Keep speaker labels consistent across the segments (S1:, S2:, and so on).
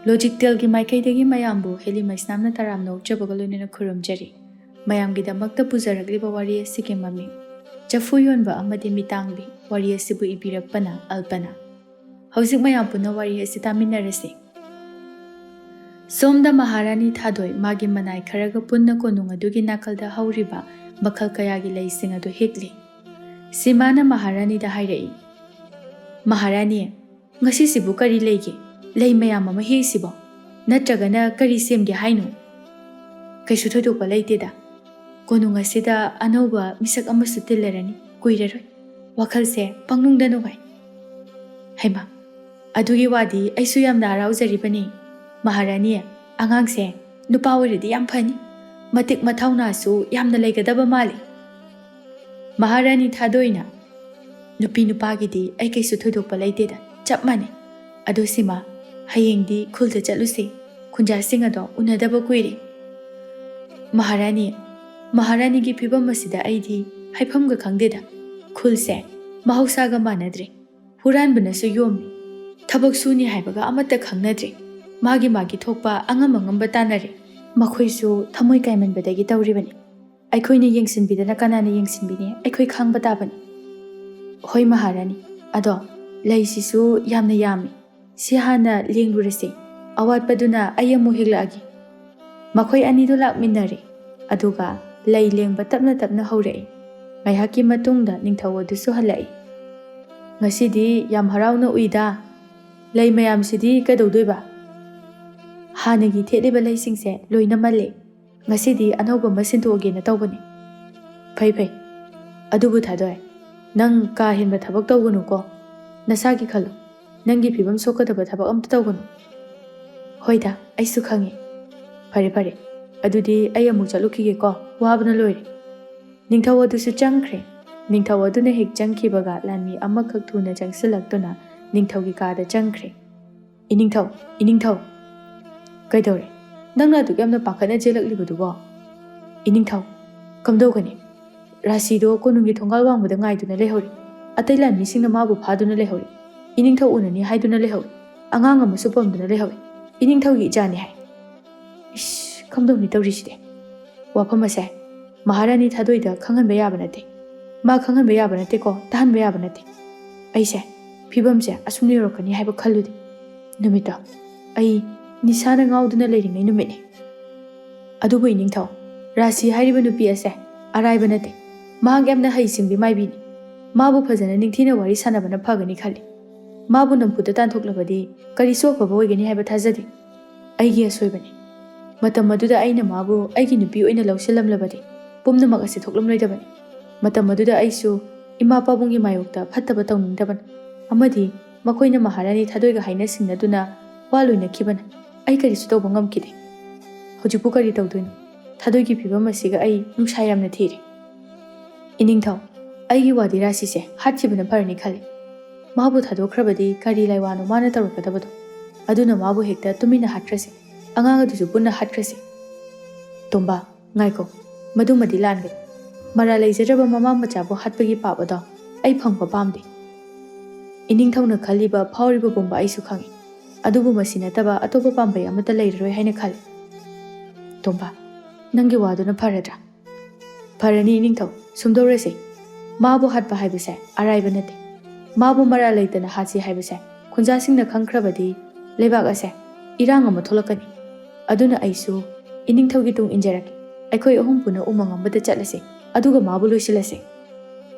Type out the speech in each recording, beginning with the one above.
S1: ꯂꯣꯖꯤꯛꯇꯦꯜꯒꯤ ꯃꯥꯏꯀꯩꯗꯒꯤ ꯃꯌꯥꯝꯕꯨ ꯍꯦꯂꯤꯃꯩꯁꯅꯥꯝꯅ ꯇꯔꯥꯝꯅ ꯑꯣꯛꯆꯕꯒ ꯂꯣꯏꯅꯅ ꯈꯨꯔꯨꯝꯖꯔꯤ꯫ ꯃꯌꯥꯝꯒꯤꯗꯃꯛꯇ ꯄꯨꯖꯔꯛꯂꯤꯕ ꯋꯥꯔꯤ ꯑꯁꯤꯒꯤ ꯃꯃꯤꯡ ꯆꯐꯨ ꯌꯣꯟꯕ ꯑꯃꯗꯤ ꯃꯤꯇꯥꯡꯕꯤ꯫ ꯋꯥꯔꯤ ꯑꯁꯤꯕꯨ ꯏꯕꯤꯔꯛꯄꯅ ꯑꯜꯄꯅ꯫ ꯍꯧꯖꯤꯛ ꯃꯌꯥꯝ ꯄꯨꯟꯅ ꯋꯥꯔꯤ ꯑꯁꯤ ꯇꯥꯃꯤꯟꯅꯔꯁꯤ꯫ ꯁꯣꯝꯗ ꯃꯍꯥꯔꯥꯅꯤ ꯊꯥꯗꯣꯏ ꯃꯥꯒꯤ ꯃꯅꯥꯏ ꯈꯔꯒ ꯄꯨꯟꯅ ꯀꯣꯅꯨꯡ ꯑꯗꯨꯒꯤ ꯅꯥꯀꯜꯗ ꯍꯧꯔꯤꯕ ꯃꯈꯜ ꯀꯌꯥꯒꯤ ꯂꯩꯁꯤꯡ ꯑꯗꯨ ꯍꯦꯛꯂꯤ꯫ ꯁꯤꯃꯥꯅ ꯃꯍꯥꯔꯥꯅꯤꯗ ꯍꯥꯏꯔꯛꯏ, "ꯃꯍꯥꯔꯥꯅꯤ, ꯉꯁꯤꯁꯤꯕꯨ ꯀꯔꯤ ꯂꯩꯒꯦ? ꯂꯩ ꯃꯌꯥꯝ ꯑꯃ ꯍꯦꯛꯁꯤꯕꯣ? ꯅꯠꯇ꯭ꯔꯒꯅ ꯀꯔꯤ ꯁꯦꯝꯒꯦ ꯍꯥꯏꯅꯣ?" "ꯀꯩꯁꯨ ꯊꯣꯏꯗꯣꯛꯄ ꯂꯩꯇꯦꯗ꯫ ꯀꯣꯅꯨꯡ ꯑꯁꯤꯗ ꯑꯅꯧꯕ ꯃꯤꯁꯛ ꯑꯃꯁꯨ ꯇꯤꯜꯂꯔꯅꯤ ꯀꯨꯏꯔꯔꯣꯏ꯫ ꯋꯥꯈꯜꯁꯦ ꯄꯪꯅꯨꯡꯗ ꯅꯨꯡꯉꯥꯏ." "ꯍꯩꯃꯥ, ꯑꯗꯨꯒꯤ ꯋꯥꯗꯤ ꯑꯩꯁꯨ ꯌꯥꯝꯅ ꯍꯔꯥꯎꯖꯔꯤꯕꯅꯤ꯫ ꯃꯍꯥꯔꯥꯅꯤ, ꯑꯉꯥꯡꯁꯦ ꯅꯨꯄꯥ ꯑꯣꯏꯔꯗꯤ ꯌꯥꯝ ꯐꯅꯤ꯫ ꯃꯇꯤꯛ ꯃꯊꯧꯅꯥꯁꯨ ꯌꯥꯝꯅ ꯂꯩꯒꯗꯕ ꯃꯥꯜꯂꯤ." ꯃꯍꯥꯔꯥꯅꯤ ꯊꯥꯗꯣꯏꯅ, "ꯅꯨꯄꯤ ꯅꯨꯄꯥꯒꯤꯗꯤ ꯑꯩ ꯀꯩꯁꯨ ꯊꯣꯏꯗꯣꯛꯄ ꯂꯩꯇꯦꯗ, ꯆꯞ ꯃꯥꯟꯅꯩ꯫ ꯑꯗꯣ ꯁꯤꯃꯥ, ꯍꯌꯦꯡꯗꯤ ꯈꯨꯜꯗ ꯆꯠꯂꯨꯁꯤ꯫ ꯈꯨꯟꯖꯥꯁꯤꯡ ꯑꯗꯣ ꯎꯅꯗꯕ ꯀꯨꯏꯔꯦ." "ꯃꯍꯥꯔꯥꯅꯤ, ꯃꯍꯥꯔꯥꯅꯤꯒꯤ ꯐꯤꯕꯝ ꯑꯁꯤꯗ ꯑꯩꯗꯤ ꯍꯥꯏꯐꯝꯒ ꯈꯪꯗꯦꯗ꯫ ꯈꯨꯜꯁꯦ ꯃꯍꯧꯁꯥꯒ ꯃꯥꯟꯅꯗ꯭ꯔꯦ꯫ ꯍꯨꯔꯥꯟꯕꯅꯁꯨ ꯌꯣꯝꯃꯤ꯫ ꯊꯕꯛ ꯁꯨꯅꯤ ꯍꯥꯏꯕꯒ ꯑꯃꯠꯇ ꯈꯪꯅꯗ꯭ꯔꯦ꯫ ꯃꯥꯒꯤ ꯃꯥꯒꯤ ꯊꯣꯛꯄ ꯑꯉꯝ ꯑꯉꯝꯕ ꯇꯥꯟꯅꯔꯦ꯫ ꯃꯈꯣꯏꯁꯨ ꯊꯃꯣꯏ ꯀꯥꯏꯃꯟꯕꯗꯒꯤ ꯇꯧꯔꯤꯕꯅꯤ꯫ ꯑꯩꯈꯣꯏꯅ ꯌꯦꯡꯁꯤꯟꯕꯤꯗꯅ ꯀꯅꯥꯅ ꯌꯦꯡꯁꯤꯟꯕꯤꯅꯤ? ꯑꯩꯈꯣꯏ ꯈꯥꯡꯕ ꯇꯥꯕꯅꯤ." "ꯍꯣꯏ ꯃꯍꯥꯔꯥꯅꯤ, ꯑꯗꯣ ꯂꯩꯁꯤꯁꯨ ꯌꯥꯝꯅ ꯌꯥꯝꯃꯤ꯫ ꯁꯤ ꯍꯥꯟꯅ ꯂꯦꯡꯂꯨꯔꯁꯤ꯫ ꯑꯋꯥꯠꯄꯗꯨꯅ ꯑꯩ ꯑꯃꯨꯛ ꯍꯦꯛꯂꯛꯑꯒꯦ." ꯃꯈꯣꯏ ꯑꯅꯤꯗꯨ ꯂꯥꯛꯃꯤꯟꯅꯔꯦ꯫ ꯑꯗꯨꯒ ꯂꯩ ꯂꯦꯡꯕ ꯇꯞꯅ ꯇꯞꯅ ꯍꯧꯔꯛꯏ꯫ ꯉꯥꯏꯍꯥꯛꯀꯤ ꯃꯇꯨꯡꯗ ꯅꯤꯡꯊꯧ ꯑꯗꯨꯁꯨ ꯍꯜꯂꯛꯏ꯫ "ꯉꯁꯤꯗꯤ ꯌꯥꯝ ꯍꯔꯥꯎꯅ ꯎꯏꯗ꯫ ꯂꯩ ꯃꯌꯥꯝꯁꯤꯗꯤ ꯀꯩꯗꯧꯗꯣꯏꯕ?" "ꯍꯥꯟꯅꯒꯤ ꯊꯦꯠꯂꯤꯕ ꯂꯩꯁꯤꯡꯁꯦ ꯂꯣꯏꯅ ꯃꯜꯂꯦ꯫ ꯉꯁꯤꯗꯤ ꯑꯅꯧꯕ ꯑꯃ ꯁꯤꯟꯗꯣꯛꯑꯒꯦꯅ ꯇꯧꯕꯅꯤ." "ꯐꯩ ꯐꯩ꯫ ꯑꯗꯨꯕꯨ ꯊꯥꯗꯣꯏ, ꯅꯪ ꯀꯥ ꯍꯦꯟꯕ ꯊꯕꯛ ꯇꯧꯒꯅꯨꯀꯣ꯫ ꯅꯁꯥꯒꯤ ꯈꯜꯂꯨ꯫ ꯅꯪꯒꯤ ꯐꯤꯕꯝ ꯁꯣꯛꯀꯗꯕ ꯊꯕꯛ ꯑꯝꯇ ꯇꯧꯒꯅꯨ." "ꯍꯣꯏꯗ, ꯑꯩꯁꯨ ꯈꯪꯉꯦ꯫ ꯐꯔꯦ ꯐꯔꯦ, ꯑꯗꯨꯗꯤ ꯑꯩ ꯑꯃꯨꯛ ꯆꯠꯂꯨꯈꯤꯒꯦꯀꯣ, ꯋꯥꯕꯅ ꯂꯣꯏꯔꯦ." ꯅꯤꯡꯊꯧ ꯑꯗꯨꯁꯨ ꯆꯪꯈ꯭ꯔꯦ꯫ ꯅꯤꯡꯊꯧ ꯑꯗꯨꯅ ꯍꯦꯛ ꯆꯪꯈꯤꯕꯒ ꯂꯥꯟꯃꯤ ꯑꯃꯈꯛ ꯊꯨꯅ ꯆꯪꯁꯤꯜꯂꯛꯇꯨꯅ ꯅꯤꯡꯊꯧꯒꯤ ꯀꯥꯗ ꯆꯪꯈ꯭ꯔꯦ꯫ "ꯏꯅꯤꯡꯊꯧ, ꯏꯅꯤꯡꯊꯧ." "ꯀꯩꯗꯧꯔꯦ? ꯅꯪꯅ ꯑꯗꯨꯛ ꯌꯥꯝꯅ ꯄꯥꯈꯠꯅ ꯆꯦꯜꯂꯛꯂꯤꯕꯗꯨꯕꯣ?" "ꯏꯅꯤꯡꯊꯧ, ꯀꯝꯗꯧꯒꯅꯤ? ꯔꯥꯁꯤꯗꯣ ꯀꯣꯅꯨꯡꯒꯤ ꯊꯣꯡꯒꯥꯜ ꯋꯥꯡꯃꯗ ꯉꯥꯏꯗꯨꯅ ꯂꯩꯍꯧꯔꯤ꯫ ꯑꯇꯩ ꯂꯥꯟꯃꯤꯁꯤꯡꯅ ꯃꯥꯕꯨ ꯐꯥꯗꯨꯅ ꯂꯩꯍꯧꯔꯤ꯫ ꯏꯅꯤꯡꯊꯧ ꯎꯅꯅꯤ ꯍꯥꯏꯗꯨꯅ ꯂꯩꯍꯧꯔꯤ꯫ ꯑꯉꯥꯡ ꯑꯃꯁꯨ ꯄꯝꯗꯨꯅ ꯂꯩꯍꯧꯔꯤ꯫ ꯏꯅꯤꯡꯊꯧꯒꯤ ꯏꯆꯥꯅꯤ ꯍꯥꯏ꯫ ꯏꯁ, ꯀꯝꯗꯧꯅꯤ ꯇꯧꯔꯤꯁꯤꯗꯤ? ꯋꯥꯐꯝ ꯑꯁꯦ ꯃꯍꯥꯔꯥꯅꯤ ꯊꯥꯗꯣꯏꯗ ꯈꯪꯍꯟꯕ ꯌꯥꯕ ꯅꯠꯇꯦ꯫ ꯃꯥ ꯈꯪꯍꯟꯕ ꯌꯥꯕ ꯅꯠꯇꯦꯀꯣ, ꯇꯥꯍꯟꯕ ꯌꯥꯕ ꯅꯠꯇꯦ꯫ ꯑꯩꯁꯦ ꯐꯤꯕꯝꯁꯦ ꯑꯁꯨꯝꯅ ꯌꯧꯔꯛꯀꯅꯤ ꯍꯥꯏꯕ ꯈꯜꯂꯨꯗꯦ꯫ ꯅꯨꯃꯤꯠꯇꯣ ꯑꯩ ꯅꯤꯁꯥꯅ ꯉꯥꯎꯗꯨꯅ ꯂꯩꯔꯤꯉꯩ ꯅꯨꯃꯤꯠꯅꯤ꯫ ꯑꯗꯨꯕꯨ ꯏꯅꯤꯡꯊꯧ, ꯔꯥꯁꯤ ꯍꯥꯏꯔꯤꯕ ꯅꯨꯄꯤ ꯑꯁꯦ ꯑꯔꯥꯏꯕ ꯅꯠꯇꯦ꯫ ꯃꯍꯥꯛ ꯌꯥꯝꯅ ꯍꯩꯁꯤꯡꯕꯤ ꯃꯥꯏꯕꯤꯅꯤ꯫ ꯃꯥꯕꯨ ꯐꯖꯅ ꯅꯤꯡꯊꯤꯅ ꯋꯥꯔꯤ ꯁꯥꯟꯅꯕꯅ ꯐꯒꯅꯤ ꯈꯜꯂꯤ꯫ ꯃꯥꯕꯨ ꯅꯝꯐꯨꯗ ꯇꯥꯟꯊꯣꯛꯂꯕꯗꯤ ꯀꯔꯤꯁꯨ ꯑꯐꯕ ꯑꯣꯏꯒꯅꯤ ꯍꯥꯏꯕ ꯊꯥꯖꯗꯦ꯫ ꯑꯩꯒꯤ ꯑꯁꯣꯏꯕꯅꯤ꯫ ꯃꯇꯝ ꯑꯗꯨꯗ ꯑꯩꯅ ꯃꯥꯕꯨ ꯑꯩꯒꯤ ꯅꯨꯄꯤ ꯑꯣꯏꯅ ꯂꯧꯁꯤꯜꯂꯝꯂꯕꯗꯤ ꯄꯨꯝꯅꯃꯛ ꯑꯁꯤ ꯊꯣꯛꯂꯝꯂꯣꯏꯗꯕꯅꯤ꯫ ꯃꯇꯝ ꯑꯗꯨꯗ ꯑꯩꯁꯨ ꯏꯃꯥ ꯄꯥꯕꯨꯡꯒꯤ ꯃꯥꯌꯣꯛꯇ ꯐꯠꯇꯕ ꯇꯧꯅꯤꯡꯗꯕꯅꯤ꯫ ꯑꯃꯗꯤ ꯃꯈꯣꯏꯅ ꯃꯍꯥꯔꯥꯅꯤ ꯊꯥꯗꯣꯏꯒ ꯍꯥꯏꯅ ꯁꯤꯡꯅꯗꯨꯅ ꯋꯥ ꯂꯣꯏꯅꯈꯤꯕꯅ ꯑꯩ ꯀꯔꯤꯁꯨ ꯇꯧꯕ ꯉꯝꯈꯤꯗꯦ꯫ ꯍꯧꯖꯤꯛꯄꯨ ꯀꯔꯤ ꯇꯧꯗꯣꯏꯅꯣ? ꯊꯥꯗꯣꯏꯒꯤ ꯐꯤꯕꯝ ꯑꯁꯤꯒ ꯑꯩ ꯅꯨꯡꯁꯥ ꯌꯥꯝꯅ ꯊꯤꯔꯦ꯫ ꯏꯅꯤꯡꯊꯧ, ꯑꯩꯒꯤ ꯋꯥꯗꯤ ꯔꯥꯁꯤꯁꯦ ꯍꯥꯠꯈꯤꯕꯅ ꯐꯔꯅꯤ ꯈꯜꯂꯤ꯫ ꯃꯥꯕꯨ ꯊꯥꯗꯣꯛꯈ꯭ꯔꯕꯗꯤ ꯀꯔꯤ ꯂꯥꯏꯋꯥꯅꯣ ꯃꯥꯅ ꯇꯧꯔꯛꯀꯗꯕꯗꯣ? ꯑꯗꯨꯅ ꯃꯥꯕꯨ ꯍꯦꯛꯇ ꯇꯨꯃꯤꯟꯅ ꯍꯥꯠꯈ꯭ꯔꯁꯤ꯫ ꯑꯉꯥꯡ ꯑꯗꯨꯁꯨ ꯄꯨꯟꯅ ꯍꯥꯠꯈ꯭ꯔꯁꯤ." "ꯇꯣꯝꯕꯥ, ꯉꯥꯏꯈꯣ, ꯃꯗꯨꯃꯗꯤ ꯂꯥꯟꯒꯅꯤ꯫ ꯃꯔꯥꯜ ꯂꯩꯖꯗ꯭ꯔꯕ ꯃꯃꯥ ꯃꯆꯥꯕꯨ ꯍꯥꯠꯄꯒꯤ ꯄꯥꯞ ꯑꯗꯣ ꯑꯩ ꯐꯪꯕ ꯄꯥꯝꯗꯦ꯫ ꯏꯅꯤꯡꯊꯧꯅ ꯈꯜꯂꯤꯕ ꯐꯥꯎꯔꯤꯕ ꯄꯨꯝꯕ ꯑꯩꯁꯨ ꯈꯪꯏ꯫ ꯑꯗꯨꯕꯨ ꯃꯁꯤ ꯅꯠꯇꯕ ꯑꯇꯣꯞꯄ ꯄꯥꯝꯕꯩ ꯑꯃꯠꯇ ꯂꯩꯔꯔꯣꯏ ꯍꯥꯏꯅ ꯈꯜꯂꯤ." "ꯇꯣꯝꯕꯥ, ꯅꯪꯒꯤ ꯋꯥꯗꯨꯅ ꯐꯔꯗ꯭ꯔꯥ?" "ꯐꯔꯅꯤ ꯏꯅꯤꯡꯊꯧ, ꯁꯨꯝꯗꯧꯔꯁꯤ꯫ ꯃꯥꯕꯨ ꯍꯥꯠꯄ ꯍꯥꯏꯕꯁꯦ ꯑꯔꯥꯏꯕ ꯅꯠꯇꯦ꯫ ꯃꯥꯕꯨ ꯃꯔꯥꯜ ꯂꯩꯇꯅ ꯍꯥꯠꯁꯤ ꯍꯥꯏꯕꯁꯦ ꯈꯨꯟꯖꯥꯁꯤꯡꯅ ꯈꯪꯈ꯭ꯔꯕꯗꯤ ꯂꯩꯕꯥꯛ ꯑꯁꯦ ꯏꯔꯥꯡ ꯑꯃ ꯊꯣꯛꯂꯛꯀꯅꯤ꯫ ꯑꯗꯨꯅ ꯑꯩꯁꯨ ꯏꯅꯤꯡꯊꯧꯒꯤ ꯇꯨꯡ ꯏꯟꯖꯔꯛꯀꯦ꯫ ꯑꯩꯈꯣꯏ ꯑꯍꯨꯝ ꯄꯨꯟꯅ ꯎꯃꯪ ꯑꯃꯗ ꯆꯠꯂꯁꯤ, ꯑꯗꯨꯒ ꯃꯥꯕꯨ ꯂꯣꯏꯁꯤꯜꯂꯁꯤ."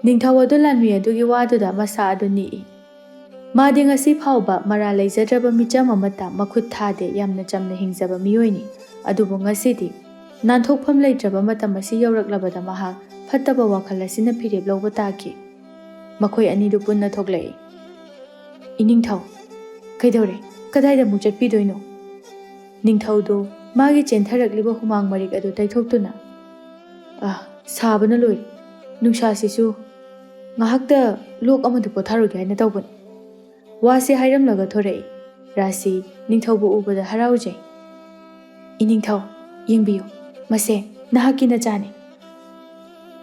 S1: ꯅꯤꯡꯊꯧ ꯑꯗꯨ ꯂꯥꯟꯃꯤ ꯑꯗꯨꯒꯤ ꯋꯥꯗꯨꯗ ꯃꯁꯥ ꯑꯗꯨ ꯅꯤꯛꯏ꯫ ꯃꯥꯗꯤ ꯉꯁꯤ ꯐꯥꯎꯕ ꯃꯔꯥꯜ ꯂꯩꯖꯗ꯭ꯔꯕ ꯃꯤꯆꯝ ꯑꯃꯠꯇ ꯃꯈꯨꯠ ꯊꯥꯗꯦ, ꯌꯥꯝꯅ ꯆꯝꯅ ꯍꯤꯡꯖꯕ ꯃꯤꯑꯣꯏꯅꯤ꯫ ꯑꯗꯨꯕꯨ ꯉꯁꯤꯗꯤ ꯅꯥꯟꯊꯣꯛꯐꯝ ꯂꯩꯇ꯭ꯔꯕ ꯃꯇꯝ ꯑꯁꯤ ꯌꯧꯔꯛꯂꯕꯗ ꯃꯍꯥꯛ ꯐꯠꯇꯕ ꯋꯥꯈꯜ ꯑꯁꯤꯅ ꯐꯤꯔꯦꯞ ꯂꯧꯕ ꯇꯥꯈꯤ꯫ ꯃꯈꯣꯏ ꯑꯅꯤꯗꯨ ꯄꯨꯟꯅ ꯊꯣꯛꯂꯛꯏ꯫ "ꯏꯅꯤꯡꯊꯧ, ꯀꯩꯗꯧꯔꯦ? ꯀꯗꯥꯏꯗ ꯑꯃꯨꯛ ꯆꯠꯄꯤꯗꯣꯏꯅꯣ?" ꯅꯤꯡꯊꯧꯗꯨ ꯃꯥꯒꯤ ꯆꯦꯟꯊꯔꯛꯂꯤꯕ ꯍꯨꯃꯥꯡ ꯃꯔꯤꯛ ꯑꯗꯨ ꯇꯩꯊꯣꯛꯇꯨꯅ, "ꯁꯥꯕꯅ ꯂꯣꯏꯔꯦ꯫ ꯅꯨꯡꯁꯥꯁꯤꯁꯨ ꯉꯥꯏꯍꯥꯛꯇ ꯂꯣꯛ ꯑꯃꯗ ꯄꯣꯊꯥꯔꯨꯒꯦ ꯍꯥꯏꯅ ꯇꯧꯕꯅꯤ." ꯋꯥꯁꯦ ꯍꯥꯏꯔꯝꯂꯒ ꯊꯣꯔꯛꯏ꯫ ꯔꯥꯁꯤ ꯅꯤꯡꯊꯧꯕꯨ ꯎꯕꯗ ꯍꯔꯥꯎꯖꯩ꯫ "ꯏꯅꯤꯡꯊꯧ, ꯌꯦꯡꯕꯤꯌꯨ, ꯃꯁꯦ ꯅꯍꯥꯛꯀꯤ ꯅꯆꯥꯅꯤ."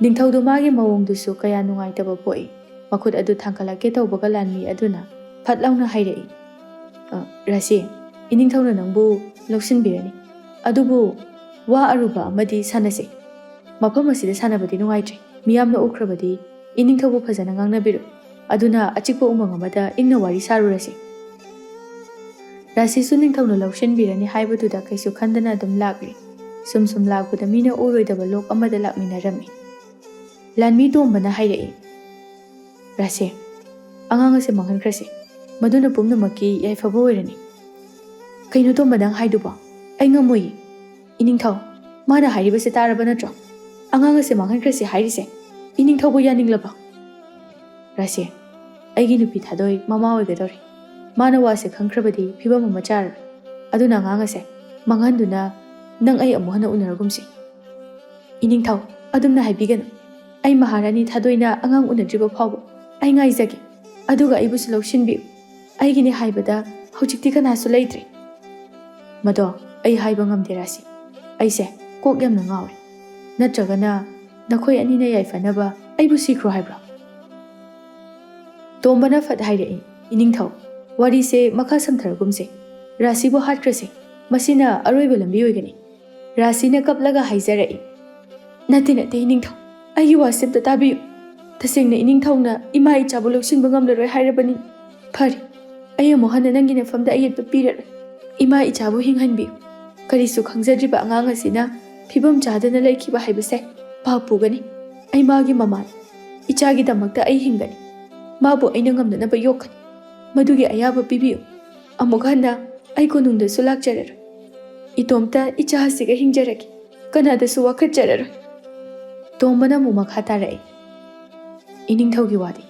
S1: ꯅꯤꯡꯊꯧꯗꯨ ꯃꯥꯒꯤ ꯃꯑꯣꯡꯗꯨꯁꯨ ꯀꯌꯥ ꯅꯨꯡꯉꯥꯏꯇꯕ ꯄꯣꯛꯏ꯫ ꯃꯈꯨꯠ ꯑꯗꯨ ꯊꯥꯡꯀꯠꯂꯛꯀꯦ ꯇꯧꯕꯒ ꯂꯥꯟꯃꯤ ꯑꯗꯨꯅ ꯐꯠ ꯂꯥꯎꯅ ꯍꯥꯏꯔꯛꯏ, "ꯔꯥꯁꯤ, ꯏꯅꯤꯡꯊꯧꯅ ꯅꯪꯕꯨ ꯂꯧꯁꯤꯟꯕꯤꯔꯅꯤ꯫ ꯑꯗꯨꯕꯨ ꯋꯥ ꯑꯔꯨꯕ ꯑꯃꯗꯤ ꯁꯥꯟꯅꯁꯤ꯫ ꯃꯐꯝ ꯑꯁꯤꯗ ꯁꯥꯟꯅꯕꯗꯤ ꯅꯨꯡꯉꯥꯏꯇ꯭ꯔꯦ꯫ ꯃꯤꯌꯥꯝꯅ ꯎꯈ꯭ꯔꯕꯗꯤ ꯏꯅꯤꯡꯊꯧꯕꯨ ꯐꯖꯅ ꯉꯥꯡꯅꯕꯤꯔꯣ꯫ ꯑꯗꯨꯅ ꯑꯆꯤꯛꯄ ꯎꯃꯪ ꯑꯃꯗ ꯏꯪꯅ ꯋꯥꯔꯤ ꯁꯥꯔꯨꯔꯁꯤ꯫ ꯔꯥꯁꯤꯁꯨ ꯅꯤꯡꯊꯧꯅ ꯂꯧꯁꯤꯟꯕꯤꯔꯅꯤ ꯍꯥꯏꯕꯗꯨꯗ ꯀꯩꯁꯨ ꯈꯟꯗꯅ ꯑꯗꯨꯝ ꯂꯥꯛꯂꯤ꯫ ꯁꯨꯝ ꯁꯨꯝ ꯂꯥꯛꯄꯗ ꯃꯤꯅ ꯎꯔꯣꯏꯗꯕ ꯂꯣꯛ ꯑꯃꯗ ꯂꯥꯛꯃꯤꯟꯅꯔꯝꯃꯤ꯫ ꯂꯥꯟꯃꯤ ꯇꯣꯝꯕꯅ ꯍꯥꯏꯔꯛꯏ, ꯔꯥꯁꯤ, ꯑꯉꯥꯡ ꯑꯁꯦ ꯃꯥꯡꯍꯟꯈ꯭ꯔꯁꯤ꯫ ꯃꯗꯨꯅ ꯄꯨꯝꯅꯃꯛꯀꯤ ꯌꯥꯏꯐꯕ ꯑꯣꯏꯔꯅꯤ꯫ ꯀꯩꯅꯣ ꯇꯣꯝꯕ ꯅꯪ ꯍꯥꯏꯗꯨꯕꯣ? ꯑꯩ ꯉꯝꯃꯣꯏꯌꯦ꯫ ꯏꯅꯤꯡꯊꯧ, ꯃꯥꯅ ꯍꯥꯏꯔꯤꯕꯁꯦ ꯇꯥꯔꯕ ꯅꯠꯇ꯭ꯔꯣ? ꯑꯉꯥꯡ ꯑꯁꯦ ꯃꯥꯡꯍꯟꯈ꯭ꯔꯁꯤ ꯍꯥꯏꯔꯤꯁꯦ ꯏꯅꯤꯡꯊꯧꯕꯨ ꯌꯥꯅꯤꯡꯂꯕꯣ? ꯔꯥꯁꯤ, ꯑꯩꯒꯤ ꯅꯨꯄꯤ ꯊꯥꯗꯣꯏ ꯃꯃꯥ ꯑꯣꯏꯒꯗꯧꯔꯤ꯫ ꯃꯥꯅ ꯋꯥꯁꯦ ꯈꯪꯈ꯭ꯔꯕꯗꯤ ꯐꯤꯕꯝ ꯑꯃ ꯆꯥꯔꯔꯣꯏ꯫ ꯑꯗꯨꯅ ꯑꯉꯥꯡ ꯑꯁꯦ ꯃꯥꯡꯍꯟꯗꯨꯅ ꯅꯪ ꯑꯩ ꯑꯃꯨꯛ ꯍꯟꯅ ꯎꯅꯔꯒꯨꯝꯁꯤ꯫ ꯏꯅꯤꯡꯊꯧ, ꯑꯗꯨꯝꯅ ꯍꯥꯏꯕꯤꯒꯅꯨ꯫ ꯑꯩ ꯃꯍꯥꯔꯥꯅꯤ ꯊꯥꯗꯣꯏꯅ ꯑꯉꯥꯡ ꯎꯅꯗ꯭ꯔꯤꯕ ꯐꯥꯎꯕ ꯑꯩ ꯉꯥꯏꯖꯒꯦ꯫ ꯑꯗꯨꯒ ꯑꯩꯕꯨꯁꯨ ꯂꯧꯁꯤꯟꯕꯤꯌꯨ꯫ ꯑꯩꯒꯤꯅꯤ ꯍꯥꯏꯕꯗ ꯍꯧꯖꯤꯛꯇꯤ ꯀꯅꯥꯁꯨ ꯂꯩꯇ꯭ꯔꯦ꯫ ꯃꯗꯣ ꯑꯩ ꯍꯥꯏꯕ ꯉꯝꯗꯦ ꯔꯥꯁꯤ꯫ ꯑꯩꯁꯦ ꯀꯣꯛ ꯌꯥꯝꯅ ꯉꯥꯎꯔꯦ꯫ ꯅꯠꯇ꯭ꯔꯒꯅ ꯅꯈꯣꯏ ꯑꯅꯤꯅ ꯌꯥꯏꯐꯅꯕ ꯑꯩꯕꯨ ꯁꯤꯈ꯭ꯔꯣ ꯍꯥꯏꯕ꯭ꯔꯣ? ꯇꯣꯝꯕꯅ ꯐꯠ ꯍꯥꯏꯔꯛꯏ, ꯏꯅꯤꯡꯊꯧ, ꯋꯥꯔꯤꯁꯦ ꯃꯈꯥ ꯁꯝꯊꯔꯒꯨꯝꯁꯦ꯫ ꯔꯥꯁꯤꯕꯨ ꯍꯥꯠꯈ꯭ꯔꯁꯤ꯫ ꯃꯁꯤꯅ ꯑꯔꯣꯏꯕ ꯂꯝꯕꯤ ꯑꯣꯏꯒꯅꯤ꯫ ꯔꯥꯁꯤꯅ ꯀꯞꯂꯒ ꯍꯥꯏꯖꯔꯛꯏ, ꯅꯠꯇꯦ ꯑꯩꯒꯤ ꯋꯥꯁꯦ ꯑꯝꯇ ꯇꯥꯕꯤꯌꯨ꯫ ꯇꯁꯦꯡꯅ ꯏꯅꯤꯡꯊꯧꯅ ꯏꯃꯥ ꯏꯆꯥꯕꯨ ꯂꯧꯁꯤꯟꯕ ꯉꯝꯂꯔꯣꯏ ꯍꯥꯏꯔꯕꯅꯤ꯫ ꯐꯔꯦ, ꯑꯩ ꯑꯃꯨꯛ ꯍꯟꯅ ꯅꯪꯒꯤ ꯅꯐꯝꯗ ꯑꯌꯦꯠꯄ ꯄꯤꯔꯔꯣꯏ꯫ ꯏꯃꯥ ꯏꯆꯥꯕꯨ ꯍꯤꯡꯍꯟꯕꯤꯌꯨ꯫ ꯀꯔꯤꯁꯨ ꯈꯪꯖꯗ꯭ꯔꯤꯕ ꯑꯉꯥꯡ ꯑꯁꯤꯅ ꯐꯤꯕꯝ ꯆꯥꯗꯅ ꯂꯩꯈꯤꯕ ꯍꯥꯏꯕꯁꯦ ꯄꯥꯞ ꯄꯨꯒꯅꯤ꯫ ꯑꯩ ꯃꯥꯒꯤ ꯃꯃꯥꯅꯤ꯫ ꯏꯆꯥꯒꯤꯗꯃꯛꯇ ꯑꯩ ꯍꯤꯡꯒꯅꯤ꯫ ꯃꯥꯕꯨ ꯑꯩꯅ ꯉꯝꯅꯅꯕ ꯌꯣꯛꯀꯅꯤ꯫ ꯃꯗꯨꯒꯤ ꯑꯌꯥꯕ ꯄꯤꯕꯤꯌꯨ꯫ ꯑꯃꯨꯛ ꯍꯟꯅ ꯑꯩ ꯀꯣꯅꯨꯡꯗꯁꯨ ꯂꯥꯛꯆꯔꯔꯣꯏ꯫ ꯏꯇꯣꯝꯇ ꯏꯆꯥ ꯑꯁꯤꯒ ꯍꯤꯡꯖꯔꯒꯦ꯫ ꯀꯅꯥꯗꯁꯨ ꯋꯥꯀꯠꯆꯔꯔꯣꯏ꯫ ꯇꯣꯝꯕꯅ ꯑꯃꯨꯛ ꯃꯈꯥ ꯇꯥꯔꯛꯏ, ꯏꯅꯤꯡꯊꯧꯒꯤ ꯋꯥꯗꯤ꯫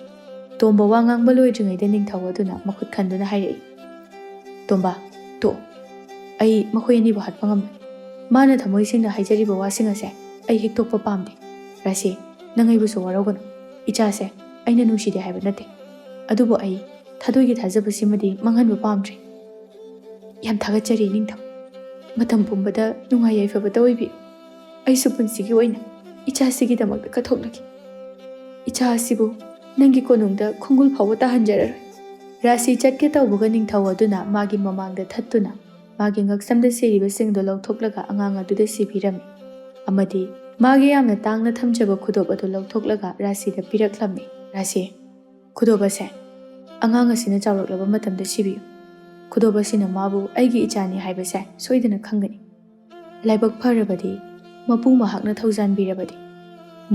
S1: ꯇꯣꯝꯕ ꯋꯥ ꯉꯥꯡꯕ ꯂꯣꯏꯗ꯭ꯔꯤꯉꯩꯗ ꯅꯤꯡꯊꯧ ꯑꯗꯨꯅ ꯃꯈꯨꯠ ꯈꯟꯗꯨꯅ ꯍꯥꯏꯔꯛꯏ, ꯇꯣꯝꯕ, ꯇꯣꯛꯑꯣ꯫ ꯑꯩ ꯃꯈꯣꯏ ꯑꯅꯤꯕꯨ ꯍꯥꯠꯄ ꯉꯝꯂꯣꯏ꯫ ꯃꯥꯅ ꯊꯃꯣꯏ ꯁꯦꯡꯅ ꯍꯥꯏꯖꯔꯤꯕ ꯋꯥꯁꯤꯡ ꯑꯁꯦ ꯑꯩ ꯍꯤꯛꯇꯣꯛꯄ ꯄꯥꯝꯗꯦ꯫ ꯔꯥꯁꯤ, ꯅꯪ ꯑꯩꯕꯨꯁꯨ ꯋꯥꯔꯧꯒꯅꯨ꯫ ꯏꯆꯥꯁꯦ ꯑꯩꯅ ꯅꯨꯡꯁꯤꯗꯦ ꯍꯥꯏꯕ ꯅꯠꯇꯦ꯫ ꯑꯗꯨꯕꯨ ꯑꯩ ꯊꯥꯗꯣꯏꯒꯤ ꯊꯥꯖꯕꯁꯤꯃꯗꯤ ꯃꯥꯡꯍꯟꯕ ꯄꯥꯝꯗ꯭ꯔꯦ꯫ ꯌꯥꯝ ꯊꯥꯒꯠꯆꯔꯤ ꯅꯤꯡꯊꯧ꯫ ꯃꯇꯝ ꯄꯨꯝꯕꯗ ꯅꯨꯡꯉꯥꯏ ꯌꯥꯏꯐꯕꯇ ꯑꯣꯏꯕꯤꯌꯨ꯫ ꯑꯩꯁꯨ ꯄꯨꯟꯁꯤꯒꯤ ꯑꯣꯏꯅ ꯏꯆꯥꯁꯤꯒꯤꯗꯃꯛꯇ ꯀꯠꯊꯣꯛꯂꯒꯦ꯫ ꯏꯆꯥ ꯑꯁꯤꯕꯨ ꯅꯪꯒꯤ ꯀꯣꯅꯨꯡꯗ ꯈꯣꯡꯒꯨꯜ ꯐꯥꯎꯕ ꯇꯥꯍꯟꯖꯔꯔꯣꯏ꯫ ꯔꯥꯁꯤ ꯆꯠꯀꯦ ꯇꯧꯕꯒ ꯅꯤꯡꯊꯧ ꯑꯗꯨꯅ ꯃꯥꯒꯤ ꯃꯃꯥꯡꯗ ꯊꯠꯇꯨꯅ ꯃꯥꯒꯤ ꯉꯛꯁꯝꯗ ꯁꯤꯔꯤꯕꯁꯤꯡꯗꯨ ꯂꯧꯊꯣꯛꯂꯒ ꯑꯉꯥꯡ ꯑꯗꯨꯗ ꯁꯤꯕꯤꯔꯝꯃꯤ꯫ ꯑꯃꯗꯤ ꯃꯥꯒꯤ ꯌꯥꯝꯅ ꯇꯥꯡꯅ ꯊꯝꯖꯕ ꯈꯨꯗꯣꯞ ꯑꯗꯨ ꯂꯧꯊꯣꯛꯂꯒ ꯔꯥꯁꯤꯗ ꯄꯤꯔꯛꯂꯝꯃꯤ꯫ ꯔꯥꯁꯤ, ꯈꯨꯗꯣꯞ ꯑꯁꯦ ꯑꯉꯥꯡ ꯑꯁꯤꯅ ꯆꯥꯎꯔꯛꯂꯕ ꯃꯇꯝꯗ ꯁꯤꯕꯤꯌꯨ꯫ ꯈꯨꯗꯣꯞ ꯑꯁꯤꯅ ꯃꯥꯕꯨ ꯑꯩꯒꯤ ꯏꯆꯥꯅꯤ ꯍꯥꯏꯕꯁꯦ ꯁꯣꯏꯗꯅ ꯈꯪꯒꯅꯤ꯫ ꯂꯥꯏꯕꯛ ꯐꯔꯕꯗꯤ, ꯃꯄꯨ ꯃꯍꯥꯛꯅ ꯊꯧꯖꯥꯟꯕꯤꯔꯕꯗꯤ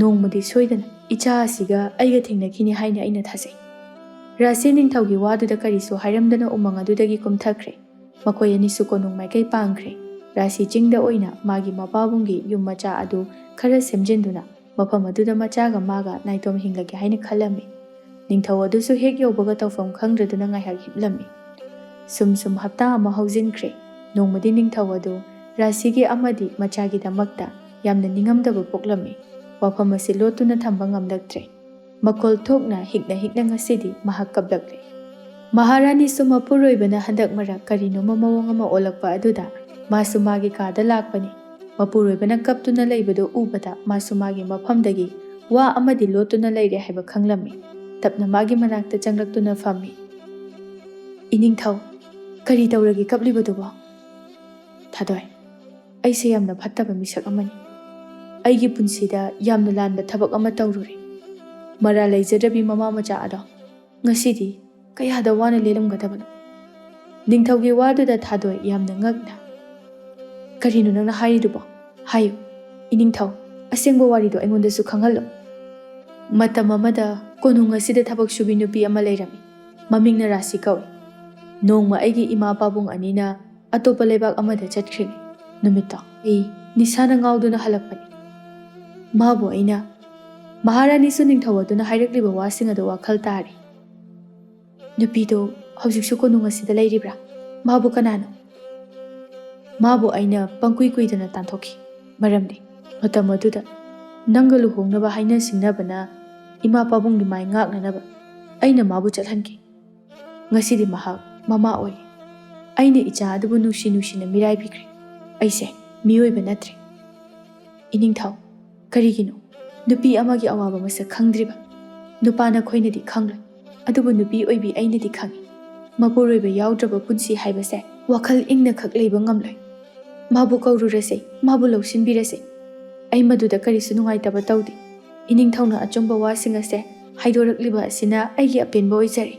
S1: ꯅꯣꯡꯃꯗꯤ ꯁꯣꯏꯗꯅ ꯏꯆꯥ ꯑꯁꯤꯒ ꯑꯩꯒ ꯊꯦꯡꯅꯈꯤꯅꯤ ꯍꯥꯏꯅ ꯑꯩꯅ ꯊꯥꯖꯩ꯫ ꯔꯥꯁꯤ ꯅꯤꯡꯊꯧꯒꯤ ꯋꯥꯗꯨꯗ ꯀꯔꯤꯁꯨ ꯍꯥꯏꯔꯝꯗꯅ ꯎꯃꯪ ꯑꯗꯨꯗꯒꯤ ꯀꯨꯝꯊꯈ꯭ꯔꯦ꯫ ꯃꯈꯣꯏ ꯑꯅꯤꯁꯨ ꯀꯣꯅꯨꯡ ꯃꯥꯏꯀꯩ ꯄꯥꯡꯈ꯭ꯔꯦ꯫ ꯔꯥꯁꯤ ꯆꯤꯡꯗ ꯑꯣꯏꯅ ꯃꯥꯒꯤ ꯃꯄꯥꯕꯨꯡꯒꯤ ꯌꯨꯝ ꯃꯆꯥ ꯑꯗꯨ ꯈꯔ ꯁꯦꯝꯖꯤꯟꯗꯨꯅ ꯃꯐꯝ ꯑꯗꯨꯗ ꯃꯆꯥꯒ ꯃꯥꯒ ꯅꯥꯏꯇꯣꯝ ꯍꯤꯡꯂꯒꯦ ꯍꯥꯏꯅ ꯈꯜꯂꯝꯃꯤ꯫ ꯅꯤꯡꯊꯧ ꯑꯗꯨꯁꯨ ꯍꯦꯛ ꯌꯧꯕꯒ ꯇꯧꯐꯝ ꯈꯪꯗ꯭ꯔꯗꯨꯅ ꯉꯥꯏꯍꯥꯛ ꯍꯤꯞꯂꯝꯃꯤ꯫ ꯁꯨꯝ ꯍꯞꯇꯥ ꯑꯃ ꯍꯧꯖꯤꯟꯈ꯭ꯔꯦ꯫ ꯅꯣꯡꯃꯗꯤ ꯅꯤꯡꯊꯧ ꯑꯗꯨ ꯔꯥꯁꯤꯒꯤ ꯑꯃꯗꯤ ꯃꯆꯥꯒꯤꯗꯃꯛꯇ ꯌꯥꯝꯅ ꯅꯤꯡꯉꯝꯗꯕ ꯄꯣꯛꯂꯝꯃꯤ꯫ ꯋꯥꯐꯝ ꯑꯁꯤ ꯂꯣꯠꯇꯨꯅ ꯊꯝꯕ ꯉꯝꯂꯛꯇ꯭ꯔꯦ꯫ ꯃꯈꯣꯜ ꯊꯣꯛꯅ ꯍꯤꯛꯅ ꯉꯁꯤꯗꯤ ꯃꯍꯥꯛ ꯀꯞꯂꯛꯂꯦ꯫ ꯃꯍꯥꯔꯥꯅꯤꯁꯨ ꯃꯄꯨꯔꯣꯏꯕꯅ ꯍꯟꯗꯛ ꯃꯔꯛ ꯀꯔꯤꯅꯣꯃ ꯃꯑꯣꯡ ꯑꯃ ꯑꯣꯜꯂꯛꯄ ꯑꯗꯨꯗ ꯃꯥꯁꯨ ꯃꯥꯒꯤ ꯀꯥꯗ ꯂꯥꯛꯄꯅꯤ꯫ ꯃꯄꯨꯔꯣꯏꯕꯅ ꯀꯞꯇꯨꯅ ꯂꯩꯕꯗꯨ ꯎꯕꯗ ꯃꯥꯁꯨ ꯃꯥꯒꯤ ꯃꯐꯝꯗꯒꯤ ꯋꯥ ꯑꯃꯗꯤ ꯂꯣꯠꯇꯨꯅ ꯂꯩꯔꯦ ꯍꯥꯏꯕ ꯈꯪꯂꯝꯃꯤ꯫ ꯇꯞꯅ ꯃꯥꯒꯤ ꯃꯅꯥꯛꯇ ꯆꯪꯂꯛꯇꯨꯅ ꯐꯝꯃꯤ꯫ ꯏꯅꯤꯡꯊꯧ, ꯀꯔꯤ ꯇꯧꯔꯒꯦ ꯀꯞꯂꯤꯕꯗꯨꯕꯣ? ꯊꯥꯗꯣꯏ, ꯑꯩꯁꯦ ꯌꯥꯝꯅ ꯐꯠꯇꯕ ꯃꯤꯁꯛ ꯑꯃꯅꯤ꯫ ꯑꯩꯒꯤ ꯄꯨꯟꯁꯤꯗ ꯌꯥꯝꯅ ꯂꯥꯟꯕ ꯊꯕꯛ ꯑꯃ ꯇꯧꯔꯨꯔꯦ꯫ ꯃꯔꯥ ꯂꯩꯖꯗ꯭ꯔꯕꯤ ꯃꯃꯥ ꯃꯆꯥ ꯑꯗꯣ ꯉꯁꯤꯗꯤ ꯀꯌꯥꯗ ꯋꯥꯅ ꯂꯦꯜꯂꯝꯒꯗꯕꯅꯣ꯫ ꯅꯤꯡꯊꯧꯒꯤ ꯋꯥꯗꯨꯗ ꯊꯥꯗꯣꯏ ꯌꯥꯝꯅ ꯉꯛꯅ, ꯀꯔꯤꯅꯣ ꯅꯪꯅ ꯍꯥꯏꯔꯤꯗꯨꯕꯣ? ꯍꯥꯏꯌꯨ ꯏꯅꯤꯡꯊꯧ, ꯑꯁꯦꯡꯕ ꯋꯥꯔꯤꯗꯣ ꯑꯩꯉꯣꯟꯗꯁꯨ ꯈꯪꯍꯜꯂꯣ꯫ ꯃꯇꯝ ꯑꯃꯗ ꯀꯣꯅꯨꯡ ꯑꯁꯤꯗ ꯊꯕꯛ ꯁꯨꯕꯤ ꯅꯨꯄꯤ ꯑꯃ ꯂꯩꯔꯝꯃꯤ꯫ ꯃꯃꯤꯡꯅ ꯔꯥꯁꯤ ꯀꯧꯏ꯫ ꯅꯣꯡꯃ ꯑꯩꯒꯤ ꯏꯃꯥ ꯄꯥꯕꯨꯡ ꯑꯅꯤꯅ ꯑꯇꯣꯞꯄ ꯂꯩꯕꯥꯛ ꯑꯃꯗ ꯆꯠꯈ꯭ꯔꯤꯅꯤ꯫ ꯅꯨꯃꯤꯠꯇꯣ ꯑꯩ ꯅꯤꯁꯥꯅ ꯉꯥꯎꯗꯨꯅ ꯍꯜꯂꯛꯄꯅꯤ꯫ ꯃꯥꯕꯨ ꯑꯩꯅ ꯃꯍꯥꯔꯥꯅꯤꯁꯨ ꯅꯤꯡꯊꯧ ꯑꯗꯨꯅ ꯍꯥꯏꯔꯛꯂꯤꯕ ꯋꯥꯁꯤꯡ ꯑꯗꯨ ꯋꯥꯈꯜ ꯇꯥꯔꯤ꯫ ꯅꯨꯄꯤꯗꯣ ꯍꯧꯖꯤꯛꯁꯨ ꯀꯣꯅꯨꯡ ꯑꯁꯤꯗ ꯂꯩꯔꯤꯕ꯭ꯔꯥ? ꯃꯥꯕꯨ ꯀꯅꯥꯅꯣ? ꯃꯥꯕꯨ ꯑꯩꯅ ꯄꯪꯀꯨꯏ ꯀꯨꯏꯗꯅ ꯇꯥꯟꯊꯣꯛꯈꯤ꯫ ꯃꯔꯝꯗꯤ ꯃꯇꯝ ꯑꯗꯨꯗ ꯅꯪꯒ ꯂꯨꯍꯣꯡꯅꯕ ꯍꯥꯏꯅ ꯁꯤꯡꯅꯕꯅ ꯏꯃꯥ ꯄꯥꯕꯨꯡꯒꯤ ꯃꯥꯏ ꯉꯥꯛꯅꯅꯕ ꯑꯩꯅ ꯃꯥꯕꯨ ꯆꯠꯍꯟꯈꯤ꯫ ꯉꯁꯤꯗꯤ ꯃꯍꯥꯛ ꯃꯃꯥ ꯑꯣꯏꯔꯦ꯫ ꯑꯩꯅ ꯏꯆꯥ ꯑꯗꯨꯕꯨ ꯅꯨꯡꯁꯤꯅ ꯃꯤꯔꯥꯏꯕꯤꯈ꯭ꯔꯦ꯫ ꯑꯩꯁꯦ ꯃꯤꯑꯣꯏꯕ ꯅꯠꯇ꯭ꯔꯦ꯫ ꯏꯅꯤꯡꯊꯧ, ꯀꯔꯤꯒꯤꯅꯣ ꯅꯨꯄꯤ ꯑꯃꯒꯤ ꯑꯋꯥꯕ ꯃꯁꯛ ꯈꯪꯗ꯭ꯔꯤꯕ? ꯅꯨꯄꯥ ꯅꯈꯣꯏꯅꯗꯤ ꯈꯪꯂꯣꯏ, ꯑꯗꯨꯕꯨ ꯅꯨꯄꯤ ꯑꯣꯏꯕꯤ ꯑꯩꯅꯗꯤ ꯈꯪꯏ꯫ ꯃꯄꯨꯔꯣꯏꯕ ꯌꯥꯎꯗ꯭ꯔꯕ ꯄꯨꯟꯁꯤ ꯍꯥꯏꯕꯁꯦ ꯋꯥꯈꯜ ꯏꯪꯅ ꯈꯛ ꯂꯩꯕ ꯉꯝꯂꯣꯏ꯫ ꯃꯥꯕꯨ ꯀꯧꯔꯨꯔꯁꯦ, ꯃꯥꯕꯨ ꯂꯧꯁꯤꯟꯕꯤꯔꯁꯦ꯫ ꯑꯩ ꯃꯗꯨꯗ ꯀꯔꯤꯁꯨ ꯅꯨꯡꯉꯥꯏꯇꯕ ꯇꯧꯗꯦ꯫ ꯏꯅꯤꯡꯊꯧꯅ ꯑꯆꯨꯝꯕ ꯋꯥꯁꯤꯡ ꯑꯁꯦ ꯍꯥꯏꯗꯣꯔꯛꯂꯤꯕ ꯑꯁꯤꯅ ꯑꯩꯒꯤ ꯑꯄꯦꯟꯕ ꯑꯣꯏꯖꯔꯤ꯫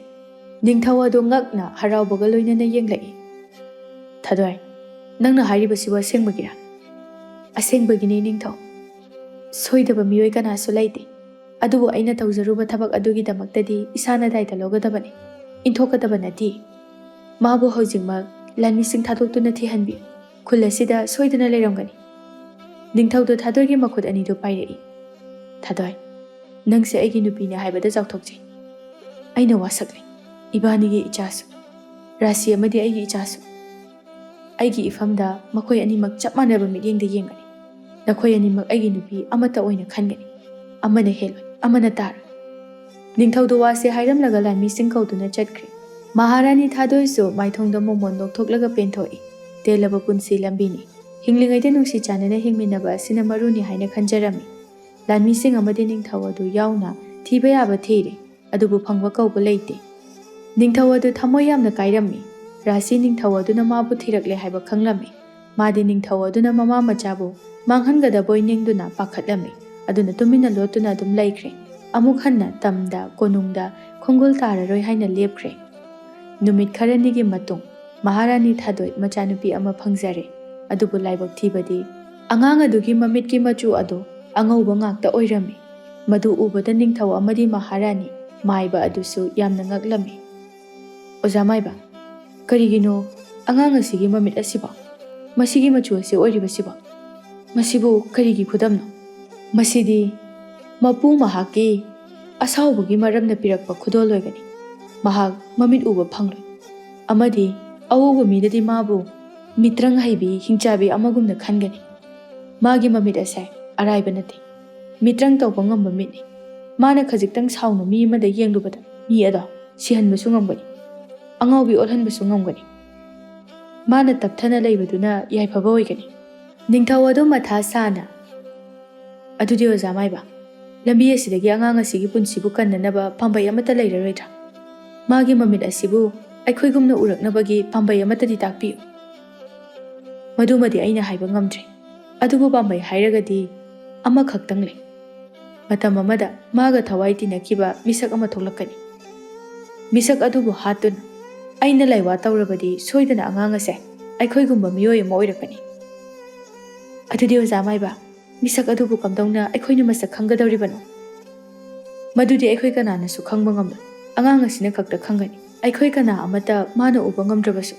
S1: ꯅꯤꯡꯊꯧ ꯑꯗꯨ ꯉꯛꯅ ꯍꯔꯥꯎꯕꯒ ꯂꯣꯏꯅꯅ ꯌꯦꯡꯂꯛꯏ꯫ ꯊꯥꯗꯣꯏ, ꯅꯪꯅ ꯍꯥꯏꯔꯤꯕꯁꯤꯕꯨ ꯑꯁꯦꯡꯕꯒꯤꯔꯥ? ꯑꯁꯦꯡꯕꯒꯤꯅꯤ ꯅꯤꯡꯊꯧ꯫ ꯁꯣꯏꯗꯕ ꯃꯤꯑꯣꯏ ꯀꯅꯥꯁꯨ ꯂꯩꯇꯦ꯫ ꯑꯗꯨꯕꯨ ꯑꯩꯅ ꯇꯧꯖꯔꯨꯕ ꯊꯕꯛ ꯑꯗꯨꯒꯤꯗꯃꯛꯇꯗꯤ ꯏꯁꯥꯅ ꯗꯥꯏꯇ ꯂꯧꯒꯗꯕꯅꯤ, ꯏꯟꯊꯣꯛꯀꯗꯕ ꯅꯠꯇꯦ꯫ ꯃꯥꯕꯨ ꯍꯧꯖꯤꯛꯃꯛ ꯂꯥꯟꯃꯤꯁꯤꯡ ꯊꯥꯗꯣꯛꯇꯨꯅ ꯊꯤꯍꯟꯕꯤꯌꯨ꯫ ꯈꯨꯜ ꯑꯁꯤꯗ ꯁꯣꯏꯗꯅ ꯂꯩꯔꯝꯒꯅꯤ꯫ ꯅꯤꯡꯊꯧꯗꯨ ꯊꯥꯗꯣꯏꯒꯤ ꯃꯈꯨꯠ ꯑꯅꯤꯗꯨ ꯄꯥꯏꯔꯛꯏ꯫ ꯊꯥꯗꯣꯏ, ꯅꯪꯁꯦ ꯑꯩꯒꯤ ꯅꯨꯄꯤꯅꯦ ꯍꯥꯏꯕꯗ ꯆꯥꯎꯊꯣꯛꯆꯩ꯫ ꯑꯩꯅ ꯋꯥꯁꯛꯂꯤ, ꯏꯕꯥꯅꯤꯒꯤ ꯏꯆꯥꯁꯨ, ꯔꯥꯁꯤ ꯑꯃꯗꯤ ꯑꯩꯒꯤ ꯏꯆꯥꯁꯨ꯫ ꯑꯩꯒꯤ ꯏꯐꯝꯗ ꯃꯈꯣꯏ ꯑꯅꯤꯃꯛ ꯆꯞ ꯃꯥꯟꯅꯕ ꯃꯤꯠꯌꯦꯡꯗ ꯌꯦꯡꯒꯅꯤ꯫ ꯅꯈꯣꯏ ꯑꯅꯤꯃꯛ ꯑꯩꯒꯤ ꯅꯨꯄꯤ ꯑꯃꯠꯇ ꯑꯣꯏꯅ ꯈꯟꯒꯅꯤ꯫ ꯑꯃꯅ ꯍꯦꯜꯂꯣꯏ, ꯑꯃꯅ ꯇꯥꯔꯣꯏ꯫ ꯅꯤꯡꯊꯧꯗꯨ ꯋꯥꯁꯦ ꯍꯥꯏꯔꯝꯂꯒ ꯂꯥꯟꯃꯤꯁꯤꯡ ꯀꯧꯗꯨꯅ ꯆꯠꯈ꯭ꯔꯦ꯫ ꯃꯍꯥꯔꯥꯅꯤ ꯊꯥꯗꯣꯏꯁꯨ ꯃꯥꯏꯊꯣꯡꯗ ꯃꯣꯃꯣꯟ ꯅꯣꯛꯊꯣꯛꯂꯒ ꯄꯦꯟꯊꯣꯛꯏ꯫ ꯇꯦꯜꯂꯕ ꯄꯨꯟꯁꯤ ꯂꯝꯕꯤꯅꯤ꯫ ꯍꯤꯡꯂꯤꯉꯩꯗ ꯅꯨꯡꯁꯤ ꯆꯥꯟꯅꯅ ꯍꯤꯡꯃꯤꯟꯅꯕ ꯑꯁꯤꯅ ꯃꯔꯨꯅꯤ ꯍꯥꯏꯅ ꯈꯟꯖꯔꯝꯃꯤ꯫ ꯂꯥꯟꯃꯤꯁꯤꯡ ꯑꯃꯗꯤ ꯅꯤꯡꯊꯧ ꯑꯗꯨ ꯌꯥꯎꯅ ꯊꯤꯕ ꯌꯥꯕ ꯊꯤꯔꯦ, ꯑꯗꯨꯕꯨ ꯐꯪꯕ ꯀꯧꯕ ꯂꯩꯇꯦ꯫ ꯅꯤꯡꯊꯧ ꯑꯗꯨ ꯊꯃꯣꯏ ꯌꯥꯝꯅ ꯀꯥꯏꯔꯝꯃꯤ꯫ ꯔꯥꯁꯤ ꯅꯤꯡꯊꯧ ꯑꯗꯨꯅ ꯃꯥꯕꯨ ꯊꯤꯔꯛꯂꯦ ꯍꯥꯏꯕ ꯈꯪꯂꯝꯃꯤ꯫ ꯃꯥꯗꯤ ꯅꯤꯡꯊꯧ ꯑꯗꯨꯅ ꯃꯃꯥ ꯃꯆꯥꯕꯨ ꯃꯥꯡꯍꯟꯒꯗꯕꯣꯏ ꯅꯤꯡꯗꯨꯅ ꯄꯥꯈꯠꯂꯝꯃꯤ꯫ ꯑꯗꯨꯅ ꯇꯨꯃꯤꯟꯅ ꯂꯣꯠꯇꯨꯅ ꯑꯗꯨꯝ ꯂꯩꯈ꯭ꯔꯦ꯫ ꯑꯃꯨꯛ ꯍꯟꯅ ꯇꯝꯗ ꯀꯣꯅꯨꯡꯗ ꯈꯣꯡꯒꯨꯜ ꯇꯥꯔꯔꯣꯏ ꯍꯥꯏꯅ ꯂꯦꯞꯈ꯭ꯔꯦ꯫ ꯅꯨꯃꯤꯠ ꯈꯔꯅꯤꯒꯤ ꯃꯇꯨꯡ ꯃꯍꯥꯔꯥꯅꯤ ꯊꯥꯗꯣꯏ ꯃꯆꯥꯅꯨꯄꯤ ꯑꯃ ꯐꯪꯖꯔꯦ꯫ ꯑꯗꯨꯕꯨ ꯂꯥꯏꯕꯛ ꯊꯤꯕꯗꯤ ꯑꯉꯥꯡ ꯑꯗꯨꯒꯤ ꯃꯃꯤꯠꯀꯤ ꯃꯆꯨ ꯑꯗꯨ ꯑꯉꯧꯕ ꯉꯥꯛꯇ ꯑꯣꯏꯔꯝꯃꯤ꯫ ꯃꯗꯨ ꯎꯕꯗ ꯅꯤꯡꯊꯧ ꯑꯃꯗꯤ ꯃꯍꯥꯔꯥꯅꯤ ꯃꯥꯏꯕ ꯑꯗꯨꯁꯨ ꯌꯥꯝꯅ ꯉꯛꯂꯝꯃꯤ꯫ ꯑꯣꯖꯥ ꯃꯥꯏꯕ, ꯀꯔꯤꯒꯤꯅꯣ ꯑꯉꯥꯡ ꯑꯁꯤꯒꯤ ꯃꯃꯤꯠ ꯑꯁꯤꯕꯣ? ꯃꯁꯤꯒꯤ ꯃꯆꯨ ꯑꯁꯤ ꯑꯣꯏꯔꯤꯕꯁꯤꯕꯣ? ꯃꯁꯤꯕꯨ ꯀꯔꯤꯒꯤ ꯈꯨꯗꯝꯅꯣ? ꯃꯁꯤꯗꯤ ꯃꯄꯨ ꯃꯍꯥꯛꯀꯤ ꯑꯁꯥꯎꯕꯒꯤ ꯃꯔꯝꯅ ꯄꯤꯔꯛꯄ ꯈꯨꯗꯣꯜ ꯑꯣꯏꯒꯅꯤ꯫ ꯃꯍꯥꯛ ꯃꯃꯤꯠ ꯎꯕ ꯐꯪꯂꯣꯏ꯫ ꯑꯃꯗꯤ ꯑꯎꯕ ꯃꯤꯗꯗꯤ ꯃꯥꯕꯨ ꯃꯤꯇ꯭ꯔꯪ ꯍꯩꯕꯤ ꯍꯤꯡꯆꯥꯕꯤ ꯑꯃꯒꯨꯝꯅ ꯈꯟꯒꯅꯤ꯫ ꯃꯥꯒꯤ ꯃꯃꯤꯠ ꯑꯁꯦ ꯑꯔꯥꯏꯕ ꯅꯠꯇꯦ, ꯃꯤꯇ꯭ꯔꯪ ꯇꯧꯕ ꯉꯝꯕ ꯃꯤꯠꯅꯤ꯫ ꯃꯥꯅ ꯈꯖꯤꯛꯇꯪ ꯁꯥꯎꯅ ꯃꯤ ꯑꯃꯗ ꯌꯦꯡꯂꯨꯕꯗ ꯃꯤ ꯑꯗꯣ ꯁꯤꯍꯟꯕꯁꯨ ꯉꯝꯒꯅꯤ, ꯑꯉꯥꯎꯕꯤ ꯑꯣꯜꯍꯟꯕꯁꯨ ꯉꯝꯒꯅꯤ꯫ ꯃꯥꯅ ꯇꯞꯊꯅ ꯂꯩꯕꯗꯨꯅ ꯌꯥꯏꯐꯕ ꯑꯣꯏꯒꯅꯤ꯫ ꯅꯤꯡꯊꯧ ꯑꯗꯨ ꯃꯊꯥ ꯁꯥꯅ, ꯑꯗꯨꯗꯤ ꯑꯣꯖꯥ ꯃꯥꯏꯕ, ꯂꯝꯕꯤ ꯑꯁꯤꯗꯒꯤ ꯑꯉꯥꯡ ꯑꯁꯤꯒꯤ ꯄꯨꯟꯁꯤꯕꯨ ꯀꯟꯅꯅꯕ ꯄꯥꯝꯕꯩ ꯑꯃꯠꯇ ꯂꯩꯔꯔꯣꯏꯗ꯭ꯔꯥ? ꯃꯥꯒꯤ ꯃꯃꯤꯠ ꯑꯁꯤꯕꯨ ꯑꯩꯈꯣꯏꯒꯨꯝꯅ ꯎꯔꯛꯅꯕꯒꯤ ꯄꯥꯝꯕꯩ ꯑꯃꯠꯇꯗꯤ ꯇꯥꯛꯄꯤꯌꯨ꯫ ꯃꯗꯨꯃꯗꯤ ꯑꯩꯅ ꯍꯥꯏꯕ ꯉꯝꯗ꯭ꯔꯦ꯫ ꯑꯗꯨꯕꯨ ꯄꯥꯝꯕꯩ ꯍꯥꯏꯔꯒꯗꯤ ꯑꯃꯈꯛꯇꯪ ꯂꯩ꯫ ꯃꯇꯝ ꯑꯃꯗ ꯃꯥꯒ ꯊꯋꯥꯏ ꯇꯤꯟꯅꯈꯤꯕ ꯃꯤꯁꯛ ꯑꯃ ꯊꯣꯛꯂꯛꯀꯅꯤ꯫ ꯃꯤꯁꯛ ꯑꯗꯨꯕꯨ ꯍꯥꯠꯇꯨꯅ ꯑꯩꯅ ꯂꯥꯏꯋꯥ ꯇꯧꯔꯕꯗꯤ ꯁꯣꯏꯗꯅ ꯑꯉꯥꯡ ꯑꯁꯦ ꯑꯩꯈꯣꯏꯒꯨꯝꯕ ꯃꯤꯑꯣꯏ ꯑꯃ ꯑꯣꯏꯔꯛꯀꯅꯤ꯫ ꯑꯗꯨꯗꯤ ꯑꯣꯖꯥ ꯃꯥꯏꯕ, ꯃꯤꯁꯛ ꯑꯗꯨꯕꯨ ꯀꯝꯗꯧꯅ ꯑꯩꯈꯣꯏꯅ ꯃꯁꯛ ꯈꯪꯒꯗꯧꯔꯤꯕꯅꯣ? ꯃꯗꯨꯗꯤ ꯑꯩꯈꯣꯏ ꯀꯅꯥꯅꯁꯨ ꯈꯪꯕ ꯉꯝꯂꯣꯏ꯫ ꯑꯉꯥꯡ ꯑꯁꯤꯅ ꯈꯛꯇ ꯈꯪꯒꯅꯤ꯫ ꯑꯩꯈꯣꯏ ꯀꯅꯥ ꯑꯃꯠꯇ ꯃꯥꯅ ꯎꯕ ꯉꯝꯗ꯭ꯔꯕꯁꯨ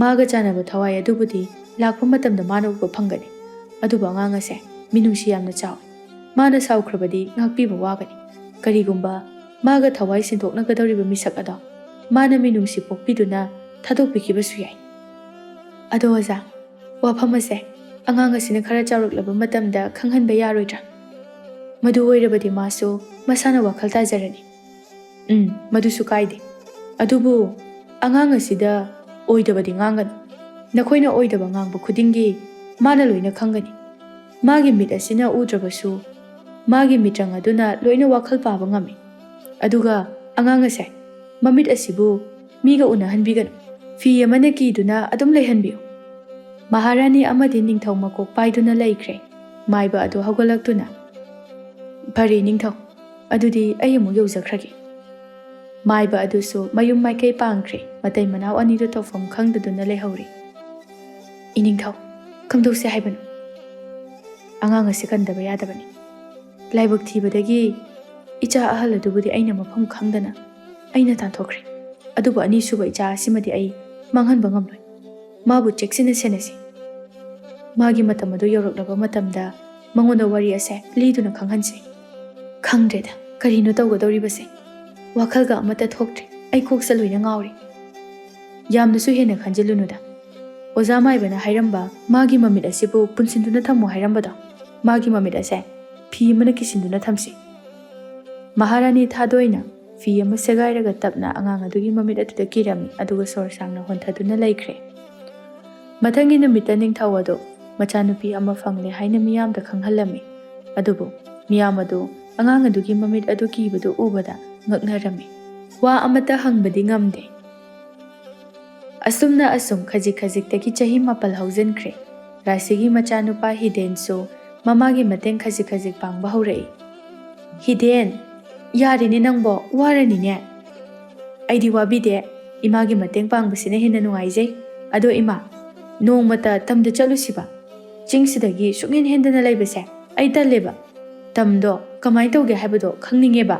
S1: ꯃꯥꯒ ꯆꯥꯟꯅꯕ ꯊꯋꯥꯏ ꯑꯗꯨꯕꯨꯗꯤ ꯂꯥꯛꯄ ꯃꯇꯝꯗ ꯃꯥꯅ ꯎꯕ ꯐꯪꯒꯅꯤ꯫ ꯑꯗꯨꯕꯨ ꯑꯉꯥꯡ ꯑꯁꯦ ꯃꯤꯅꯨꯡꯁꯤ ꯌꯥꯝꯅ ꯆꯥꯎꯏ꯫ ꯃꯥꯅ ꯁꯥꯎꯈ꯭ꯔꯕꯗꯤ ꯉꯥꯛꯄꯤꯕ ꯋꯥꯒꯅꯤ꯫ ꯀꯔꯤꯒꯨꯝꯕ ꯃꯥꯒ ꯊꯋꯥꯏ ꯁꯤꯟꯗꯣꯛꯅꯒꯗꯧꯔꯤꯕ ꯃꯤꯁꯛ ꯑꯗꯣ ꯃꯥꯅ ꯃꯤꯅꯨꯡꯁꯤ ꯄꯣꯛꯄꯤꯗꯨꯅ ꯊꯥꯗꯣꯛꯄꯤꯈꯤꯕꯁꯨ ꯌꯥꯏ꯫ ꯑꯗꯣ ꯑꯣꯖꯥ, ꯋꯥꯐꯝ ꯑꯁꯦ ꯑꯉꯥꯡ ꯑꯁꯤꯅ ꯈꯔ ꯆꯥꯎꯔꯛꯂꯕ ꯃꯇꯝꯗ ꯈꯪꯍꯟꯕ ꯌꯥꯔꯣꯏꯗ꯭ꯔꯥ? ꯃꯗꯨ ꯑꯣꯏꯔꯕꯗꯤ ꯃꯥꯁꯨ ꯃꯁꯥꯅ ꯋꯥꯈꯜ ꯇꯥꯖꯔꯅꯤ꯫ ꯃꯗꯨꯁꯨ ꯀꯥꯏꯗꯦ꯫ ꯑꯗꯨꯕꯨ ꯑꯉꯥꯡ ꯑꯁꯤꯗ ꯑꯣꯏꯗꯕꯗꯤ ꯉꯥꯡꯒꯅꯨ꯫ ꯅꯈꯣꯏꯅ ꯑꯣꯏꯗꯕ ꯉꯥꯡꯕ ꯈꯨꯗꯤꯡꯒꯤ ꯃꯥꯅ ꯂꯣꯏꯅ ꯈꯪꯒꯅꯤ꯫ ꯃꯥꯒꯤ ꯃꯤꯠ ꯑꯁꯤꯅ ꯎꯗ꯭ꯔꯕꯁꯨ ꯃꯥꯒꯤ ꯃꯤꯇ꯭ꯔꯪ ꯑꯗꯨꯅ ꯂꯣꯏꯅ ꯋꯥꯈꯜ ꯄꯥꯕ ꯉꯝꯃꯤ꯫ ꯑꯗꯨꯒ ꯑꯉꯥꯡ ꯑꯁꯦ ꯃꯃꯤꯠ ꯑꯁꯤꯕꯨ ꯃꯤꯒ ꯎꯅꯍꯟꯕꯤꯒꯅꯨ꯫ ꯐꯤ ꯑꯃꯅ ꯀꯤꯗꯨꯅ ꯑꯗꯨꯝ ꯂꯩꯍꯟꯕꯤꯌꯨ꯫ ꯃꯍꯥꯔꯥꯅꯤ ꯑꯃꯗꯤ ꯅꯤꯡꯊꯧ ꯃꯀꯣꯛ パꯏꯗꯨꯅ ꯂꯩꯈ꯭ꯔꯦ꯫ ꯃꯥꯏꯕ ꯑꯗꯨ ꯍꯧꯒꯠꯂꯛꯇꯨꯅ, ꯐꯔꯦ ꯅꯤꯡꯊꯧ, ꯑꯗꯨꯗꯤ ꯑꯩ ꯑꯃꯨꯛ ꯌꯧꯖꯈ꯭ꯔꯒꯦ꯫ ꯃꯥꯏꯕ ꯑꯗꯨꯁꯨ ꯃꯌꯨꯝ ꯃꯥꯏꯀꯩ ꯄꯥꯡꯈ꯭ꯔꯦ꯫ ꯃꯇꯩ ꯃꯅꯥꯎ ꯑꯅꯤꯗꯨ ꯇꯧꯐꯝ ꯈꯪꯗꯗꯨꯅ ꯂꯩꯍꯧꯔꯤ꯫ ꯏꯅꯤꯡꯊꯧ, ꯀꯝꯗꯧꯁꯦ ꯍꯥꯏꯕꯅꯣ? ꯑꯉꯥꯡ ꯑꯁꯤ ꯀꯟꯗꯕ ꯌꯥꯗꯕꯅꯤ꯫ ꯂꯥꯏꯕꯛ ꯊꯤꯕꯗꯒꯤ ꯏꯆꯥ ꯑꯍꯜ ꯑꯗꯨꯕꯨꯗꯤ ꯑꯩꯅ ꯃꯐꯝ ꯈꯪꯗꯅ ꯑꯩꯅ ꯇꯥꯟꯊꯣꯛꯈ꯭ꯔꯦ꯫ ꯑꯗꯨꯕꯨ ꯑꯅꯤꯁꯨꯕ ꯏꯆꯥ ꯑꯁꯤꯃꯗꯤ ꯑꯩ ꯃꯥꯡꯍꯟꯕ ꯉꯝꯂꯣꯏ꯫ ꯃꯥꯕꯨ ꯆꯦꯛꯁꯤꯟꯅ ꯁꯦꯟꯅꯁꯤ꯫ ꯃꯥꯒꯤ ꯃꯇꯝ ꯑꯗꯨ ꯌꯧꯔꯛꯂꯕ ꯃꯇꯝꯗ ꯃꯉꯣꯟꯗ ꯋꯥꯔꯤ ꯑꯁꯦ ꯂꯤꯗꯨꯅ ꯈꯪꯍꯟꯁꯤ꯫ ꯈꯪꯗ꯭ꯔꯦꯗ, ꯀꯔꯤꯅꯣ ꯇꯧꯒꯗꯧꯔꯤꯕꯁꯦ? ꯋꯥꯈꯜꯒ ꯑꯃꯠꯇ ꯊꯣꯛꯇ꯭ꯔꯦ꯫ ꯑꯩ ꯀꯣꯛꯁꯦ ꯂꯣꯏꯅ ꯉꯥꯎꯔꯤ꯫ ꯌꯥꯝꯅꯁꯨ ꯍꯦꯟꯅ ꯈꯟꯖꯤꯜꯂꯨꯅꯨꯗ꯫ ꯑꯣꯖꯥ ꯃꯥꯏꯕꯅ ꯍꯥꯏꯔꯝꯕ ꯃꯥꯒꯤ ꯃꯃꯤꯠ ꯑꯁꯤꯕꯨ ꯄꯨꯟꯁꯤꯟꯗꯨꯅ ꯊꯝꯃꯨ ꯍꯥꯏꯔꯝꯕꯗꯣ, ꯃꯥꯒꯤ ꯃꯃꯤꯠ ꯑꯁꯦ ꯐꯤ ꯑꯃꯅ ꯀꯤꯁꯤꯟꯗꯨꯅ ꯊꯝꯁꯤ꯫ ꯃꯍꯥꯔꯥꯅꯤ ꯊꯥꯗꯣꯏꯅ ꯐꯤ ꯑꯃ ꯁꯦꯒꯥꯏꯔꯒ ꯇꯞꯅ ꯑꯉꯥꯡ ꯑꯗꯨꯒꯤ ꯃꯃꯤꯠ ꯑꯗꯨꯗ ꯀꯤꯔꯝꯃꯤ꯫ ꯑꯗꯨꯒ ꯁꯣꯔ ꯁꯥꯡꯅ ꯍꯣꯟꯊꯗꯨꯅ ꯂꯩꯈ꯭ꯔꯦ꯫ ꯃꯊꯪꯒꯤ ꯅꯨꯃꯤꯠꯇ ꯅꯤꯡꯊꯧ ꯑꯗꯨ ꯃꯆꯥꯅꯨꯄꯤ ꯑꯃ ꯐꯪꯂꯦ ꯍꯥꯏꯅ ꯃꯤꯌꯥꯝꯗ ꯈꯪꯍꯜꯂꯝꯃꯤ꯫ ꯑꯗꯨꯕꯨ ꯃꯤꯌꯥꯝ ꯑꯗꯨ ꯑꯉꯥꯡ ꯑꯗꯨꯒꯤ ꯃꯃꯤꯠ ꯑꯗꯨ ꯀꯤꯕꯗꯨ ꯎꯕꯗ ꯉꯛꯅꯔꯝꯃꯤ꯫ ꯋꯥ ꯑꯃꯠꯇ ꯍꯪꯕꯗꯤ ꯉꯝꯗꯦ꯫ ꯑꯁꯨꯝꯅ ꯈꯖꯤꯛ ꯈꯖꯤꯛꯇꯒꯤ ꯆꯍꯤ 7 ꯍꯧꯖꯤꯟꯈ꯭ꯔꯦ꯫ ꯔꯥꯁꯤꯒꯤ ꯃꯆꯥꯅꯨꯄꯥ ꯍꯤꯗꯦꯟꯁꯨ ꯃꯃꯥꯒꯤ ꯃꯇꯦꯡ ꯈꯖꯤꯛ ꯈꯖꯤꯛ ꯄꯥꯡꯕ ꯍꯧꯔꯛꯏ꯫ ꯍꯤꯗꯦꯟ, ꯌꯥꯔꯦꯅꯦ ꯅꯪꯕꯣ, ꯋꯥꯔꯅꯤꯅꯦ꯫ ꯑꯩꯗꯤ ꯋꯥꯕꯤꯗꯦ, ꯏꯃꯥꯒꯤ ꯃꯇꯦꯡ ꯄꯥꯡꯕꯁꯤꯅ ꯍꯦꯟꯅ ꯅꯨꯡꯉꯥꯏꯖꯩ꯫ ꯑꯗꯣ ꯏꯃꯥ, ꯅꯣꯡꯃꯇ ꯇꯝꯗ ꯆꯠꯂꯨꯁꯤꯕ? ꯆꯤꯡꯁꯤꯗꯒꯤ ꯁꯨꯡꯍꯦꯟ ꯍꯦꯟꯗꯅ ꯂꯩꯕꯁꯦ ꯑꯩ ꯇꯜꯂꯦꯕ꯫ ꯇꯝꯗꯣ ꯀꯃꯥꯏ ꯇꯧꯒꯦ ꯍꯥꯏꯕꯗꯣ ꯈꯪꯅꯤꯡꯉꯦꯕ꯫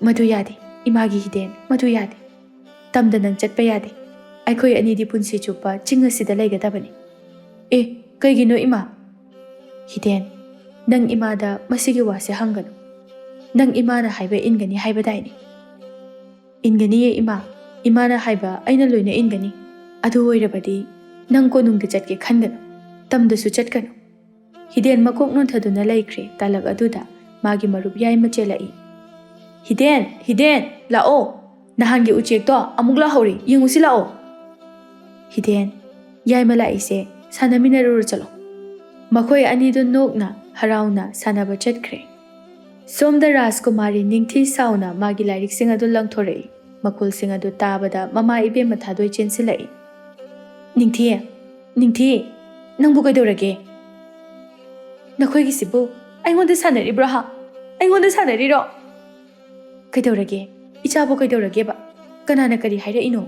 S1: ꯃꯗꯨ ꯌꯥꯗꯦ, ꯏꯃꯥꯒꯤ ꯍꯤꯗꯦꯟ, ꯃꯗꯨ ꯌꯥꯗꯦ꯫ ꯇꯝꯗ ꯅꯪ ꯆꯠꯄ ꯌꯥꯗꯦ꯫ ꯑꯩꯈꯣꯏ ꯑꯅꯤꯗꯤ ꯄꯨꯟꯁꯤ ꯆꯨꯞꯄ ꯆꯤꯡ ꯑꯁꯤꯗ ꯂꯩꯒꯗꯕꯅꯤ꯫ ꯑꯦ, ꯀꯩꯒꯤꯅꯣ ꯏꯃꯥ? ꯍꯤꯗꯦꯟ, ꯅꯪ ꯏꯃꯥꯗ ꯃꯁꯤꯒꯤ ꯋꯥꯁꯦ ꯍꯪꯒꯅꯨ꯫ ꯅꯪ ꯏꯃꯥꯅ ꯍꯥꯏꯕ ꯏꯟꯒꯅꯤ ꯍꯥꯏꯕꯗꯥꯏꯅꯦ? ꯏꯟꯒꯅꯤꯌꯦ ꯏꯃꯥ, ꯏꯃꯥꯅ ꯍꯥꯏꯕ ꯑꯩꯅ ꯂꯣꯏꯅ ꯏꯟꯒꯅꯤ꯫ ꯑꯗꯨ ꯑꯣꯏꯔꯕꯗꯤ ꯅꯪ ꯀꯣꯅꯨꯡꯗ ꯆꯠꯀꯦ ꯈꯟꯒꯅꯨ, ꯇꯝꯗꯁꯨ ꯆꯠꯀꯅꯨ꯫ ꯍꯤꯗꯦꯟ ꯃꯀꯣꯛ ꯅꯣꯟꯊꯗꯨꯅ ꯂꯩꯈ꯭ꯔꯦ꯫ ꯇꯥꯂꯛ ꯑꯗꯨꯗ ꯃꯥꯒꯤ ꯃꯔꯨꯞ ꯌꯥꯏꯃ ꯆꯦꯜꯂꯛꯏ꯫ ꯍꯤꯗꯦꯟ, ꯍꯤꯗꯦꯟ, ꯂꯥꯛꯑꯣ! ꯅꯍꯥꯟꯒꯤ ꯎꯆꯦꯛꯇꯣ ꯑꯃꯨꯛ ꯂꯥꯛꯍꯧꯔꯤ, ꯌꯦꯡꯉꯨꯁꯤ ꯂꯥꯛꯑꯣ꯫ ꯍꯤꯗꯦꯟ, ꯌꯥꯏꯃ ꯂꯥꯛꯏꯁꯦ ꯁꯥꯟꯅꯃꯤꯟꯅꯔꯨꯔꯣ ꯆꯠꯂꯣ꯫ ꯃꯈꯣꯏ ꯑꯅꯤꯗꯨ ꯅꯣꯛꯅ ꯍꯔꯥꯎꯅ ꯁꯥꯟꯅꯕ ꯆꯠꯈ꯭ꯔꯦ꯫ ꯁꯣꯝꯗ ꯔꯥꯖꯀꯨꯃꯥꯔꯤ ꯅꯤꯡꯊꯤ ꯁꯥꯎꯅ ꯃꯥꯒꯤ ꯂꯥꯏꯔꯤꯛꯁꯤꯡ ꯑꯗꯨ ꯂꯪꯊꯣꯔꯛꯏ꯫ ꯃꯈꯨꯜꯁꯤꯡ ꯑꯗꯨ ꯇꯥꯕꯗ ꯃꯃꯥ ꯏꯕꯦꯝꯃ ꯊꯥꯗꯣꯏ ꯆꯦꯟꯁꯤꯜꯂꯛꯏ꯫ ꯅꯤꯡꯊꯤ, ꯅꯤꯡꯊꯤ, ꯅꯪꯕꯨ ꯀꯩꯗꯧꯔꯒꯦ? ꯅꯈꯣꯏꯒꯤꯁꯤꯕꯨ ꯑꯩꯉꯣꯟꯗ ꯁꯥꯟꯅꯔꯤꯕ꯭ꯔꯣ ꯍꯥ? ꯑꯩꯉꯣꯟꯗ ꯁꯥꯟꯅꯔꯤꯔꯣ? ꯀꯩꯗꯧꯔꯒꯦ? ꯏꯆꯥꯕꯨ ꯀꯩꯗꯧꯔꯒꯦꯕ? ꯀꯅꯥꯅ ꯀꯔꯤ ꯍꯥꯏꯔꯛꯏꯅꯣ?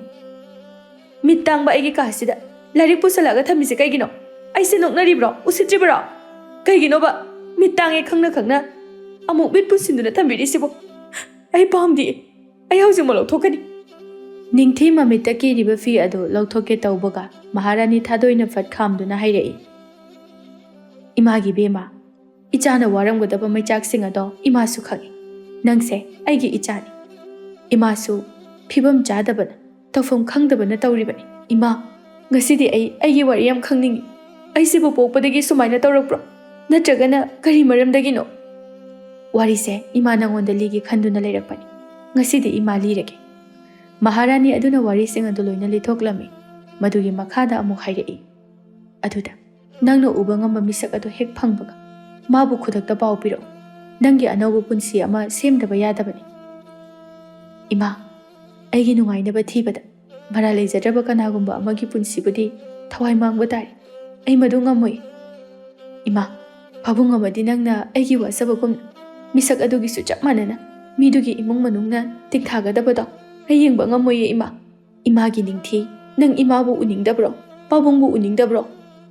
S1: ꯃꯤꯠ ꯇꯥꯡꯕ ꯑꯩꯒꯤ ꯀꯥꯁꯤꯗ ꯂꯥꯏꯔꯤꯛ ꯄꯨꯁꯜꯂꯛꯑꯒ ꯊꯝꯃꯤꯁꯦ ꯀꯩꯒꯤꯅꯣ? ꯑꯩꯁꯦ ꯅꯣꯛꯅꯔꯤꯕ꯭ꯔꯣ? ꯎꯁꯤꯠꯇ꯭ꯔꯤꯕ꯭ꯔꯣ? ꯀꯩꯒꯤꯅꯣꯕ ꯃꯤꯠ ꯇꯥꯡꯉꯦ ꯈꯪꯅ ꯈꯪꯅ ꯑꯃꯨꯛ ꯃꯤꯠ ꯄꯨꯟꯁꯤꯟꯗꯨꯅ ꯊꯝꯕꯤꯔꯤꯁꯤꯕꯣ? ꯑꯩ ꯄꯥꯝꯗꯤꯌꯦ, ꯑꯩ ꯍꯧꯖꯤꯛꯃꯛ ꯂꯧꯊꯣꯛꯀꯅꯤ꯫ ꯅꯤꯡꯊꯤ ꯃꯃꯤꯠꯇ ꯀꯤꯔꯤꯕ ꯐꯤ ꯑꯗꯨ ꯂꯧꯊꯣꯛꯀꯦ ꯇꯧꯕꯒ ꯃꯍꯥꯔꯥꯅꯤ ꯊꯥꯗꯣꯏꯅ ꯐꯠ ꯈꯥꯝꯗꯨꯅ ꯍꯥꯏꯔꯛꯏ꯫ ꯏꯃꯥꯒꯤ ꯕꯦꯝꯃ, ꯏꯆꯥꯅ ꯋꯥꯔꯝꯒꯗꯕ ꯃꯩꯆꯥꯛꯁꯤꯡ ꯑꯗꯣ ꯏꯃꯥꯁꯨ ꯈꯪꯏ꯫ ꯅꯪꯁꯦ ꯑꯩꯒꯤ ꯏꯆꯥꯅꯤ꯫ ꯏꯃꯥꯁꯨ ꯐꯤꯕꯝ ꯆꯥꯗꯕꯅ, ꯇꯧꯐꯝ ꯈꯪꯗꯕꯅ ꯇꯧꯔꯤꯕꯅꯤ꯫ ꯏꯃꯥ, ꯉꯁꯤꯗꯤ ꯑꯩꯒꯤ ꯋꯥꯔꯤ ꯌꯥꯝ ꯈꯪꯅꯤꯡꯉꯤ꯫ ꯑꯩꯁꯤꯕꯨ ꯄꯣꯛꯄꯗꯒꯤ ꯁꯨꯃꯥꯏꯅ ꯇꯧꯔꯛꯄ꯭ꯔꯣ? ꯅꯠꯇ꯭ꯔꯒꯅ ꯀꯔꯤ ꯃꯔꯝꯗꯒꯤꯅꯣ? ꯋꯥꯔꯤꯁꯦ ꯏꯃꯥ ꯅꯉꯣꯟꯗ ꯂꯤꯒꯦ ꯈꯟꯗꯨꯅ ꯂꯩꯔꯛꯄꯅꯤ꯫ ꯉꯁꯤꯗꯤ ꯏꯃꯥ ꯂꯤꯔꯒꯦ꯫ ꯃꯍꯥꯔꯥꯅꯤ ꯑꯗꯨꯅ ꯋꯥꯔꯤꯁꯤꯡ ꯑꯗꯨ ꯂꯣꯏꯅ ꯂꯤꯊꯣꯛꯂꯝꯃꯤ꯫ ꯃꯗꯨꯒꯤ ꯃꯈꯥꯗ ꯑꯃꯨꯛ ꯍꯥꯏꯔꯛꯏ꯫ ꯑꯗꯨꯗ ꯅꯪꯅ ꯎꯕ ꯉꯝꯕ ꯃꯤꯁꯛ ꯑꯗꯨ ꯍꯦꯛ ꯐꯪꯕꯒ ꯃꯥꯕꯨ ꯈꯨꯗꯛꯇ ꯄꯥꯎ ꯄꯤꯔꯛꯎ꯫ ꯅꯪꯒꯤ ꯑꯅꯧꯕ ꯄꯨꯟꯁꯤ ꯑꯃ ꯁꯦꯝꯗꯕ ꯌꯥꯗꯕꯅꯤ꯫ ꯏꯃꯥ, ꯑꯩꯒꯤ ꯅꯨꯡꯉꯥꯏꯅꯕ ꯊꯤꯕꯗ ꯃꯔꯥꯜ ꯂꯩꯖꯗ꯭ꯔꯕ ꯀꯅꯥꯒꯨꯝꯕ ꯑꯃꯒꯤ ꯄꯨꯟꯁꯤꯕꯨꯗꯤ ꯊꯋꯥꯏ ꯃꯥꯡꯕ ꯇꯥꯔꯦ꯫ ꯑꯩ ꯃꯗꯨ ꯉꯝꯃꯣꯏ꯫ ꯏꯃꯥ, ꯄꯥꯕꯨꯡ ꯑꯃꯗꯤ ꯅꯪꯅ ꯑꯩꯒꯤ ꯋꯥꯖꯕꯒꯨꯝꯅ ꯃꯤꯁꯛ ꯑꯗꯨꯒꯤꯁꯨ ꯆꯞ ꯃꯥꯟꯅꯅ ꯃꯤꯗꯨꯒꯤ ꯏꯃꯨꯡ ꯃꯅꯨꯡꯅ ꯇꯤꯡꯊꯥꯒꯗꯕꯗꯣ ꯑꯩ ꯌꯦꯡꯕ ꯉꯝꯃꯣꯏꯌꯦ ꯏꯃꯥ꯫ ꯏꯃꯥꯒꯤ ꯅꯤꯡꯊꯤ, ꯅꯪ ꯏꯃꯥꯕꯨ उनिंगदब्रो? पाबुंगबु उनिंगदब्रो?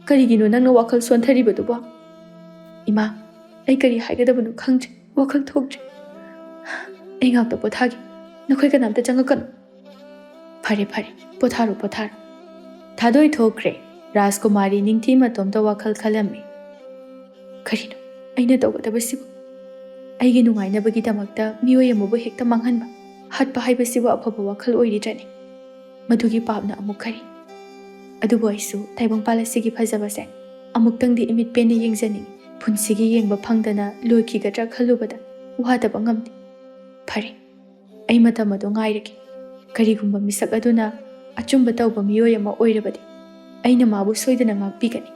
S1: करिगिनो नंगना वाखल सोंथरिबदुबो? इमा, अई करी हाइगदबनु खंगद्रे, वाखल थोक्द्रे। अई गाक्ता पोथागे, नखोय कनामता चंगकनु। फरे फरे, पोथारो पोथारो। थादोय थोक्रे। राजकुमारी निंगथी मतोमता वाखल खलम्मे। करिनो अइना तौगदबसिबु? अइगे नुंगाइनबगिदमक्ता मियोय अमबु हेक्ता मांगहनबा हटपा हाइबसिबु अफबा वाखल ओइरिद्रने? मधुगी पापना अमुक करी? अदुबु अइसु ताइबंगपाल असिगी फजबसे अमुक्तंगदि इमित पेन येंगजनिंगी। पुंसिगी येंगबा फंगदना लोइखिगद्रा खल्लुबदा वादबा ngamde। फरे, अइ मतम अदु ngairage। करिगुंबा मिसक अदुना अचुंबा तौबा मियोय अमा ओइरबदि अइना माबु सोइदना ngakpigani।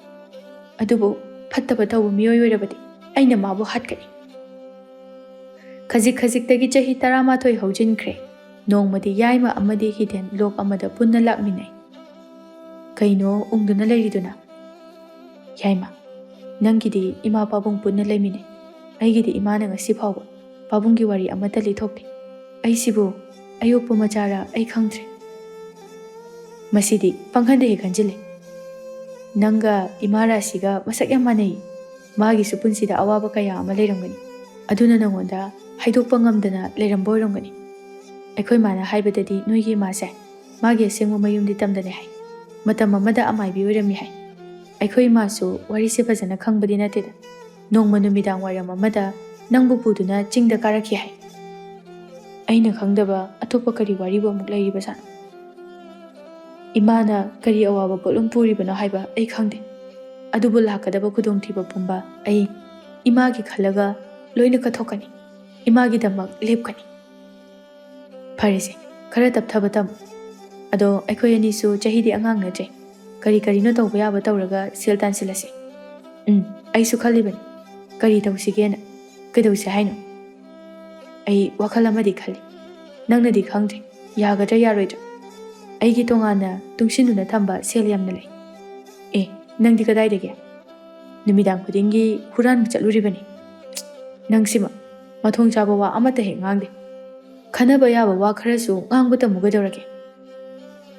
S1: अदुबु फत्तबा तौबा मियोय ओइरबदि अइना माबु हटगनी। खजिक खजिकतगी चही 11 हौजिनख्रे। नोंमदि याइमा अमदि हिदेन लोक अमदा पुन्ना लाकमिनाई। कइनो उंगदुना लेरिदुना? याइमा, नंगिदि इमा पाबुंग पुन्ना लेमिने। अइगिदि इमाना ngasi फावबा पाबुंगी वारी अमता लिथोक्ते। अइसिबु अयोक्पा मचारा अइ खंगद्रे। मसिदि पंखनदे हे खंजिले। नंगा इमा राशिगा मसक याम मानई। मागिसु पुंसिदा अवाबा कया अमा लेरंगनी। अदुना नंगोंदा हाइदोक्पा ngamdana लेरंबो ओइरंगनी। अखोय माना हाइबददि नोइगी मासे मागे असेंगबा मयुमदि तमदने हाइ। मतम अमदा अमाइबि ओइरमि हाइ। अखोय मासु वारिसे फजना खंगबदि नतेदा। नोंमा नुमिदांग वाइरम अमदा नंगबु पुदुना चिंगदा कारखि हाइ। अइना खंगदबा अतोप्पा करी वारिबो अमुक लैरिबसानो? इमाना करी अवाबा पोलुम पुरिबनो हाइबा अइ खंगदे। अदुबु लाकदबा खुदोंथिबा पुंबा अइ इमागी खलगा लोइना कथोकनी। इमागी दमक लेपकनी। फरेसे, खरा तपथबा तम। अदो अखोय अनिसु चहीदि अंगांग नजे। करी करीनो तौबा याबा तौरगा सेल तानसिलसे। अइसु खलिबनी। करी तौसिगेना? कदौसे हाइनो? अइ वाखल अमदि खलि। नंगनदि खंगद्रे, यागद्रा यारोइद्रा? ꯑꯩꯒꯤ ꯇꯣꯉꯥꯟꯅ ꯇꯨꯡꯁꯤꯟꯗꯨꯅ ꯊꯝꯕ ꯁꯦꯜ ꯌꯥꯝꯅ ꯂꯩ. ꯅꯪꯗꯤ ꯀꯗꯥꯏꯗꯒꯤ? ꯅꯨꯃꯤꯗꯥꯡ ꯈꯨꯗꯤꯡꯒꯤ ꯍꯨꯔꯥꯟꯕ ꯆꯠꯂꯨꯔꯤꯕꯅꯤ. ꯅꯪꯁꯤꯃ ꯃꯊꯣꯡ ꯆꯥꯕ ꯋꯥ ꯑꯃꯠꯇ ꯍꯦꯛ ꯉꯥꯡꯗꯦ. ꯈꯟꯅꯕ ꯌꯥꯕ ꯋꯥ ꯈꯔꯁꯨ ꯉꯥꯡꯕ ꯇꯝꯃꯨ ꯀꯩꯗꯧꯔꯒꯦ?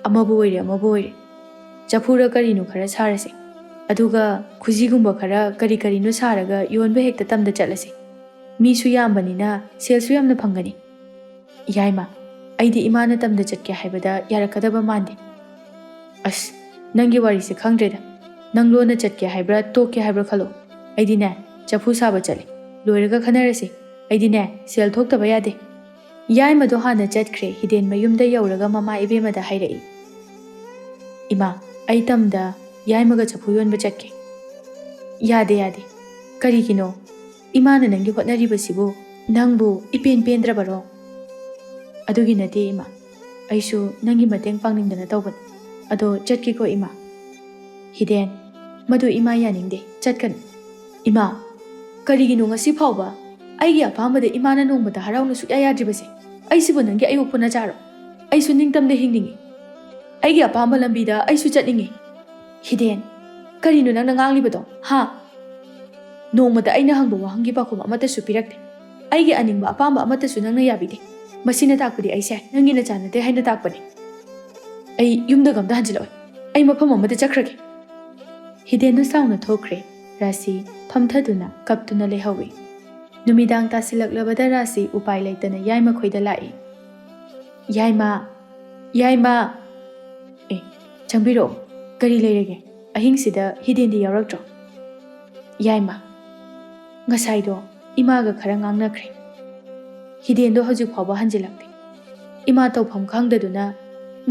S1: ꯑꯃꯕꯨ ꯑꯣꯏꯔꯦ ꯆꯐꯨꯔ ꯀꯔꯤꯅꯣ ꯈꯔ ꯁꯥꯔꯁꯤ. ꯑꯗꯨꯒ ꯈꯨꯖꯤꯒꯨꯝꯕ ꯈꯔ ꯀꯔꯤ ꯀꯔꯤꯅꯣ ꯁꯥꯔꯒ ꯌꯣꯟꯕ ꯍꯦꯛꯇ ꯇꯝꯗ ꯆꯠꯂꯁꯤ. ꯃꯤꯁꯨ ꯌꯥꯝꯕꯅꯤ나 ꯁꯦꯜꯁꯨ ꯌꯥꯝꯅ ꯐꯪꯒꯅꯤ. ꯌꯥꯏꯃ, ꯑꯩꯗꯤ ꯏꯃꯥꯅ ꯇꯝꯗ ꯆꯠꯀꯦ ꯍꯥꯏꯕꯗ ꯌꯥꯔꯛꯀꯗꯕ ꯃꯥꯟꯗꯦ. ꯑꯁ, ꯅꯪꯒꯤ ꯋꯥꯔꯤꯁꯦ ꯈꯪꯗ꯭ꯔꯦꯗ. ꯅꯪ ꯂꯣꯟꯅ ꯆꯠꯀꯦ ꯍꯥꯏꯕ꯭ꯔꯥ ꯇꯣꯛꯀꯦ ꯍꯥꯏꯕ꯭ꯔꯥ ꯈꯜꯂꯣ. ꯑꯩꯗꯤꯅꯦ ꯆꯐꯨ ꯁꯥꯕ ꯆꯠꯂꯤ. ꯂꯣꯏꯔꯒ ꯈꯟꯅꯔꯁꯤ. ꯑꯩꯗꯤꯅꯦ ꯁꯦꯜ ꯊꯣꯛꯇꯕ ꯌꯥꯗꯦ. ꯌꯥꯏꯃꯗꯣ ꯍꯥꯟꯅ ꯆꯠꯈ꯭ꯔꯦ. ꯍꯤꯗꯦꯟ ꯃꯌꯨꯝꯗ ꯌꯧꯔꯒ ꯃꯃꯥ ꯏꯕꯦꯝꯃꯗ ꯍꯥꯏꯔꯛꯏ. ꯏꯃꯥ, ꯑꯩ ꯇꯝꯗ ꯌꯥꯏꯃꯒ ꯆꯐꯨ ꯌꯣꯟꯕ ꯆꯠꯀꯦ. ꯌꯥꯗꯦ. ꯀꯔꯤꯒꯤꯅꯣ? ꯏꯃꯥꯅ ꯅꯪꯒꯤ ꯍꯣꯠꯅꯔꯤꯕꯁꯤꯕꯨ ꯅꯪꯕꯨ ꯏꯄꯦꯟ ꯄꯦꯟꯗ꯭ꯔꯕꯔꯣ? ꯑꯗꯨꯒꯤ ꯅꯠꯇꯦ ꯏꯃꯥ. ꯑꯩꯁꯨ ꯅꯪꯒꯤ ꯃꯇꯦꯡ ꯄꯥꯡꯅꯤꯡꯗꯅ ꯇꯧꯕꯅꯤ. ꯑꯗꯣ ꯆꯠꯀꯦꯀꯣ ꯏꯃꯥ. ꯍꯤꯗꯦꯟ, ꯃꯗꯨ ꯏꯃꯥ ꯌꯥꯅꯤꯡꯗꯦ. ꯆꯠꯀꯅꯨ. ꯏꯃꯥ, ꯀꯔꯤꯒꯤꯅꯣ ꯉꯁꯤ ꯐꯥꯎꯕ ꯑꯩꯒꯤ ꯑꯄꯥꯝꯕꯗ ꯏꯃꯥꯅ ꯅꯣꯡꯃꯇ ꯍꯔꯥꯎꯅ ꯁꯨꯛꯌꯥ ꯌꯥꯗ꯭ꯔꯤꯕꯁꯦ? ꯑꯩꯁꯤꯕꯨ ꯅꯪꯒꯤ ꯑꯌꯣꯛꯄ ꯅꯆꯥꯔꯣ? ꯑꯩꯁꯨ ꯅꯤꯡꯇꯝꯅ ꯍꯤꯡꯅꯤꯡꯉꯤ. ꯑꯩꯒꯤ ꯑꯄꯥꯝꯕ ꯂꯝꯕꯤꯗ ꯑꯩꯁꯨ ꯆꯠꯅꯤꯡꯉꯤ. ꯍꯤꯗꯦꯟ, ꯀꯔꯤꯅꯣ ꯅꯪꯅ ꯉꯥꯡꯂꯤꯕꯗꯣ? ꯅꯣꯡꯃꯗ ꯑꯩꯅ ꯍꯪꯕ ꯋꯥꯍꯪꯒꯤ ꯄꯥꯎꯈꯨꯝ ꯑꯃꯠꯇꯁꯨ ꯄꯤꯔꯛꯇꯦ. ꯑꯩꯒꯤ ꯑꯅꯤꯡꯕ ꯑꯄꯥꯝꯕ ꯑꯃꯠꯇꯁꯨ ꯅꯪꯅ ꯌꯥꯕꯤꯗꯦ. ꯃꯁꯤꯅ ꯇꯥꯛꯄꯗꯤ ꯑꯩꯁꯦ ꯅꯪꯒꯤ ꯅꯆꯥ ꯅꯠꯇꯦ ꯍꯥꯏꯅ ꯇꯥꯛꯄꯅꯤ. ꯑꯩ ꯌꯨꯝꯗ ꯑꯝꯇ ꯍꯟꯖꯤꯜꯂꯛꯑꯣꯏ. ꯑꯩ ꯃꯐꯝ ꯑꯃꯗ ꯆꯠꯈ꯭ꯔꯒꯦ. ꯍꯤꯗꯦꯟꯗꯨ ꯁꯥꯎꯅ ꯊꯣꯛꯈ꯭ꯔꯦ. ꯔꯥꯁꯤ ꯐꯝꯊꯗꯨꯅ ꯀꯞꯇꯨꯅ ꯂꯩꯍꯧꯏ. ꯅꯨꯃꯤꯗꯥꯡ ꯇꯥꯁꯤꯜꯂꯛꯂꯕꯗ ꯔꯥꯁꯤ ꯎꯄꯥꯏ ꯂꯩꯇꯅ ꯌꯥꯏꯃ ꯈꯣꯏꯗ ꯂꯥꯛꯏ. ꯌꯥꯏꯃ! ꯆꯪꯕꯤꯔꯛꯑꯣ. ꯀꯔꯤ ꯂꯩꯔꯒꯦ? ꯑꯍꯤꯡꯁꯤꯗ ꯍꯤꯗꯦꯟꯗꯤ ꯌꯥꯎꯔꯛꯇ꯭ꯔꯣ? ꯌꯥꯏꯃ, ꯉꯁꯥꯏꯗꯣ ꯏꯃꯥꯒ ꯈꯔ ꯉꯥꯡꯅꯈ꯭ꯔꯦ. ꯍꯤꯗꯦꯟꯗꯣ ꯍꯧꯖꯤꯛ ꯐꯥꯎꯕ ꯍꯟꯖꯤꯜꯂꯛꯇꯦ. ꯏꯃꯥ ꯇꯧꯐꯝ ꯈꯪꯗꯗꯨꯅ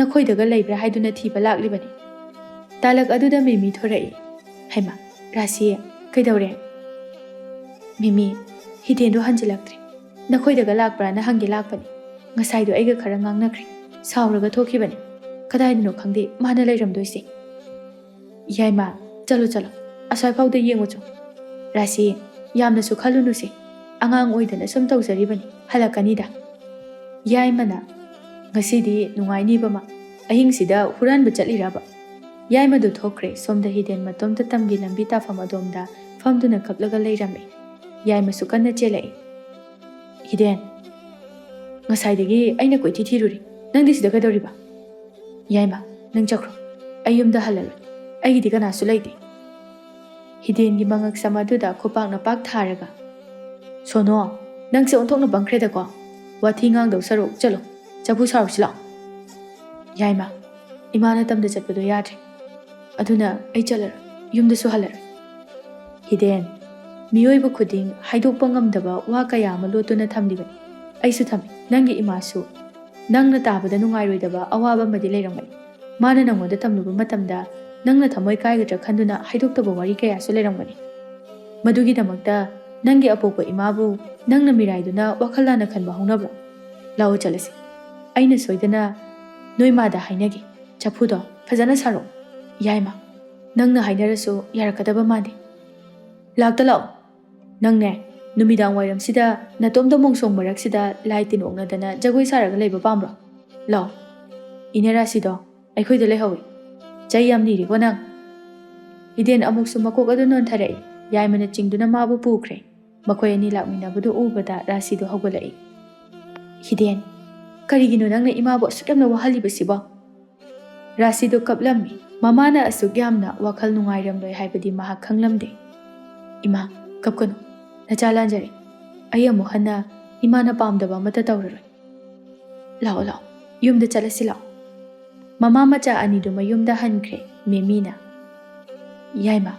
S1: ꯅꯈꯣꯏꯗꯒ ꯂꯩꯕ꯭ꯔꯥ ꯍꯥꯏꯗꯨꯅ ꯊꯤꯕ ꯂꯥꯛꯂꯤꯕꯅꯤ. ꯇꯥꯂꯛ ꯑꯗꯨꯗ ꯃꯤꯃꯤ ꯊꯣꯔꯛꯏ. ꯍꯩꯃ, ꯔꯥꯁꯤ, ꯀꯩꯗꯧꯔꯦ? ꯃꯤꯃꯤ, ꯍꯤꯗꯦꯟꯗꯣ ꯍꯟꯖꯤꯜꯂꯛꯇ꯭ꯔꯦ. ꯅꯈꯣꯏꯗꯒ ꯂꯥꯛꯄ꯭ꯔꯥꯅ ꯍꯪꯒꯦ ꯂꯥꯛꯄꯅꯤ. ꯉꯁꯥꯏꯗꯣ ꯑꯩꯒ ꯈꯔ ꯉꯥꯡꯅꯈ꯭ꯔꯦ. ꯁꯥꯎꯔꯒ ꯊꯣꯛꯈꯤꯕꯅꯤ. ꯀꯗꯥꯏꯗꯅꯣ ꯈꯪꯗꯦ ꯃꯥꯅ ꯂꯩꯔꯝꯗꯣꯏꯁꯦ. ꯌꯥꯏꯃ, ꯆꯠꯂꯣ. ꯑꯁ꯭ꯋꯥꯏꯐꯥꯎꯗ ꯌꯦꯡꯉꯨꯆꯣ. ꯔꯥꯁꯤ, ꯌꯥꯝꯅꯁꯨ ꯈꯜꯂꯨꯅꯨꯁꯦ. ꯑꯉꯥꯡ ꯑꯣꯏꯗꯅ ꯁꯨꯝ ꯇꯧꯖꯔꯤꯕꯅꯤ. ꯍꯜꯂꯛꯀꯅꯤꯗ. ꯌꯥꯏꯃꯅ, ꯉꯁꯤꯗꯤ ꯅꯨꯡꯉꯥꯏꯅꯤꯕꯃ. ꯑꯍꯤꯡꯁꯤꯗ ꯍꯨꯔꯥꯟꯕ ꯆꯠꯂꯤꯔꯕ? ꯌꯥꯏꯃꯗꯨ ꯊꯣꯛꯈ꯭ರೆ. ꯁꯣꯝꯗ ꯍꯤꯗꯦꯟ ꯃꯇꯣꯝꯇ ꯇꯝꯒꯤ ꯂꯝꯕꯤ ꯇꯥꯐꯝ ꯑꯗꯣꯝꯗ ꯐꯝꯗꯨꯅ ꯀꯞꯂꯒ ꯂꯩꯔꯝꯃꯤ. ꯌꯥꯏꯃꯁꯨ ꯀꯟꯅ ꯆꯦꯜꯂꯛꯏ. ꯍꯤꯗꯦꯟ, ꯉꯁꯥꯏꯗꯒꯤ ꯑꯩꯅ ꯀꯣꯏꯊꯤ ꯊꯤꯔꯨꯔꯤ. ꯅꯪꯗꯤ ꯁꯤꯗ ꯀꯩꯗꯧꯔꯤꯕ? ꯌꯥꯏꯃ, ꯅꯪ ꯆꯠꯈ꯭ꯔꯣ. ꯑꯩ ꯌꯨꯝꯗ ꯍꯜꯂꯔꯣꯏ. ꯑꯩꯒꯤꯗꯤ ꯀꯅꯥꯁꯨ ꯂꯩꯇꯦ. ꯍꯤꯗꯦꯟꯒꯤ ꯃꯉꯛꯁꯝ ꯑꯗꯨꯗ ꯈꯨꯄꯥꯛꯅ ꯄꯥꯛ ꯊꯥꯔꯒ, ꯁꯣꯅꯣ, ꯅꯪꯁꯦ ꯑꯣꯟꯊꯣꯛꯅ ꯄꯪꯈ꯭ꯔꯦꯗꯀꯣ. ꯋꯥꯊꯤ ꯉꯥꯡꯗꯧ ꯁꯔꯨꯛ ꯆꯠꯂꯣ. ꯆꯐꯨ ꯁꯥꯔꯨꯁꯤ ꯂꯥꯛꯑꯣ. ꯌꯥꯏꯃ, ꯏꯃꯥꯅ ꯇꯝꯗ ꯆꯠꯄꯗꯣ ꯌꯥꯗ꯭ꯔꯦ. ꯑꯗꯨꯅ ꯑꯩ ꯆꯠꯂꯔꯣꯏ. ꯌꯨꯝꯗꯁꯨ ꯍꯜꯂꯔꯣꯏ. ꯍꯤꯗꯦꯟ, ꯃꯤꯑꯣꯏꯕ ꯈꯨꯗꯤꯡ ꯍꯥꯏꯗꯣꯛꯄ ꯉꯝꯗꯕ ꯋꯥ ꯀꯌా ꯑꯃ ꯂꯣꯠꯇꯨꯅ ꯊꯝꯂꯤꯕꯅꯤ. ꯑꯩꯁꯨ ꯊꯝꯃꯤ. ꯅꯪꯒꯤ ꯏꯃꯥꯁꯨ ꯅꯪꯅ ꯇꯥꯕꯗ ꯅꯨꯡꯉꯥꯏꯔꯣꯏꯗꯕ ꯑꯋꯥꯕ ꯑꯃꯗꯤ ꯂꯩꯔꯝꯒꯅꯤ. ꯃꯥꯅ ꯅꯪꯉꯣꯟꯗ ꯇꯝꯂꯨꯕ ꯃꯇꯝꯗ ꯅꯪꯅ ꯊꯃꯣꯏ ꯀꯥꯏꯒꯗ꯭ꯔꯥ ꯈꯟꯗꯨꯅ ꯍꯥꯏꯗꯣꯛꯇꯕ ꯋꯥꯔꯤ ꯀꯌꯥꯁꯨ ꯂꯩꯔꯝꯒꯅꯤ. ꯃꯗꯨꯒꯤꯗꯃꯛꯇ ꯅꯪꯒꯤ ꯑꯄꯣꯛꯄ ꯏꯃꯥꯕꯨ ꯅꯪꯅ ꯃꯤꯔꯥꯏꯗꯨꯅ ꯋꯥꯈꯜ ꯂꯥꯟꯅ ꯈꯟꯕ ꯍꯧꯅꯕ꯭ꯔꯣ? ꯂꯥꯛꯑꯣ ꯆꯠꯂꯁꯤ. ꯑꯩꯅ ꯁꯣꯏꯗꯅ ꯅꯣꯏ ꯃꯥꯗ ꯍꯥꯏꯅꯒꯦ. ꯆꯐꯨꯗꯣ ꯐꯖꯅ ꯁꯥꯔꯛꯑꯣ. ꯌꯥꯏꯃ, ꯅꯪꯅ ꯍꯥꯏꯅꯔꯁꯨ ꯌꯥꯔꯛꯀꯗꯕ ꯃꯥꯟꯗꯦ. ꯂꯥꯛꯑꯣ. ꯅꯪꯅꯦ, ꯅꯨꯃꯤꯗꯥꯡ ꯋꯥꯏꯔꯝꯁꯤꯗ ꯅꯇꯣꯝꯇ ꯃꯣꯡꯁꯣꯡ ꯃꯔꯛꯁꯤꯗ ꯂꯥꯏ ꯇꯤꯟ ꯑꯣꯛꯅꯗꯅ ꯖꯒꯣꯏ ꯁꯥꯔꯒ ꯂꯩꯕ ꯄꯥꯝꯕ꯭ꯔꯣ? ꯂꯥꯛꯑꯣ. ꯏꯅꯦ ꯔꯥꯁꯤꯗꯣ ꯑꯩꯈꯣꯏꯗ ꯂꯩꯍꯧꯏ. ꯆꯩ ꯌꯥꯝ ꯅꯤꯔꯤꯀꯣ ꯅꯪ. ꯍꯤꯗꯦꯟ ꯑꯃꯨꯛꯁꯨ ꯃꯀꯣꯛ ꯑꯗꯨ ꯅꯣꯟꯊꯔꯛꯏ. ꯌꯥꯏꯃꯅ ꯆꯤꯡꯗꯨꯅ ꯃꯥꯕꯨ ꯄꯨꯈ꯭ꯔꯦ. ꯃꯈꯣꯏ ꯑꯅꯤ ꯂꯥꯛꯃꯤꯟꯅꯕꯗꯨ ꯎꯕꯗ ꯔꯥꯁꯤꯗꯣ ꯍꯧꯒꯠꯂꯛꯏ. ꯍꯤꯗꯦꯟ, ꯀꯔꯤꯒꯤꯅꯣ ꯅꯪꯅ ꯏꯃꯥꯕꯨ ꯑꯁꯨꯛ ꯌꯥꯝꯅ ꯋꯥꯍꯜꯂꯤꯕꯁꯤꯕꯣ? ꯔꯥꯁꯤꯗꯣ ꯀꯞꯂꯝꯃꯤ. ꯃꯃꯥꯅ ꯑꯁꯨꯛ ꯌꯥꯝꯅ ꯋꯥꯈꯜ ꯅꯨꯡꯉꯥꯏꯔꯝꯂꯣꯏ ꯍꯥꯏꯕꯗꯤ ꯃꯍꯥꯛ ꯈꯪꯂꯝꯗꯦ. ꯏꯃꯥ, ꯀꯞꯀꯅꯨ. ꯅꯆꯥ ꯂꯥꯟꯖꯔꯦ. ꯑꯩ ꯑꯃꯨꯛ ꯍꯟꯅ ꯏꯃꯥꯅ ꯄꯥꯝꯗꯕ ꯑꯃꯠꯇ ꯇꯧꯔꯔꯣꯏ. ꯂꯥꯛꯑꯣ. ꯌꯨꯝꯗ ꯆꯠꯂꯁꯤ ꯂꯥꯛꯑꯣ. ꯃꯃꯥ ꯃꯆꯥ ꯑꯅꯤꯗꯨ ꯃꯌꯨꯝꯗ ꯍꯟꯈ꯭ꯔꯦ. ꯃꯦꯃꯤꯅ, ꯌꯥꯏꯃ,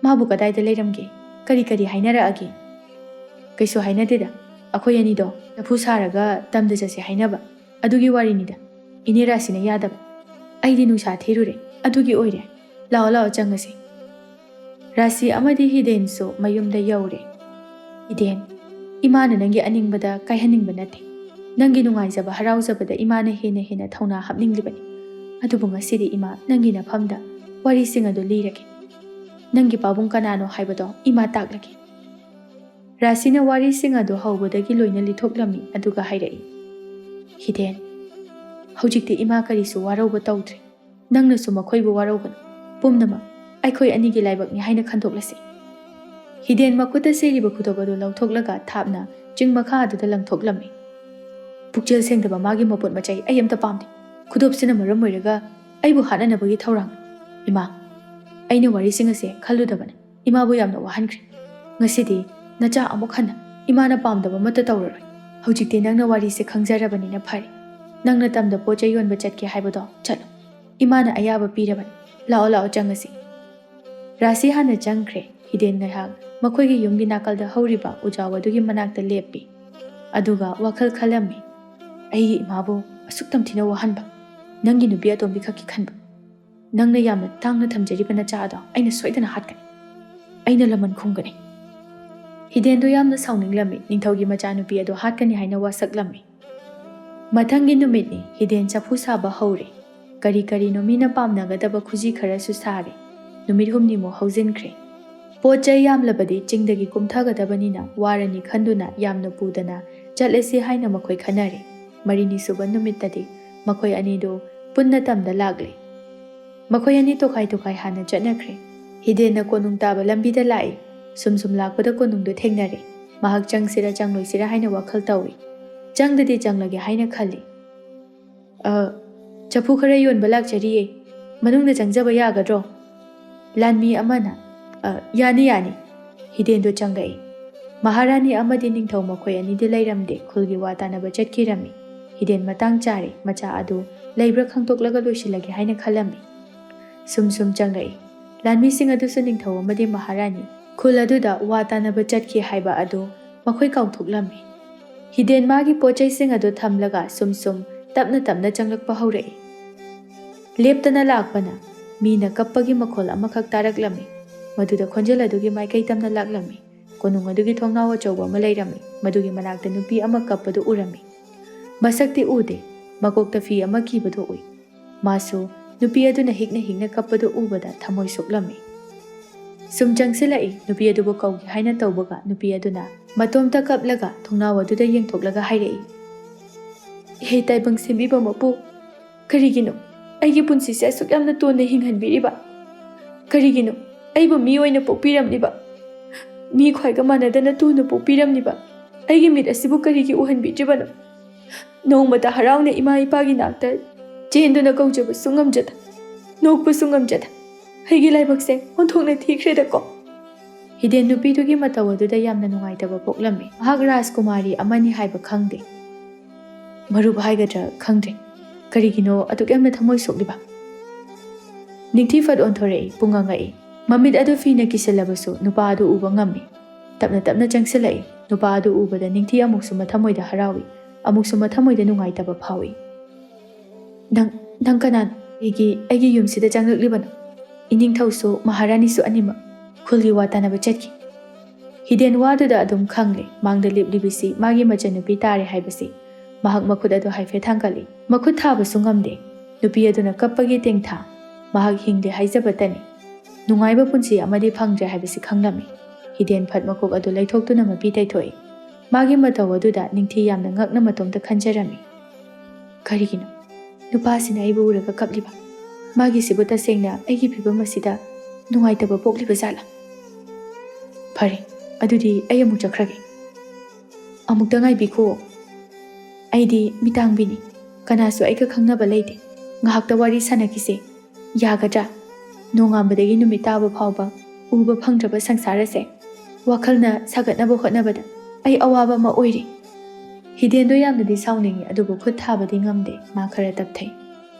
S1: ꯃꯥꯕꯨ ꯀꯗꯥꯏꯗ ꯂꯩꯔꯝꯒꯦ? ꯀꯔꯤ ꯍꯥꯏꯅꯔꯛꯑꯒꯦ? ꯀꯩꯁꯨ ꯍꯥꯏꯅꯗꯦꯗ. ꯑꯩꯈꯣꯏ ꯑꯅꯤꯗꯣ ꯆꯐꯨ ꯁꯥꯔꯒ ꯇꯝꯗ ꯆꯠꯁꯦ ꯍꯥꯏꯅꯕ. ꯑꯗꯨꯒꯤ ꯋꯥꯔꯤꯅꯤꯗ. ꯏꯅꯦ ꯔꯥꯁꯤꯅ ꯌꯥꯗꯕ. ꯑꯩꯗꯤ ꯅꯨꯡꯁꯥ ꯊꯤꯔꯨꯔꯦ. ꯑꯗꯨꯒꯤ ꯑꯣꯏꯔꯦ. ꯂꯥꯛꯑꯣ ꯆꯪꯉꯁꯤ. ꯔꯥꯁꯤ ꯑꯃꯗꯤ ꯍꯤꯗꯦꯟꯁꯨ ꯃꯌꯨꯝꯗ ꯌꯧꯔꯦ. ꯍꯤꯗꯦꯟ, ꯏꯃꯥꯅ ꯅꯪꯒꯤ ꯑꯅꯤꯡꯕꯗ ꯀꯥꯏꯍꯟꯅꯤꯡꯕ ꯅꯠꯇꯦ. ꯅꯪꯒꯤ ꯅꯨꯡꯉꯥꯏꯖꯕ ꯍꯔꯥꯎꯖꯕꯗ ꯏꯃꯥꯅ ꯍꯦꯟꯅ ꯊꯧꯅꯥ ꯍꯥꯞꯅꯤꯡꯂꯤꯕꯅꯤ. ꯑꯗꯨꯕꯨ ꯉꯁꯤꯗꯤ ꯏꯃꯥ ꯅꯪꯒꯤ ꯅꯐꯝꯗ ꯋꯥꯔꯤꯁꯤꯡ ꯑꯗꯨ ꯂꯤꯔꯒꯦ. ꯅꯪꯒꯤ ꯄꯥꯕꯨꯡ ꯀꯅꯥꯅꯣ ꯍꯥꯏꯕꯗꯣ ꯏꯃꯥ ꯇꯥꯛꯂꯒꯦ. ꯔꯥꯁꯤꯅ ꯋꯥꯔꯤꯁꯤꯡ ꯑꯗꯨ ꯍꯧꯕꯗꯒꯤ ꯂꯣꯏꯅ ꯂꯤꯊꯣꯛꯂꯝꯃꯤ. ꯑꯗꯨꯒ ꯍꯥꯏꯔꯛꯏ. ꯍꯤꯗꯦꯟ, ꯍꯧꯖꯤꯛꯇꯤ ꯏꯃꯥ ꯀꯔꯤꯁꯨ ꯋꯥꯔꯧꯕ ꯇꯧꯗ꯭ꯔꯦ, ꯅꯪꯅꯁꯨ ꯃꯈꯣꯏꯕꯨ ꯋꯥꯔꯧꯒꯅꯨ, ꯄꯨꯝꯅꯃꯛ ꯑꯩꯈꯣꯏ ꯑꯅꯤꯒꯤ ꯂꯥꯏꯕꯛꯅꯤ ꯍꯥꯏꯅ ꯈꯟꯗꯣꯛꯂꯁꯤ꯫ ꯍꯤꯗꯦꯟ ꯃꯈꯨꯠꯇ ꯁꯦꯠꯂꯤꯕ ꯈꯨꯗꯣꯞ ꯑꯗꯨ ꯂꯧꯊꯣꯛꯂꯒ ꯊꯥꯞꯅ ꯆꯤꯡ ꯃꯈꯥ ꯑꯗꯨꯗ ꯂꯪꯊꯣꯛꯂꯝꯃꯤ꯫ ꯄꯨꯛꯆꯦꯜ ꯁꯦꯡꯗꯕ ꯃꯥꯒꯤ ꯃꯄꯣꯠ ꯃꯆꯩ ꯑꯩ ꯑꯝꯇ ꯄꯥꯝꯗꯦ, ꯈꯨꯗꯣꯞꯁꯤꯅ ꯃꯔꯝ ꯑꯣꯏꯔꯒ ꯑꯩꯕꯨ ꯍꯥꯠꯅꯅꯕꯒꯤ ꯊꯧꯔꯥꯡ꯫ ꯏꯃꯥ, ꯑꯩꯅ ꯋꯥꯔꯤꯁꯤꯡ ꯑꯁꯦ ꯈꯜꯂꯨꯗꯕꯅ ꯏꯃꯥꯕꯨ ꯌꯥꯝꯅ ꯋꯥꯍꯟꯈ꯭ꯔꯦ꯫ ꯉꯁꯤꯗꯤ ꯅꯆꯥ ꯑꯃꯨꯛ ꯍꯟꯅ ꯏꯃꯥꯅ ꯄꯥꯝꯗꯕ ꯑꯃꯠꯇ ꯇꯧꯔꯔꯣꯏ꯫ ꯍꯧꯖꯤꯛꯇꯤ ꯅꯪꯅ ꯋꯥꯔꯤꯁꯦ ꯈꯪꯖꯔꯕꯅꯤꯅ ꯐꯔꯦ, ꯅꯪꯅ ꯇꯝꯗ ꯄꯣꯠ ꯆꯩ ꯌꯣꯟꯕ ꯆꯠꯀꯦ ꯍꯥꯏꯕꯗꯣ ꯆꯠꯂꯣ, ꯏꯃꯥꯅ ꯑꯌꯥꯕ ꯄꯤꯔꯕꯅꯤ꯫ ꯂꯥꯛꯑꯣ ꯂꯥꯛꯑꯣ ꯆꯪꯉꯁꯤ꯫ ꯔꯥꯁꯤ ꯍꯥꯟꯅ ꯆꯪꯈ꯭ꯔꯦ꯫ ꯍꯤꯗꯦꯟ ꯉꯥꯏꯍꯥꯛ ꯃꯈꯣꯏꯒꯤ ꯌꯨꯝꯒꯤ ꯅꯥꯀꯜꯗ ꯍꯧꯔꯤꯕ ꯎꯖꯥꯎ ꯑꯗꯨꯒꯤ ꯃꯅꯥꯛꯇ ꯂꯦꯞꯄꯤ, ꯑꯗꯨꯒ ꯋꯥꯈꯜ ꯈꯜꯂꯝꯃꯤ꯫ ꯑꯩꯒꯤ ꯏꯃꯥꯕꯨ ꯑꯁꯨꯛ ꯇꯝꯊꯤꯅ ꯋꯥꯍꯟꯕ, ꯅꯪꯒꯤ ꯅꯨꯄꯤ ꯑꯇꯣꯝꯕꯤ ꯈꯛꯀꯤ ꯈꯟꯕ, ꯅꯪꯅ ꯌꯥꯝꯅ ꯇꯥꯡꯅ ꯊꯝꯖꯔꯤꯕ ꯅꯆꯥ ꯑꯗꯣ ꯑꯩꯅ ꯁꯣꯏꯗꯅ ꯍꯥꯠꯀꯅꯤ, ꯑꯩꯅ ꯂꯃꯟ ꯈꯨꯝꯒꯅꯤ꯫ ꯍꯤꯗꯦꯟꯗꯣ ꯌꯥꯝꯅ ꯁꯥꯎꯅꯤꯡꯂꯝꯃꯤ, ꯅꯤꯡꯊꯧꯒꯤ ꯃꯆꯥꯅꯨꯄꯤ ꯑꯗꯣ ꯍꯥꯠꯀꯅꯤ ꯍꯥꯏꯅ ꯋꯥꯁꯛꯂꯝꯃꯤ꯫ ꯃꯊꯪꯒꯤ ꯅꯨꯃꯤꯠꯅꯤ꯫ ꯍꯤꯗꯦꯟ ꯆꯐꯨ ꯁꯥꯕ ꯍꯧꯔꯦ꯫ ꯀꯔꯤ ꯀꯔꯤꯅꯣ ꯃꯤꯅ ꯄꯥꯝꯅꯒꯗꯕ ꯈꯨꯖꯤ ꯈꯔꯁꯨ ꯁꯥꯔꯦ꯫ ꯅꯨꯃꯤꯠ ꯍꯨꯝꯅꯤꯃꯨꯛ ꯍꯧꯖꯤꯟꯈ꯭ꯔꯦ꯫ ꯄꯣꯠ ꯆꯩ ꯌꯥꯝꯂꯕꯗꯤ ꯆꯤꯡꯗꯒꯤ ꯀꯨꯝꯊꯒꯗꯕꯅꯤꯅ ꯋꯥꯔꯅꯤ ꯈꯟꯗꯨꯅ ꯌꯥꯝꯅ ꯄꯨꯗꯅ ꯆꯠꯂꯁꯤ ꯍꯥꯏꯅ ꯃꯈꯣꯏ ꯈꯟꯅꯔꯦ꯫ ꯃꯔꯤꯅꯤ ꯁꯨꯕ ꯅꯨꯃꯤꯠꯇꯗꯤ ꯃꯈꯣꯏ ꯑꯅꯤꯗꯨ ꯄꯨꯟꯅ ꯇꯝꯗ ꯂꯥꯛꯂꯦ꯫ ꯃꯈꯣꯏ ꯑꯅꯤ ꯇꯣꯈꯥꯏ ꯇꯣꯈꯥꯏ ꯍꯥꯟꯅ ꯆꯠꯅꯈ꯭ꯔꯦ꯫ ꯍꯤꯗꯦꯟꯅ ꯀꯣꯅꯨꯡ ꯇꯥꯕ ꯂꯝꯕꯤꯗ ꯂꯥꯛꯏ꯫ ꯁꯨꯝ ꯂꯥꯛꯄꯗ ꯀꯣꯅꯨꯡꯗꯨ ꯊꯦꯡꯅꯔꯦ꯫ ꯃꯍꯥꯛ ꯆꯪꯁꯤꯔ ꯆꯪꯂꯣꯏꯁꯤꯔ ꯍꯥꯏꯅ ꯋꯥꯈꯜ ꯇꯧꯏ꯫ ꯆꯪꯗꯗꯤ ꯆꯪꯂꯒꯦ ꯍꯥꯏꯅ ꯈꯜꯂꯤ꯫ ꯆꯐꯨ ꯈꯔ ꯌꯣꯟꯕ ꯂꯥꯛꯆꯔꯤꯌꯦ, ꯃꯅꯨꯡꯗ ꯆꯪꯖꯕ ꯌꯥꯒꯗ꯭ꯔꯣ? ꯂꯥꯟꯃꯤ ꯑꯃꯅ ꯌꯥꯅꯤ ꯌꯥꯅꯤ꯫ ꯍꯤꯗꯦꯟꯗꯨ ꯆꯪꯂꯛꯏ꯫ ꯃꯍꯥꯔꯥꯅꯤ ꯑꯃꯗꯤ ꯅꯤꯡꯊꯧ ꯃꯈꯣꯏ ꯑꯅꯤꯗꯤ ꯂꯩꯔꯝꯗꯦ, ꯈꯨꯜꯒꯤ ꯋꯥ ꯇꯥꯅꯕ ꯆꯠꯈꯤꯔꯝꯃꯤ꯫ ꯍꯤꯗꯦꯟ ꯃꯇꯥꯡ ꯆꯥꯔꯦ, ꯃꯆꯥ ꯑꯗꯨ ꯂꯩꯕ꯭ꯔꯥ ꯈꯪꯗꯣꯛꯂꯒ ꯂꯣꯏꯁꯤꯜꯂꯒꯦ ꯍꯥꯏꯅ ꯈꯜꯂꯝꯃꯤ꯫ ꯁꯨꯝ ꯆꯪꯂꯛꯏ꯫ ꯂꯥꯟꯃꯤꯁꯤꯡ ꯑꯗꯨꯁꯨ ꯅꯤꯡꯊꯧ ꯑꯃꯗꯤ ꯃꯍꯥꯔꯥꯅꯤ ꯈꯨꯜ ꯑꯗꯨꯗ ꯋꯥ ꯇꯥꯅꯕ ꯆꯠꯈꯤ ꯍꯥꯏꯕ ꯑꯗꯨ ꯃꯈꯣꯏ ꯀꯥꯎꯊꯣꯛꯂꯝꯃꯤ꯫ ꯍꯤꯗꯦꯟ ꯃꯥꯒꯤ ꯄꯣꯠ ꯆꯩꯁꯤꯡ ꯑꯗꯨ ꯊꯝꯂꯒ ꯁꯨꯝ ꯇꯞꯅ ꯇꯞꯅ ꯆꯪꯂꯛꯄ ꯍꯧꯔꯛꯏ꯫ ꯂꯦꯞꯇꯅ ꯂꯥꯛꯄꯅ ꯃꯤꯅ ꯀꯞꯄꯒꯤ ꯃꯈꯣꯜ ꯑꯃꯈꯛ ꯇꯥꯔꯛꯂꯝꯃꯤ꯫ ꯃꯗꯨꯗ ꯈꯣꯟꯖꯦꯜ ꯑꯗꯨꯒꯤ ꯃꯥꯏꯀꯩ ꯇꯝꯅ ꯂꯥꯛꯂꯝꯃꯤ꯫ ꯀꯣꯅꯨꯡ ꯑꯗꯨꯒꯤ ꯊꯣꯡꯅꯥꯎ ꯑꯆꯧꯕ ꯑꯃ ꯂꯩꯔꯝꯃꯤ, ꯃꯗꯨꯒꯤ ꯃꯅꯥꯛꯇ ꯅꯨꯄꯤ ꯑꯃ ꯀꯞꯄꯗꯨ ꯎꯔꯝꯃꯤ꯫ ꯃꯁꯛꯇꯤ ꯎꯗꯦ, ꯃꯀꯣꯛꯇ ꯐꯤ ꯑꯃ ꯀꯤꯕꯗꯨ ꯎꯏ꯫ ꯃꯥꯁꯨ ꯅꯨꯄꯤ ꯑꯗꯨꯅ ꯍꯤꯛꯅ ꯀꯞꯄꯗꯨ ꯎꯕꯗ ꯊꯃꯣꯏ ꯁꯣꯛꯂꯝꯃꯤ꯫ ꯁꯨꯝ ꯆꯪꯁꯤꯜꯂꯛꯏ꯫ ꯅꯨꯄꯤ ꯑꯗꯨꯕꯨ ꯀꯧꯒꯦ ꯍꯥꯏꯅ ꯇꯧꯕꯒ ꯅꯨꯄꯤ ꯑꯗꯨꯅ ꯃꯇꯣꯝꯇ ꯀꯞꯂꯒ ꯊꯣꯡꯅꯥꯎ ꯑꯗꯨꯗ ꯌꯦꯡꯊꯣꯛꯂꯒ ꯍꯥꯏꯔꯛꯏ, ꯏꯍꯦ ꯇꯥꯏꯕꯪ ꯁꯦꯝꯕꯤꯕ ꯃꯄꯨ, ꯀꯔꯤꯒꯤꯅꯣ ꯑꯩꯒꯤ ꯄꯨꯟꯁꯤꯁꯦ ꯑꯁꯨꯛ ꯌꯥꯝꯅ ꯇꯣꯟꯅ ꯍꯤꯡꯍꯟꯕꯤꯔꯤꯕ? ꯀꯔꯤꯒꯤꯅꯣ ꯑꯩꯕꯨ ꯃꯤ ꯑꯣꯏꯅ ꯄꯣꯛꯄꯤꯔꯝꯂꯤꯕ? ꯃꯤ ꯈ꯭ꯋꯥꯏꯒ ꯃꯥꯟꯅꯗꯅ ꯇꯨꯅ ꯄꯣꯛꯄꯤꯔꯝꯂꯤꯕ ꯑꯩꯒꯤ ꯃꯤꯠ ꯑꯁꯤꯕꯨ ꯀꯔꯤꯒꯤ ꯎꯍꯟꯕꯤꯗ꯭ꯔꯤꯕꯅꯣ? ꯅꯣꯡꯃꯇ ꯍꯔꯥꯎꯅ ꯏꯃꯥ ꯏꯄꯥꯒꯤ ꯅꯥꯛꯇ ꯆꯦꯟꯗꯨꯅ ꯀꯧꯖꯕꯁꯨ ꯉꯝꯖꯗ, ꯅꯣꯛꯄꯁꯨ ꯉꯝꯖꯗ, ꯑꯩꯒꯤ ꯂꯥꯏꯕꯛꯁꯦ ꯑꯣꯟꯊꯣꯛꯅ ꯊꯤꯈ꯭ꯔꯦꯗꯀꯣ꯫ ꯍꯤꯗꯦꯟ ꯅꯨꯄꯤꯗꯨꯒꯤ ꯃꯇꯧ ꯑꯗꯨꯗ ꯌꯥꯝꯅ ꯅꯨꯡꯉꯥꯏꯇꯕ ꯄꯣꯛꯂꯝꯃꯤ꯫ ꯃꯍꯥꯛ ꯔꯥꯖꯀꯨꯃꯥꯔꯤ ꯑꯃꯅꯤ ꯍꯥꯏꯕ ꯈꯪꯗꯦ, ꯃꯔꯨꯞ ꯍꯥꯏꯒꯗ꯭ꯔꯥ ꯈꯪꯗ꯭ꯔꯦ, ꯀꯔꯤꯒꯤꯅꯣ ꯑꯗꯨꯛ ꯌꯥꯝꯅ ꯊꯃꯣꯏ ꯁꯣꯛꯂꯤꯕ? ꯅꯤꯡꯊꯤꯐꯠ ꯑꯣꯟꯊꯣꯔꯛꯏ, ꯄꯨꯡꯉꯪꯉꯛꯏ꯫ ꯃꯃꯤꯠ ꯑꯗꯨ ꯐꯤꯅ ꯀꯤꯁꯤꯜꯂꯕꯁꯨ ꯅꯨꯄꯥ ꯑꯗꯨ ꯎꯕ ꯉꯝꯃꯤ꯫ ꯇꯞꯅ ꯆꯪꯁꯤꯜꯂꯛꯏ꯫ ꯅꯨꯄꯥ ꯑꯗꯨ ꯎꯕꯗ ꯅꯤꯡꯊꯤ ꯑꯃꯨꯛꯁꯨ ꯃꯊꯃꯣꯏꯗ ꯍꯔꯥꯎꯏ, ꯑꯃꯨꯛꯁꯨ ꯃꯊꯃꯣꯏꯗ ꯅꯨꯡꯉꯥꯏꯇꯕ ꯐꯥꯎꯏ꯫ ꯅꯪ ꯀꯅꯥꯅꯣ? ꯑꯩꯒꯤ ꯌꯨꯝꯁꯤꯗ ꯆꯪꯂꯛꯂꯤꯕꯅꯣ? ꯏꯅꯤꯡꯊꯧꯁꯨ ꯃꯍꯥꯔꯥꯅꯤꯁꯨ ꯑꯅꯤꯃꯛ ꯈꯨꯜꯒꯤ ꯋꯥ ꯇꯥꯅꯕ ꯆꯠꯈꯤ꯫ ꯍꯤꯗꯦꯟ ꯋꯥꯗꯨꯗ ꯑꯗꯨꯝ ꯈꯪꯂꯦ, ꯃꯥꯡꯗ ꯂꯦꯞꯂꯤꯕꯁꯤ ꯃꯥꯒꯤ ꯃꯆꯟꯅꯨꯄꯤ ꯇꯥꯔꯦ ꯍꯥꯏꯕꯁꯤ꯫ ꯃꯍꯥꯛ ꯃꯈꯨꯠ ꯑꯗꯨ ꯍꯥꯏꯐꯦꯠ ꯊꯥꯡꯒꯠꯂꯤ꯫ ꯃꯈꯨꯠ ꯊꯥꯕꯁꯨ ꯉꯝꯗꯦ꯫ ꯅꯨꯄꯤ ꯑꯗꯨꯅ ꯀꯞꯄꯒꯤ ꯇꯦꯡꯊꯥ꯫ ꯃꯍꯥꯛ ꯍꯤꯡꯗꯦ ꯍꯥꯏꯖꯕꯇꯅꯤ, ꯅꯨꯡꯉꯥꯏꯕ ꯄꯨꯟꯁꯤ ꯑꯃꯗꯤ ꯐꯪꯗ꯭ꯔꯦ ꯍꯥꯏꯕꯁꯤ ꯈꯪꯂꯝꯃꯤ꯫ ꯍꯤꯗꯦꯟ ꯐꯠ ꯃꯀꯣꯛ ꯑꯗꯨ ꯂꯩꯊꯣꯛꯇꯨꯅ ꯃꯄꯤ ꯇꯩꯊꯣꯛꯏ꯫ ꯃꯥꯒꯤ ꯃꯇꯧ ꯑꯗꯨꯗ ꯅꯤꯡꯊꯤ ꯌꯥꯝꯅ ꯉꯛꯅ ꯃꯇꯣꯝꯇ ꯈꯟꯖꯔꯝꯃꯤ꯫ ꯀꯔꯤꯒꯤꯅꯣ ꯅꯨꯄꯥꯁꯤꯅ ꯑꯩꯕꯨ ꯎꯔꯒ ꯀꯞꯂꯤꯕ? ꯃꯥꯒꯤꯁꯤꯕꯨ ꯇꯁꯦꯡꯅ ꯑꯩꯒꯤ ꯐꯤꯕꯝ ꯑꯁꯤꯗ ꯅꯨꯡꯉꯥꯏꯇꯕ ꯄꯣꯛꯂꯤꯕ ꯖꯥꯠꯂꯥ? ꯐꯔꯦ, ꯑꯗꯨꯗꯤ ꯑꯩ ꯑꯃꯨꯛ ꯆꯠꯈ꯭ꯔꯒꯦ꯫ ꯑꯃꯨꯛꯇ ꯉꯥꯏꯕꯤꯈꯣ, ꯑꯩꯗꯤ ꯃꯤꯇꯥꯡꯕꯤꯅꯤ, ꯀꯅꯥꯁꯨ ꯑꯩꯒ ꯈꯪꯅꯕ ꯂꯩꯇꯦ꯫ ꯉꯥꯏꯍꯥꯛꯇ ꯋꯥꯔꯤ ꯁꯥꯟꯅꯈꯤꯁꯦ, ꯌꯥꯒꯗ꯭ꯔꯥ? ꯅꯣꯡꯉꯥꯟꯕꯗꯒꯤ ꯅꯨꯃꯤꯠ ꯇꯥꯕ ꯐꯥꯎꯕ ꯎꯕ ꯐꯪꯗ꯭ꯔꯕ ꯁꯪꯁꯥꯔ ꯑꯁꯦ ꯋꯥꯈꯜꯅ ꯁꯥꯒꯠꯅꯕ ꯍꯣꯠꯅꯕꯗ ꯑꯩ ꯑꯋꯥꯕ ꯑꯃ ꯑꯣꯏꯔꯤ꯫ ꯍꯤꯗꯦꯟꯗꯣ ꯌꯥꯝꯅꯗꯤ ꯁꯥꯎꯅꯤꯡꯉꯤ, ꯑꯗꯨꯕꯨ ꯈꯨꯠ ꯊꯥꯕꯗꯤ ꯉꯝꯗꯦ꯫ ꯃꯥ ꯈꯔ ꯇꯞꯊꯩ꯫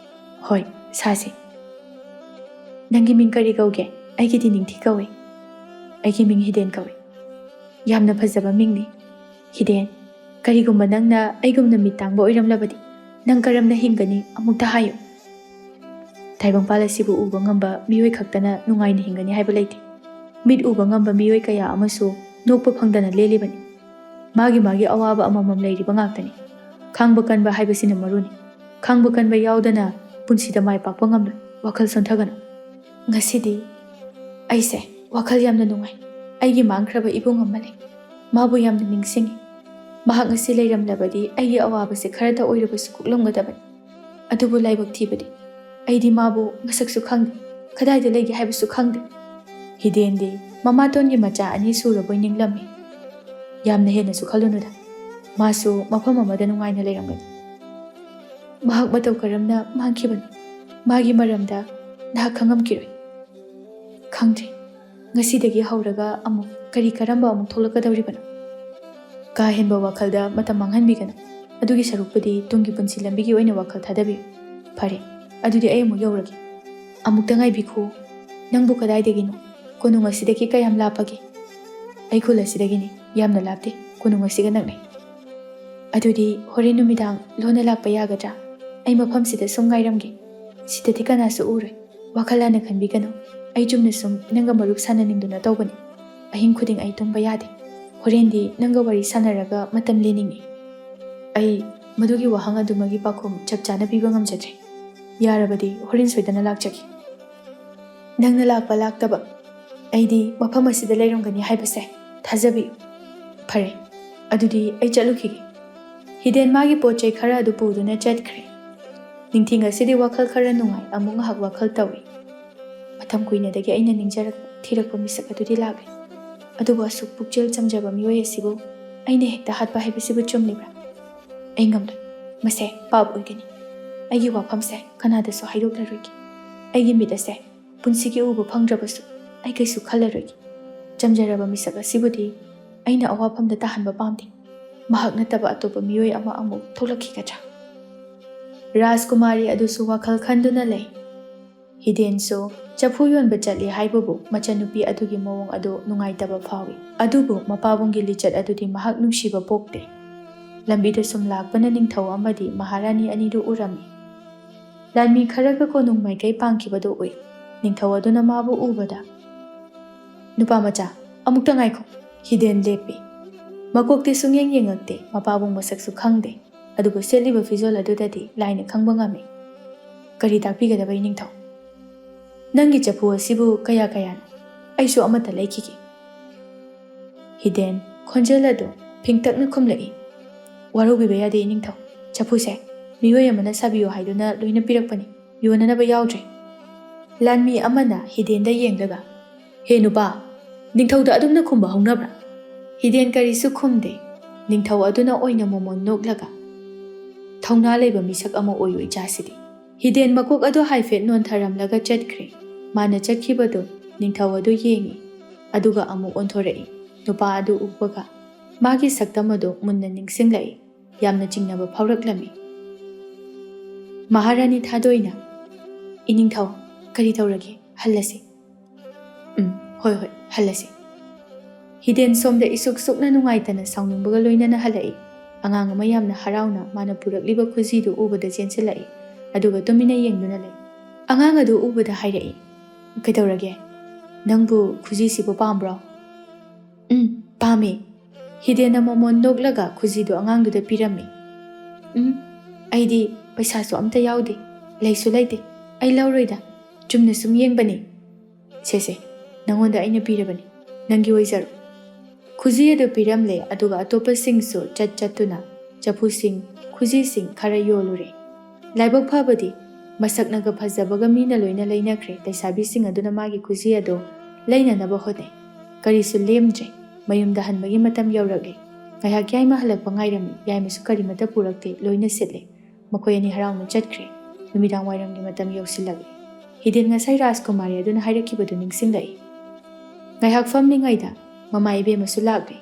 S1: ꯍꯣꯏ, ꯁꯥꯁꯤ꯫ ꯅꯪꯒꯤ ꯃꯤꯡ ꯀꯔꯤ ꯀꯧꯒꯦ? ꯑꯩꯒꯤꯗꯤ ꯅꯤꯡꯊꯤ ꯀꯧꯏ꯫ ꯑꯩꯒꯤ ꯃꯤꯡ ꯍꯤꯗꯦꯟ ꯀꯧꯏ꯫ ꯌꯥꯝꯅ ꯐꯖꯕ ꯃꯤꯡꯅꯤ꯫ ꯍꯤꯗꯦꯟ, ꯀꯔꯤꯒꯨꯝꯕ ꯅꯪꯅ ꯑꯩꯒꯨꯝꯅ ꯃꯤꯠ ꯇꯥꯡꯕ ꯑꯣꯏꯔꯝꯂꯕꯗꯤ ꯅꯪ ꯀꯔꯝꯅ ꯍꯤꯡꯒꯅꯤ ꯑꯃꯨꯛꯇ ꯍꯥꯏꯌꯨ? ꯇꯥꯏꯕꯪꯄꯥꯜ ꯑꯁꯤꯕꯨ ꯎꯕ ꯉꯝꯕ ꯃꯤꯑꯣꯏ ꯈꯛꯇꯅ ꯅꯨꯡꯉꯥꯏꯅ ꯍꯤꯡꯒꯅꯤ ꯍꯥꯏꯕ ꯂꯩꯇꯦ꯫ ꯃꯤꯠ ꯎꯕ ꯉꯝꯕ ꯃꯤꯑꯣꯏ ꯀꯌꯥ ꯑꯃꯁꯨ ꯅꯣꯛꯄ ꯐꯪꯗꯅ ꯂꯦꯜꯂꯤꯕꯅꯤ꯫ ꯃꯥꯒꯤ ꯑꯋꯥꯕ ꯑꯃꯃꯝ ꯂꯩꯔꯤꯕ ꯉꯥꯛꯇꯅꯤ꯫ ꯈꯥꯡꯕ ꯀꯟꯕ ꯍꯥꯏꯕꯁꯤꯅ ꯃꯔꯨꯅꯤ꯫ ꯈꯥꯡꯕ ꯀꯟꯕ ꯌꯥꯎꯗꯅ ꯄꯨꯟꯁꯤꯗ ꯃꯥꯏ ꯄꯥꯛꯄ ꯉꯝꯂꯣꯏ꯫ ꯋꯥꯈꯜ ꯁꯣꯟꯊꯒꯅꯨ꯫ ꯉꯁꯤꯗꯤ ꯑꯩꯁꯦ ꯋꯥꯈꯜ ꯌꯥꯝꯅ ꯅꯨꯡꯉꯥꯏ꯫ ꯑꯩꯒꯤ ꯃꯥꯡꯈ꯭ꯔꯕ ꯏꯕꯨꯡ ꯑꯃ ꯂꯩ, ꯃꯥꯕꯨ ꯌꯥꯝꯅ ꯅꯤꯡꯁꯤꯡꯉꯤ꯫ ꯃꯍꯥꯛ ꯉꯁꯤ ꯂꯩꯔꯝꯂꯕꯗꯤ ꯑꯩꯒꯤ ꯑꯋꯥꯕꯁꯦ ꯈꯔꯇ ꯑꯣꯏꯔꯕꯁꯨ ꯀꯣꯛꯂꯝꯒꯗꯕꯅꯤ꯫ ꯑꯗꯨꯕꯨ ꯂꯥꯏꯕꯛ ꯊꯤꯕꯗꯤ ꯑꯩꯗꯤ ꯃꯥꯕꯨ ꯃꯁꯛꯁꯨ ꯈꯪꯗꯦ, ꯀꯗꯥꯏꯗ ꯂꯩꯒꯦ ꯍꯥꯏꯕꯁꯨ ꯈꯪꯗꯦ꯫ ꯍꯤꯗꯦꯟꯗꯤ ꯃꯃꯥꯇꯣꯟꯒꯤ ꯃꯆꯥ 2 ꯁꯨꯔꯕꯣꯏ ꯅꯤꯡꯂꯝꯃꯤ꯫ ꯌꯥꯝꯅ ꯍꯦꯟꯅꯁꯨ ꯈꯜꯂꯨꯅꯨꯗ, ꯃꯥꯁꯨ ꯃꯐꯝ ꯑꯃꯗ ꯅꯨꯡꯉꯥꯏꯅ ꯂꯩꯔꯝꯒꯅꯤ꯫ ꯃꯍꯥꯛ ꯃꯇꯧ ꯀꯔꯝꯅ ꯃꯥꯡꯈꯤꯕꯅꯣ, ꯃꯥꯒꯤ ꯃꯔꯝꯗ ꯅꯍꯥꯛ ꯈꯪꯉꯝꯈꯤꯔꯣꯏ꯫ ꯈꯪꯗ꯭ꯔꯤ, ꯉꯁꯤꯗꯒꯤ ꯍꯧꯔꯒ ꯑꯃꯨꯛ ꯀꯔꯝꯕ ꯑꯃꯨꯛ ꯊꯣꯛꯂꯛꯀꯗꯧꯔꯤꯕꯅꯣ? ꯀꯥ ꯍꯦꯟꯕ ꯋꯥꯈꯜꯗ ꯃꯇꯝ ꯃꯥꯡꯍꯟꯕꯤꯒꯅꯨ, ꯑꯗꯨꯒꯤ ꯁꯔꯨꯛꯄꯨꯗꯤ ꯇꯨꯡꯒꯤ ꯄꯨꯟꯁꯤ ꯂꯝꯕꯤꯒꯤ ꯑꯣꯏꯅ ꯋꯥꯈꯜ ꯊꯥꯗꯕꯤꯌꯨ꯫ ꯐꯔꯦ, ꯑꯗꯨꯗꯤ ꯑꯩ ꯑꯃꯨꯛ ꯌꯧꯔꯒꯦ꯫ ꯑꯃꯨꯛꯇ ꯉꯥꯏꯕꯤꯈꯣ꯫ ꯅꯪꯕꯨ ꯀꯗꯥꯏꯗꯒꯤꯅꯣ? ꯀꯣꯅꯨꯡ ꯑꯁꯤꯗꯒꯤ ꯀꯌꯥꯝ ꯂꯥꯞꯄꯒꯦ? ꯑꯩ ꯈꯨꯜ ꯑꯁꯤꯗꯒꯤꯅꯤ, ꯌꯥꯝꯅ ꯂꯥꯞꯇꯦ, ꯀꯣꯅꯨꯡ ꯑꯁꯤꯒ ꯅꯛꯅꯩ꯫ ꯑꯗꯨꯗꯤ ꯍꯣꯔꯦꯟ ꯅꯨꯃꯤꯗꯥꯡ ꯂꯣꯟꯅ ꯂꯥꯛꯄ ꯌꯥꯒꯗ꯭ꯔꯥ? ꯑꯩ ꯃꯐꯝꯁꯤꯗ ꯁꯨꯝ ꯉꯥꯏꯔꯝꯒꯦ꯫ ꯁꯤꯗꯗꯤ ꯀꯅꯥꯁꯨ ꯎꯔꯣꯏ, ꯋꯥꯈꯜ ꯂꯥꯟꯅ ꯈꯟꯕꯤꯒꯅꯨ꯫ ꯑꯩ ꯆꯨꯝꯅ ꯁꯨꯝ ꯅꯪꯒ ꯃꯔꯨꯞ ꯁꯥꯟꯅꯅꯤꯡꯗꯨꯅ ꯇꯧꯕꯅꯤ꯫ ꯑꯍꯤꯡ ꯈꯨꯗꯤꯡ ꯑꯩ ꯇꯨꯝꯕ ꯌꯥꯗꯦ, ꯍꯣꯔꯦꯟꯗꯤ ꯅꯪꯒ ꯋꯥꯔꯤ ꯁꯥꯟꯅꯔꯒ ꯃꯇꯝ ꯂꯦꯟꯅꯤꯡꯉꯤ꯫ ꯑꯩ ꯃꯗꯨꯒꯤ ꯋꯥꯍꯪ ꯑꯗꯨꯃꯒꯤ ꯄꯥꯎꯈꯨꯝ ꯆꯞ ꯆꯥꯅ ꯄꯤꯕ ꯉꯝꯖꯗ꯭ꯔꯦ꯫ ꯌꯥꯔꯕꯗꯤ ꯍꯣꯔꯦꯟ ꯁꯣꯏꯗꯅ ꯂꯥꯛꯆꯒꯦ꯫ ꯅꯪꯅ ꯂꯥꯛꯄ ꯂꯥꯛꯇꯕ, ꯑꯩꯗꯤ ꯃꯐꯝ ꯑꯁꯤꯗ ꯂꯩꯔꯝꯒꯅꯤ ꯍꯥꯏꯕꯁꯦ ꯊꯥꯖꯕꯤꯌꯨ꯫ ꯐꯔꯦ, ꯑꯗꯨꯗꯤ ꯑꯩ ꯆꯠꯂꯨꯈꯤꯒꯦ꯫ ꯍꯤꯗꯦꯟ ꯃꯥꯒꯤ ꯄꯣꯠ ꯆꯩ ꯈꯔ ꯑꯗꯨ ꯄꯨꯗꯨꯅ ꯆꯠꯈ꯭ꯔꯦ꯫ ꯅꯤꯡꯊꯤ ꯉꯁꯤꯗꯤ ꯋꯥꯈꯜ ꯈꯔ ꯅꯨꯡꯉꯥꯏ, ꯑꯃꯨꯛ ꯉꯥꯏꯍꯥꯛ ꯋꯥꯈꯜ ꯇꯧꯏ꯫ ꯃꯇꯝ ꯀꯨꯏꯅꯗꯒꯤ ꯑꯩꯅ ꯊꯤꯔꯛꯄ ꯃꯤꯁꯛ ꯑꯗꯨꯗꯤ ꯂꯥꯛꯂꯦ꯫ ꯑꯗꯨꯕꯨ ꯑꯁꯨꯛ ꯄꯨꯛꯆꯦꯜ ꯆꯝꯖꯕ ꯃꯤꯑꯣꯏ ꯑꯁꯤꯕꯨ ꯑꯩꯅ ꯍꯦꯛꯇ ꯍꯥꯠꯄ ꯍꯥꯏꯕꯁꯤꯕꯨ ꯆꯨꯝꯂꯤꯕ꯭ꯔꯥ? ꯑꯩ ꯉꯝꯂꯣꯏ, ꯃꯁꯦ ꯄꯥꯞ ꯑꯣꯏꯒꯅꯤ꯫ ꯑꯩꯒꯤ ꯋꯥꯐꯝꯁꯦ ꯀꯅꯥꯗꯁꯨ ꯍꯥꯏꯗꯣꯛꯂꯔꯣꯏꯒꯦ꯫ ꯑꯩꯒꯤ ꯃꯤꯠ ꯑꯁꯦ ꯄꯨꯟꯁꯤꯒꯤ ꯎꯕ ꯐꯪꯗ꯭ꯔꯕꯁꯨ ꯑꯩ ꯀꯩꯁꯨ ꯈꯜꯂꯔꯣꯏꯒꯦ꯫ ꯆꯝꯖꯔꯕ ꯃꯤꯁꯛ ꯑꯁꯤꯕꯨꯗꯤ ꯑꯩꯅ ꯑꯋꯥꯐꯝꯗ ꯇꯥꯍꯟꯕ ꯄꯥꯝꯗꯦ꯫ ꯃꯍꯥꯛ ꯅꯠꯇꯕ ꯑꯇꯣꯞꯄ ꯃꯤꯑꯣꯏ ꯑꯃ ꯑꯃꯨꯛ ꯊꯣꯛꯂꯛꯈꯤꯒꯗ꯭ꯔꯥ? ꯔꯥꯖꯀꯨꯃꯥꯔꯤ ꯑꯗꯨꯁꯨ ꯋꯥꯈꯜ ꯈꯟꯗꯨꯅ ꯂꯩ꯫ ꯍꯤꯗꯦꯟꯁꯨ ꯆꯐꯨ ꯌꯣꯟꯕ ꯆꯠꯂꯤ ꯍꯥꯏꯕꯕꯨ ꯃꯆꯟꯅꯨꯄꯤ ꯑꯗꯨꯒꯤ ꯃꯑꯣꯡ ꯑꯗꯨ ꯅꯨꯡꯉꯥꯏꯇꯕ ꯐꯥꯎꯏ꯫ ꯑꯗꯨꯕꯨ ꯃꯄꯥꯕꯨꯡꯒꯤ ꯂꯤꯆꯠ ꯑꯗꯨꯗꯤ ꯃꯍꯥꯛ ꯅꯨꯡꯁꯤꯕ ꯄꯣꯛꯇꯦ꯫ ꯂꯝꯕꯤꯗ ꯁꯨꯝ ꯂꯥꯛꯄꯅ ꯅꯤꯡꯊꯧ ꯑꯃꯗꯤ ꯃꯍꯥꯔꯥꯅꯤ ꯑꯅꯤꯗꯨ ꯎꯔꯝꯃꯤ꯫ ꯂꯥꯟꯃꯤ ꯈꯔꯒ ꯀꯣꯅꯨꯡ ꯃꯥꯏꯀꯩ ꯄꯥꯡꯈꯤꯕꯗꯨ ꯎꯏ꯫ ꯅꯤꯡꯊꯧ ꯑꯗꯨꯅ ꯃꯥꯕꯨ ꯎꯕꯗ, ꯅꯨꯄꯥ ꯃꯆꯥ, ꯑꯃꯨꯛꯇ ꯉꯥꯏꯈꯣ꯫ ꯍꯤꯗꯦꯟ ꯂꯦꯞꯄꯤ꯫ ꯃꯀꯣꯛꯇꯤ ꯁꯨꯡꯌꯦꯡ ꯌꯦꯡꯉꯛꯇꯦ, ꯃꯄꯥꯕꯨꯡ ꯃꯁꯛꯁꯨ ꯈꯪꯗꯦ꯫ ꯑꯗꯨꯕꯨ ꯁꯦꯠꯂꯤꯕ ꯐꯤꯖꯣꯜ ꯑꯗꯨꯗꯗꯤ ꯂꯥꯏꯅ ꯈꯪꯕ ꯉꯝꯃꯤ꯫ ꯀꯔꯤ ꯇꯥꯛꯄꯤꯒꯗꯕꯩ ꯅꯤꯡꯊꯧ? ꯅꯪꯒꯤ ꯆꯐꯨ ꯑꯁꯤꯕꯨ ꯀꯌꯥꯅꯣ? ꯑꯩꯁꯨ ꯑꯃꯠꯇ ꯂꯩꯈꯤꯒꯦ꯫ ꯍꯤꯗꯦꯟ ꯈꯣꯟꯖꯦꯜ ꯑꯗꯨ ꯐꯤꯡꯇꯛꯅ ꯈꯨꯝꯂꯛꯏ꯫ ꯋꯥꯔꯧꯕꯤꯕ ꯌꯥꯗꯦ ꯅꯤꯡꯊꯧ, ꯆꯐꯨꯁꯦ ꯃꯤꯑꯣꯏ ꯑꯃꯅ ꯁꯥꯕꯤꯌꯨ ꯍꯥꯏꯗꯨꯅ ꯂꯣꯏꯅ ꯄꯤꯔꯛꯄꯅꯤ, ꯌꯣꯟꯅꯅꯕ ꯌꯥꯎꯗ꯭ꯔꯦ꯫ ꯂꯥꯟꯃꯤ ꯑꯃꯅ ꯍꯤꯗꯦꯟꯗ ꯌꯦꯡꯂꯒ, ꯍꯦ ꯅꯨꯄꯥ, ꯅꯤꯡꯊꯧꯗ ꯑꯗꯨꯝꯅ ꯈꯨꯝꯕ ꯍꯧꯅꯕ꯭ꯔꯥ? ꯍꯤꯗꯦꯟ ꯀꯔꯤꯁꯨ ꯈꯨꯝꯗꯦ꯫ ꯅꯤꯡꯊꯧ ꯑꯗꯨꯅ ꯑꯣꯏꯅ ꯃꯣꯃꯣꯟ ꯅꯣꯛꯂꯒ, ꯊꯧꯅꯥ ꯂꯩꯕ ꯃꯤꯁꯛ ꯑꯃ ꯑꯣꯏꯌꯨ ꯏꯆꯥꯁꯤꯗꯤ꯫ ꯍꯤꯗꯦꯟ ꯃꯀꯣꯛ ꯑꯗꯨ ꯍꯥꯏꯐꯦꯠ ꯅꯣꯟꯊꯔꯝꯂꯒ ꯆꯠꯈ꯭ꯔꯦ꯫ ꯃꯥꯅ ꯆꯠꯈꯤꯕꯗꯨ ꯅꯤꯡꯊꯧ ꯑꯗꯨ ꯌꯦꯡꯉꯤ, ꯑꯗꯨꯒ ꯑꯃꯨꯛ ꯑꯣꯟꯊꯣꯔꯛꯏ꯫ ꯅꯨꯄꯥ ꯑꯗꯨ ꯎꯕꯒ ꯃꯥꯒꯤ ꯁꯛꯇꯝ ꯑꯗꯨ ꯃꯨꯟꯅ ꯅꯤꯡꯁꯤꯡꯂꯛꯏ꯫ ꯌꯥꯝꯅ ꯆꯤꯡꯅꯕ ꯐꯥꯎꯔꯛꯂꯝꯃꯤ꯫ ꯃꯍꯥꯔꯥꯅꯤ ꯊꯥꯗꯣꯏꯅ, ꯏꯅꯤꯡꯊꯧ, ꯀꯔꯤ ꯇꯧꯔꯒꯦ? ꯍꯜꯂꯁꯤ꯫ ꯍꯣꯏ, ꯍꯜꯂꯁꯤ꯫ ꯍꯤꯗꯦꯟ ꯁꯣꯝꯗ ꯏꯁꯨꯛ ꯁꯨꯛꯅ ꯅꯨꯡꯉꯥꯏꯇꯅ ꯁꯥꯎꯅꯤꯡꯕꯒ ꯂꯣꯏꯅꯅ ꯍꯜꯂꯛꯏ꯫ ꯑꯉꯥꯡ ꯑꯃ ꯌꯥꯝꯅ ꯍꯔꯥꯎꯅ ꯃꯥꯅ ꯄꯨꯔꯛꯂꯤꯕ ꯈꯨꯖꯤꯗꯨ ꯎꯕꯗ ꯆꯦꯟꯁꯤꯜꯂꯛꯏ, ꯑꯗꯨꯒ ꯇꯨꯃꯤꯟꯅ ꯌꯦꯡꯗꯨꯅ ꯂꯩ꯫ ꯑꯉꯥꯡ ꯑꯗꯨ ꯎꯕꯗ ꯍꯥꯏꯔꯛꯏ, ꯀꯩꯗꯧꯔꯒꯦ? ꯅꯪꯕꯨ ꯈꯨꯖꯤꯁꯤꯕꯨ ꯄꯥꯝꯕ꯭ꯔꯣ? ꯄꯥꯝꯃꯤ꯫ ꯍꯤꯗꯦꯟꯅ ꯃꯣꯃꯣꯟ ꯅꯣꯛꯂꯒ ꯈꯨꯖꯤꯗꯨ ꯑꯉꯥꯡꯗꯨꯗ ꯄꯤꯔꯝꯃꯤ꯫ ꯑꯩꯗꯤ ꯄꯩꯁꯥꯁꯨ ꯑꯝꯇ ꯌꯥꯎꯗꯦ, ꯂꯩꯁꯨ ꯂꯩꯇꯦ, ꯑꯩ ꯂꯧꯔꯣꯏꯗ, ꯆꯨꯝꯅ ꯁꯨꯝ ꯌꯦꯡꯕꯅꯤ꯫ ꯁꯦ, ꯅꯪꯉꯣꯟꯗ ꯑꯩꯅ ꯄꯤꯔꯕꯅꯤ, ꯅꯪꯒꯤ ꯑꯣꯏꯖꯔꯣ꯫ ꯈꯨꯖꯤ ꯑꯗꯨ ꯄꯤꯔꯝꯂꯦ, ꯑꯗꯨꯒ ꯑꯇꯣꯞꯄꯁꯤꯡꯁꯨ ꯆꯠꯇꯨꯅ ꯆꯐꯨꯁꯤꯡ, ꯈꯨꯖꯤꯁꯤꯡ ꯈꯔ ꯌꯣꯜꯂꯨꯔꯦ꯫ ꯂꯥꯏꯕꯛ ꯐꯕꯗꯤ ꯃꯁꯛꯅꯒ ꯐꯖꯕꯒ ꯃꯤꯅ ꯂꯣꯏꯅ ꯂꯩꯅꯈ꯭ꯔꯦ꯫ ꯂꯩꯁꯥꯕꯤꯁꯤꯡ ꯑꯗꯨꯅ ꯃꯥꯒꯤ ꯈꯨꯖꯤ ꯑꯗꯨ ꯂꯩꯅꯅꯕ ꯍꯣꯠꯅꯩ꯫ ꯀꯔꯤꯁꯨ ꯂꯦꯝꯗ꯭ꯔꯦ꯫ ꯃꯌꯨꯝꯗ ꯍꯟꯕꯒꯤ ꯃꯇꯝ ꯌꯧꯔꯛꯂꯦ꯫ ꯉꯥꯏꯍꯥꯛ ꯌꯥꯏꯃ ꯍꯜꯂꯛꯄ ꯉꯥꯏꯔꯝꯃꯤ꯫ ꯌꯥꯏꯃꯁꯨ ꯀꯔꯤꯃꯠꯇ ꯄꯨꯔꯛꯇꯦ, ꯂꯣꯏꯅ ꯁꯤꯠꯂꯦ꯫ ꯃꯈꯣꯏ ꯑꯅꯤ ꯍꯔꯥꯎꯅ ꯆꯠꯈ꯭ꯔꯦ꯫ ꯅꯨꯃꯤꯗꯥꯡ ꯋꯥꯏꯔꯝꯒꯤ ꯃꯇꯝ ꯌꯧꯁꯤꯜꯂꯛꯂꯦ꯫ ꯍꯤꯗꯦꯟ ꯉꯁꯥꯏ ꯔꯥꯖꯀꯨꯃꯥꯔꯤ ꯑꯗꯨꯅ ꯍꯥꯏꯔꯛꯈꯤꯕꯗꯨ ꯅꯤꯡꯁꯤꯡꯂꯛꯏ꯫ ꯉꯥꯏꯍꯥꯛ ꯐꯝꯂꯤꯉꯩꯗ ꯃꯃꯥ ꯏꯕꯦꯝꯃꯁꯨ ꯂꯥꯛꯂꯦ꯫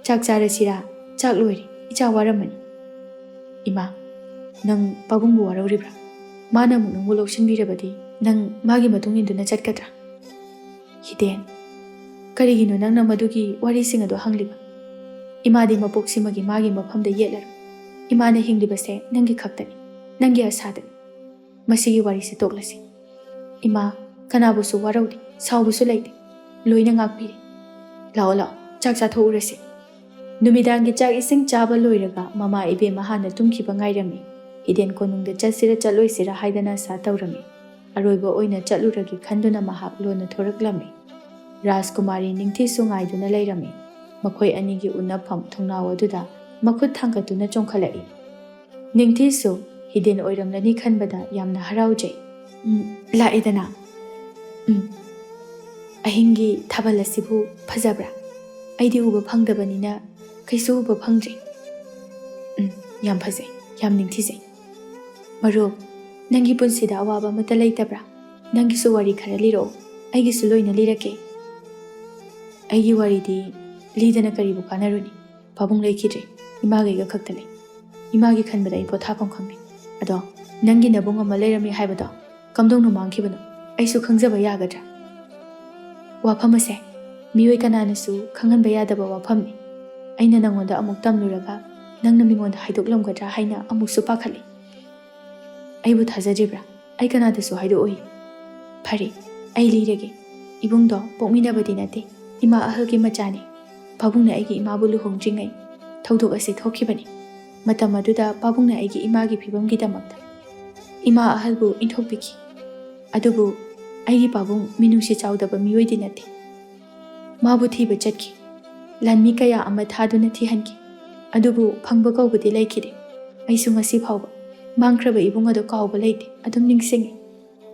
S1: ꯆꯥꯛ ꯆꯥꯔꯁꯤꯔꯥ? ꯆꯥꯛ ꯂꯣꯏꯔꯦ, ꯏꯆꯥ ꯋꯥꯔꯝꯃꯅꯤ꯫ ꯏꯃꯥ, ꯅꯪ ꯄꯥꯕꯨꯡꯕꯨ ꯋꯥꯔꯧꯔꯤꯕ꯭ꯔꯥ? ꯃꯥꯅ ꯑꯃꯨꯛ ꯅꯪꯕꯨ ꯂꯧꯁꯤꯟꯕꯤꯔꯕꯗꯤ ꯅꯪ ꯃꯥꯒꯤ ꯃꯇꯨꯡ ꯏꯟꯗꯨꯅ ꯆꯠꯀꯗ꯭ꯔꯥ? ꯍꯤꯗꯦꯟ, ꯀꯔꯤꯒꯤꯅꯣ ꯅꯪꯅ ꯃꯗꯨꯒꯤ ꯋꯥꯔꯤꯁꯤꯡ ꯑꯗꯨ ꯍꯪꯂꯤꯕ? ꯏꯃꯥꯗꯤ ꯃꯄꯣꯛꯁꯤꯃꯒꯤ ꯃꯥꯒꯤ ꯃꯐꯝꯗ ꯌꯦꯠꯂꯔꯣꯏ꯫ ꯏꯃꯥꯅ ꯍꯤꯡꯂꯤꯕꯁꯦ ꯅꯪꯒꯤ ꯈꯛꯇꯅꯤ, ꯅꯪꯒꯤ ꯑꯁꯥꯗꯅꯤ꯫ ꯃꯁꯤꯒꯤ ꯋꯥꯔꯤꯁꯤ ꯇꯣꯛꯂꯁꯤ꯫ ꯏꯃꯥ, ꯀꯅꯥꯕꯨꯁꯨ ꯋꯥꯔꯧꯗꯦ, ꯁꯥꯎꯕꯁꯨ ꯂꯩꯇꯦ, ꯂꯣꯏꯅ ꯉꯥꯛꯄꯤꯔꯦ꯫ ꯂꯥꯛꯑꯣ, ꯆꯥꯛ ꯆꯥꯊꯣꯛꯎꯔꯁꯤ꯫ ꯅꯨꯃꯤꯗꯥꯡꯒꯤ ꯆꯥꯛ ꯏꯁꯤꯡ ꯆꯥꯕ ꯂꯣꯏꯔꯒ ꯃꯃꯥ ꯏꯕꯦꯝꯃ ꯍꯥꯟꯅ ꯇꯨꯝꯈꯤꯕ ꯉꯥꯏꯔꯝꯃꯤ꯫ ꯍꯤꯗꯦꯟ ꯀꯣꯅꯨꯡꯗ ꯆꯠꯁꯤꯔ ꯆꯠꯂꯣꯏꯁꯤꯔ ꯍꯥꯏꯗꯅ ꯑꯁꯥ ꯇꯧꯔꯝꯃꯤ꯫ ꯑꯔꯣꯏꯕ ꯑꯣꯏꯅ ꯆꯠꯂꯨꯔꯒꯦ ꯈꯟꯗꯨꯅ ꯃꯍꯥꯛ ꯂꯣꯟꯅ ꯊꯣꯔꯛꯂꯝꯃꯤ꯫ ꯔꯥꯖꯀꯨꯃꯥꯔꯤ ꯅꯤꯡꯊꯤꯁꯨ ꯉꯥꯏꯗꯨꯅ ꯂꯩꯔꯝꯃꯤ꯫ ꯃꯈꯣꯏ ꯑꯅꯤꯒꯤ ꯎꯅꯐꯝ ꯊꯣꯡꯅꯥꯎ ꯑꯗꯨꯗ ꯃꯈꯨꯠ ꯊꯥꯡꯒꯠꯇꯨꯅ ꯆꯣꯡꯈꯠꯂꯛꯏ꯫ ꯅꯤꯡꯊꯤꯁꯨ Hiden oiramlani khanbada yamna haraujai. Laidana. Ahingi thabal asibu phajabra. Aidi uba phangdabanina kaisu uba phangdri. Yam phajai, yam ningthijai. Marup, nangi punsida awaba mata leitabra. Nangi su wari khara liro. Aigi su loina lirake. Aigi wari di lidana karibu kanaruni. Pabung laikidre. Imagi ga kaktale. Imagi khanbada ipo thapam khangni. Ado, nangi nabung ama leirami haibado. Kamdong no mangkibano. Aisu khangjaba yagadra. Wafam ase. Miyoi kananasu khangan bayadaba wafamni. Aina nangonda amuk tamluraga. Nangna mingonda haidoklamgadra haina amuk su pakhali. Aibu thajadribra. Ai kanadasu haido oi. Phari. Ai lirage. Ibungdo pokminabadi nate. Ima ahalgi machani. Pabungna aigi imabu luhongdringai. Thaudok ase thokibani. Matam aduda pabungna aigi imagi phibamgidamakta. Ima ahalbu inthokpiki. Adubu aigi pabung minungsi chawdaba miyoidi nate. Mabu thiba chatki. Lanmi kaya ama thaduna thihanki. Adubu phangba kaubadi laikide. Aisu ngasi phawba. Mangkraba ibunga do kauba leite. Adum ningsingi.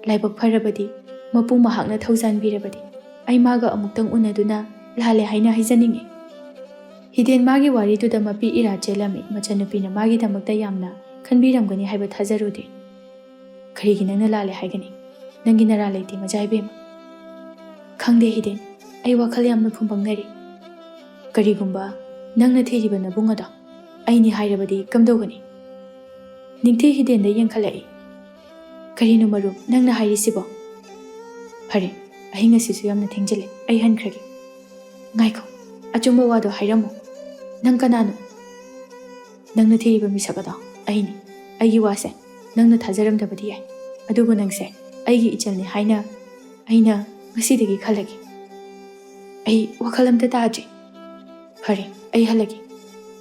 S1: Laibak pharabadi. Mapung mahakna thawzan birabadi. Ai maga amuktang unaduna lale haina haizaningi. Hiden magi wari tuda mapi ira chelami. Machanupina magi damakta yamna. Khanbiramgani haiba thajarude. Karigi nangna lale haigani. Nangi nara leite majaibema. Khangde Hiden. Ai wakhal yamna phumbangnari. Karigumba nangna thiriba nabungada. Aini hairabadi kamdogani. Ningthi Hiden da yangkhalai. Karino maru nangna hairisibo. Phare, ahinga sisu yamna thengjale. Ai hankragi. Ngaiko, achumba wado hairamo. Nang kanano. Nangna thiriba misagada. Aini, aigi wase. Nangna thajaramdabadi yai. Adubu nangse. Aigi ichalni haina. Aina ngasidagi khalagi. Ai wakhalamta taji. Phare, ai halagi.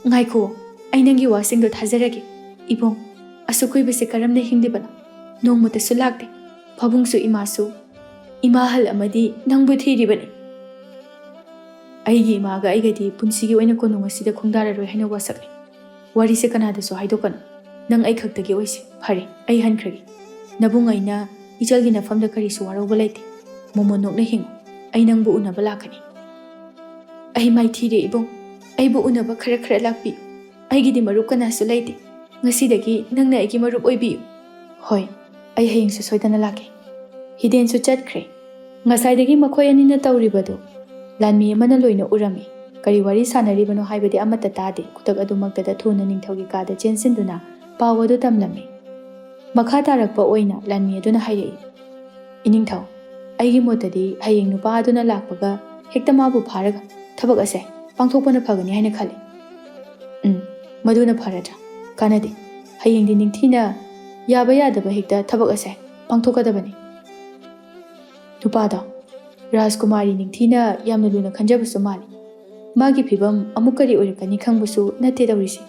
S1: Ngaiko, ai nangi wasingdo thajaragi. Ibong, asukoi base karamna hingdibana. Nongmata sulakde. Pabungsu imasu. Imahal amadi nangbu thiribani. Aigi imaga aigadi punsigi oina konung asida khongdararoi haina wasakni. Warise kanadasu haidokanu. Nang ai khaktagi oise. Phare, ai hankragi. Nabung aina ichalgi nafamda karisu warauba laite. Momo nokna hingu. Ai nangbu unaba lakani. Ai mai thire ibong. Aibu unaba khara khara lakpi. Aigidi marup kanasu laite. Ngasidagi nangna aigi marup oibiyu. Hoi, ai hayingsu soidana lake. Hiden su chatkre. Ngasaidagi makhoi anina tawribado. Lanmi amana loina urami. Kari wari sanaribano haibadi amata tade. Kutak adumaktada thuna ningthaugi kada chensinduna pawadu tamlami. Makha tarakpa oina lanmi aduna hairei. Iningthau. Aigi motadi haying nupa aduna lakpaga hekta mabu pharaga thabak ase pangthokpana phagani haina khale. Maduna pharadra. Kanade. Haying di ningthina yaba yadaba hekta thabak ase pangthokadabani. Nupada. Rajkumari ningthina yamna luna khanjabasu mali. Magi phibam amukari oirakani khangbusu natte dawrisi.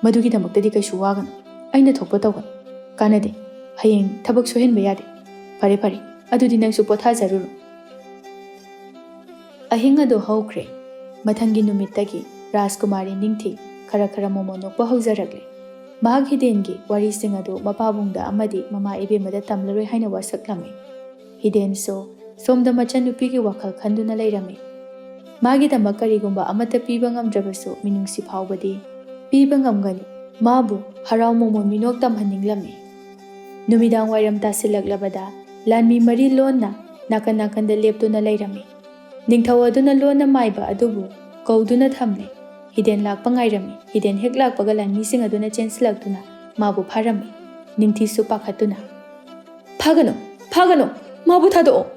S1: Madugi damaktadi kaisu waganu. Aina thokpa tawganu. Kanade. Haying thabak sohenba yade. Pare pare. Adudi nangsu pothajaruru. Ahinga do haukre. Mathangi numittagi Rajkumari ningthi khara khara momo nokpa haujaragle. Mahak Hidengi wari singadu mapabungda amadi mama ibemada tamlaroi haina wasaklami. Hiden so somda machanupigi wakhal khanduna leirami. Magi damak karigumba amata piba ngamdrabasu minungsi phawbadi piba ngamgani. Mabu harau momo minok tamhanninglami. Numidang wairam tasilaklabada lanmi mari lonna nakan nakanda leptuna leirami. Ningthau aduna lonna maiba adubu kauduna thamle. Hiden lakpa ngairami. Hiden hek lakpaga lanmi sing aduna chensilaktuna mabu pharami. Ningthisu pakhatuna. Phagano! Phagano! Mabu thado!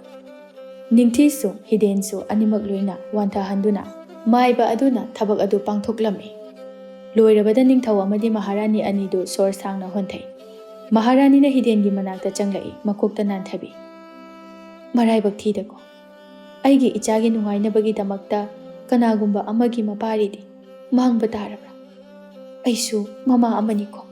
S1: Ningthisu Hidensu animak loina wantha handuna maiba aduna thabak adu pangthoklami. Loirabada ningthau amadi maharani anidu sor sangna honthai. Maharani na Hidengi manakta changlai makokta nanthabi. Maraibak thidako. Aigi ichagi nungainabagi damakta kanagumba amagi maparidi mangba tarabra. Aisu mama amaniko.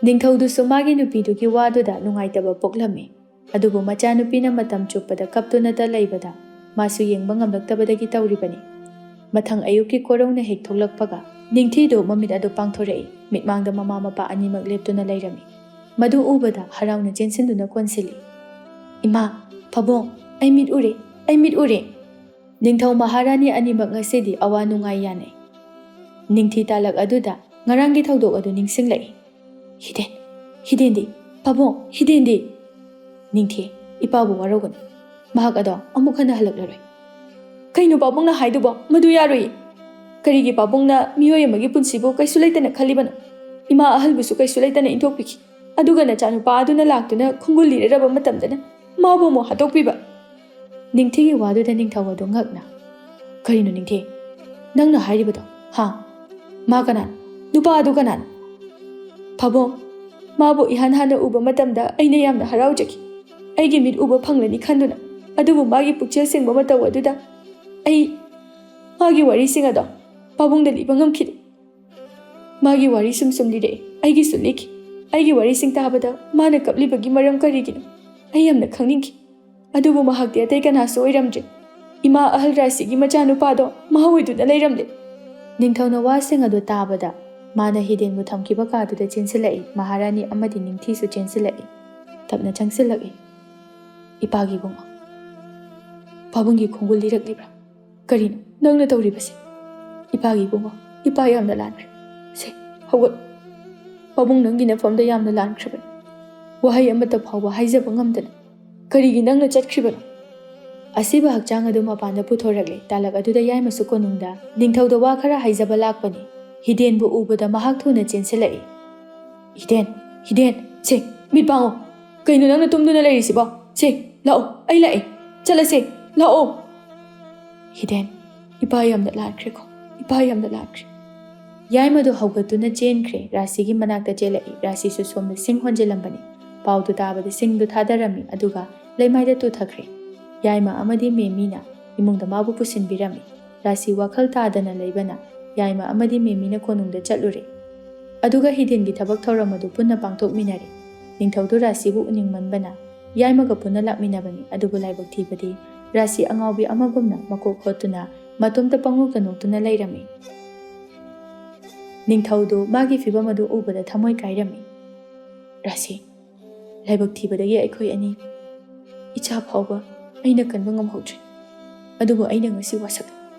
S1: Ningthaudusu magi nupidugi waduda nungaitaba poklami. Adubu machanupina matam chuppada kaptunata laibada masu yengba ngamlaktabadagi tawribani. Mathang ayuki korongna hek thoklakpaga ꯅꯤꯡꯊꯤꯗꯨ ꯃꯃꯤꯠ ꯑꯗꯨ ꯄꯥꯡꯊꯣꯔꯛꯏ, ꯃꯤꯠꯃꯥꯡꯗ ꯃꯃꯥ ꯃꯄꯥ ꯑꯅꯤꯃꯛ ꯂꯦꯞꯇꯨꯅ ꯂꯩꯔꯝꯃꯤ꯫ ꯃꯗꯨ ꯎꯕꯗ ꯍꯔꯥꯎꯅ ꯆꯦꯟꯁꯤꯟꯗꯨꯅ ꯀꯣꯟꯁꯤꯜꯂꯤ꯫ ꯏꯃꯥ, ꯄꯥꯕꯨꯡ, ꯑꯩ ꯃꯤꯠ ꯎꯔꯦ, ꯑꯩ ꯃꯤꯠ ꯎꯔꯦ꯫ ꯅꯤꯡꯊꯧ ꯃꯍꯥꯔꯥꯅꯤ ꯑꯅꯤꯃꯛ ꯉꯁꯤꯗꯤ ꯑꯋꯥ ꯅꯨꯡꯉꯥꯏ ꯌꯥꯅꯩ꯫ ꯅꯤꯡꯊꯤ ꯇꯥꯂꯛ ꯑꯗꯨꯗ ꯉꯔꯥꯡꯒꯤ ꯊꯧꯗꯣꯛ ꯑꯗꯨ ꯅꯤꯡꯁꯤꯡꯂꯛꯏ꯫ ꯍꯤꯗꯦꯟꯗꯤ, ꯄꯥꯕꯨꯡ, ꯍꯤꯗꯦꯟꯗꯤ꯫ ꯅꯤꯡꯊꯤ, ꯏꯄꯥꯕꯨ ꯋꯥꯔꯧꯒꯅꯨ, ꯃꯍꯥꯛ ꯑꯗꯣ ꯑꯃꯨꯛ ꯍꯟꯅ ꯍꯜꯂꯛꯂꯔꯣꯏ꯫ ꯀꯩꯅꯣ ꯄꯥꯕꯨꯡꯅ ꯍꯥꯏꯗꯨꯕꯣ? ꯃꯗꯨ ꯌꯥꯔꯣꯏ꯫ ꯀꯔꯤꯒꯤ ꯄꯥꯕꯨꯡꯅ ꯃꯤꯑꯣꯏ ꯑꯃꯒꯤ ꯄꯨꯟꯁꯤꯕꯨ ꯀꯩꯁꯨ ꯂꯩꯇꯅ ꯈꯜꯂꯤꯕꯅꯣ? ꯏꯃꯥ ꯑꯍꯜꯕꯨꯁꯨ ꯀꯩꯁꯨ ꯂꯩꯇꯅ ꯏꯟꯊꯣꯛꯄꯤꯈꯤ, ꯑꯗꯨꯒ ꯅꯆꯥꯅꯨꯄꯥ ꯑꯗꯨꯅ ꯂꯥꯛꯇꯨꯅ ꯈꯣꯡꯒꯨꯜ ꯂꯤꯔꯔꯕ ꯃꯇꯝꯗꯅ ꯃꯥꯕꯨ ꯑꯃꯨꯛ ꯍꯥꯠꯇꯣꯛꯄꯤꯕ꯫ ꯅꯤꯡꯊꯤꯒꯤ ꯋꯥꯗꯨꯗ ꯅꯤꯡꯊꯧ ꯑꯗꯨ ꯉꯛꯅ, ꯀꯔꯤꯅꯣ ꯅꯤꯡꯊꯤ, ꯅꯪꯅ ꯍꯥꯏꯔꯤꯕꯗꯣ? ꯃꯥ ꯀꯅꯥꯅꯣ? ꯅꯨꯄꯥ ꯑꯗꯨ ꯀꯅꯥꯅꯣ? ꯄꯥꯕꯨꯡ, ꯃꯥꯕꯨ ꯏꯍꯥꯟ ꯍꯥꯟꯅ ꯎꯕ ꯃꯇꯝꯗ ꯑꯩꯅ ꯌꯥꯝꯅ ꯍꯔꯥꯎꯖꯈꯤ, ꯑꯩꯒꯤ ꯃꯤꯠ ꯎꯕ ꯐꯪꯂꯅꯤ ꯈꯟꯗꯨꯅ꯫ ꯑꯗꯨꯕꯨ ꯃꯥꯒꯤ ꯄꯨꯛꯆꯦꯜ ꯁꯦꯡꯕ ꯃꯇꯧ ꯑꯗꯨꯗ ꯑꯩ ꯃꯥꯒꯤ ꯋꯥꯔꯤꯁꯤꯡ ꯑꯗꯣ ꯄꯥꯕꯨꯡꯗ ꯂꯤꯕ ꯉꯝꯈꯤꯗꯦ꯫ ꯃꯥꯒꯤ ꯋꯥꯔꯤ ꯁꯨꯝ ꯂꯤꯔꯛꯏ, ꯑꯩꯒꯤꯁꯨ ꯂꯤꯈꯤ꯫ ꯑꯩꯒꯤ ꯋꯥꯔꯤꯁꯤꯡ ꯇꯥꯕꯗ ꯃꯥꯅ ꯀꯞꯂꯤꯕꯒꯤ ꯃꯔꯝ ꯀꯔꯤꯒꯤꯅꯣ ꯑꯩ ꯌꯥꯝꯅ ꯈꯪꯅꯤꯡꯈꯤ꯫ ꯑꯗꯨꯕꯨ ꯃꯍꯥꯛꯇꯤ ꯑꯇꯩ ꯀꯅꯥꯁꯨ ꯑꯣꯏꯔꯝꯗ꯭ꯔꯦ, ꯏꯃꯥ ꯑꯍꯜ ꯔꯥꯁꯤꯒꯤ ꯃꯆꯥꯅꯨꯄꯥꯗꯣ ꯃꯍꯥ ꯑꯣꯏꯗꯨꯅ ꯂꯩꯔꯝꯂꯦ꯫ ꯅꯤꯡꯊꯧꯅ ꯋꯥꯁꯤꯡ ꯑꯗꯨ ꯇꯥꯕꯗ ꯃꯥꯅ ꯍꯤꯗꯦꯟꯕꯨ ꯊꯝꯈꯤꯕ ꯀꯥꯗꯨꯗ ꯆꯦꯟꯁꯤꯜꯂꯛꯏ꯫ ꯃꯍꯥꯔꯥꯅꯤ ꯑꯃꯗꯤ ꯅꯤꯡꯊꯤꯁꯨ ꯆꯦꯟꯁꯤꯜꯂꯛꯏ, ꯇꯞꯅ ꯆꯪꯁꯤꯜꯂꯛꯏ꯫ ꯏꯄꯥꯒꯤ ꯏꯕꯨꯡꯉꯣ, ꯄꯥꯕꯨꯡꯒꯤ ꯈꯣꯡꯒꯨꯜ ꯂꯤꯔꯛꯂꯤꯕ꯭ꯔꯥ? ꯀꯔꯤꯅꯣ ꯅꯪꯅ ꯇꯧꯔꯤꯕꯁꯦ? ꯏꯄꯥꯒꯤ ꯏꯕꯨꯡꯉꯣ, ꯏꯄꯥ ꯌꯥꯝꯅ ꯂꯥꯟꯈ꯭ꯔꯦ꯫ ꯁꯦ, ꯍꯧꯒꯠ꯫ ꯄꯥꯕꯨꯡ ꯅꯪꯒꯤ ꯅꯐꯝꯗ ꯌꯥꯝꯅ ꯂꯥꯟꯈ꯭ꯔꯕꯅꯤ, ꯋꯥꯍꯩ ꯑꯃꯠꯇ ꯐꯥꯎꯕ ꯍꯥꯏꯖꯕ ꯉꯝꯗꯅ ꯀꯔꯤꯒꯤ ꯅꯪꯅ ꯆꯠꯈ꯭ꯔꯤꯕꯅꯣ? ꯑꯁꯤꯕ ꯍꯛꯆꯥꯡ ꯑꯗꯨ ꯃꯄꯥꯟꯗ ꯄꯨꯊꯣꯔꯛꯂꯦ꯫ ꯇꯥꯂꯛ ꯑꯗꯨꯗ ꯌꯥꯏꯃꯁꯨ ꯀꯣꯅꯨꯡꯗ ꯅꯤꯡꯊꯧꯗ ꯋꯥ ꯈꯔ ꯍꯥꯏꯖꯕ ꯂꯥꯛꯄꯅꯤ꯫ ꯍꯤꯗꯦꯟꯕꯨ ꯎꯕꯗ ꯃꯍꯥꯛ ꯊꯨꯅ ꯆꯦꯟꯁꯤꯜꯂꯛꯏ꯫ ꯍꯤꯗꯦꯟ, ꯁꯦ, ꯃꯤꯠ ꯄꯥꯡꯉꯣ꯫ ꯀꯩꯅꯣ ꯅꯪꯅ ꯇꯨꯝꯗꯨꯅ ꯂꯩꯔꯤꯁꯤꯕꯣ? ꯁꯦ, ꯂꯥꯛꯑꯣ, ꯑꯩ ꯂꯥꯛꯑꯦ, ꯆꯠꯂꯁꯦ, ꯂꯥꯛꯑꯣ꯫ ꯍꯤꯗꯦꯟ, ꯏꯄꯥ ꯌꯥꯝꯅ ꯂꯥꯟꯈ꯭ꯔꯦꯀꯣ, ꯏꯄꯥ ꯌꯥꯝꯅ ꯂꯥꯟꯈ꯭ꯔꯦ꯫ ꯌꯥꯏꯃꯗꯨ ꯍꯧꯒꯠꯇꯨꯅ ꯆꯦꯟꯈ꯭ꯔꯦ, ꯔꯥꯁꯤꯒꯤ ꯃꯅꯥꯛꯇ ꯆꯦꯜꯂꯛꯏ꯫ ꯔꯥꯁꯤꯁꯨ ꯁꯣꯝꯗ ꯁꯤꯡ ꯍꯣꯟꯖꯤꯜꯂꯝꯕꯅꯤ꯫ ꯄꯥꯎꯗꯨ ꯇꯥꯕꯗ ꯁꯤꯡꯗꯨ ꯊꯥꯗꯔꯝꯃꯤ, ꯑꯗꯨꯒ ꯂꯩꯃꯥꯏꯗ ꯇꯨꯊꯈ꯭ꯔꯦ꯫ ꯌꯥꯏꯃ ꯑꯃꯗꯤ ꯃꯦꯃꯤꯅ ꯏꯃꯨꯡꯗ ꯃꯥꯕꯨ ꯄꯨꯁꯤꯟꯕꯤꯔꯝꯃꯤ꯫ ꯔꯥꯁꯤ ꯋꯥꯈꯜ ꯇꯥꯗꯅ ꯂꯩꯕꯅ ꯌꯥꯏꯃ ꯑꯃꯗꯤ ꯃꯦꯃꯤꯅ ꯀꯣꯅꯨꯡꯗ ꯆꯠꯂꯨꯔꯦ, ꯑꯗꯨꯒ ꯍꯤꯗꯦꯟꯒꯤ ꯊꯕꯛ ꯊꯧꯔꯝ ꯑꯗꯨ ꯄꯨꯟꯅ ꯄꯥꯡꯊꯣꯛꯃꯤꯟꯅꯔꯦ꯫ ꯅꯤꯡꯊꯧꯗꯨ ꯔꯥꯁꯤꯕꯨ ꯎꯅꯤꯡꯃꯟꯕꯅ ꯌꯥꯏꯃꯒ ꯄꯨꯟꯅ ꯂꯥꯛꯃꯤꯟꯅꯕꯅꯤ, ꯑꯗꯨꯕꯨ ꯂꯥꯏꯕꯛ ꯊꯤꯕꯗꯤ ꯔꯥꯁꯤ ꯑꯉꯥꯎꯕꯤ ꯑꯃꯒꯨꯝꯅ ꯃꯀꯣꯛ ꯍꯣꯠꯇꯨꯅ ꯃꯇꯣꯝꯇ ꯄꯪꯅꯣꯛꯇ ꯅꯣꯛꯇꯨꯅ ꯂꯩꯔꯝꯃꯤ꯫ ꯅꯤꯡꯊꯧꯗꯨ ꯃꯥꯒꯤ ꯐꯤꯚꯝ ꯑꯗꯨ ꯎꯕꯗ ꯊꯃꯣꯏ ꯀꯥꯏꯔꯝꯃꯤ꯫ ꯔꯥꯁꯤ, ꯂꯥꯏꯕꯛ ꯊꯤꯕꯗꯒꯤ ꯑꯩꯈꯣꯏ ꯑꯅꯤ ꯏꯆꯥ ꯐꯥꯎꯕ ꯑꯩꯅ ꯀꯟꯕ ꯉꯝꯍꯧꯗ꯭ꯔꯦ, ꯑꯗꯨꯕꯨ ꯑꯩꯅ ꯉꯁꯤ ꯋꯥꯁꯛ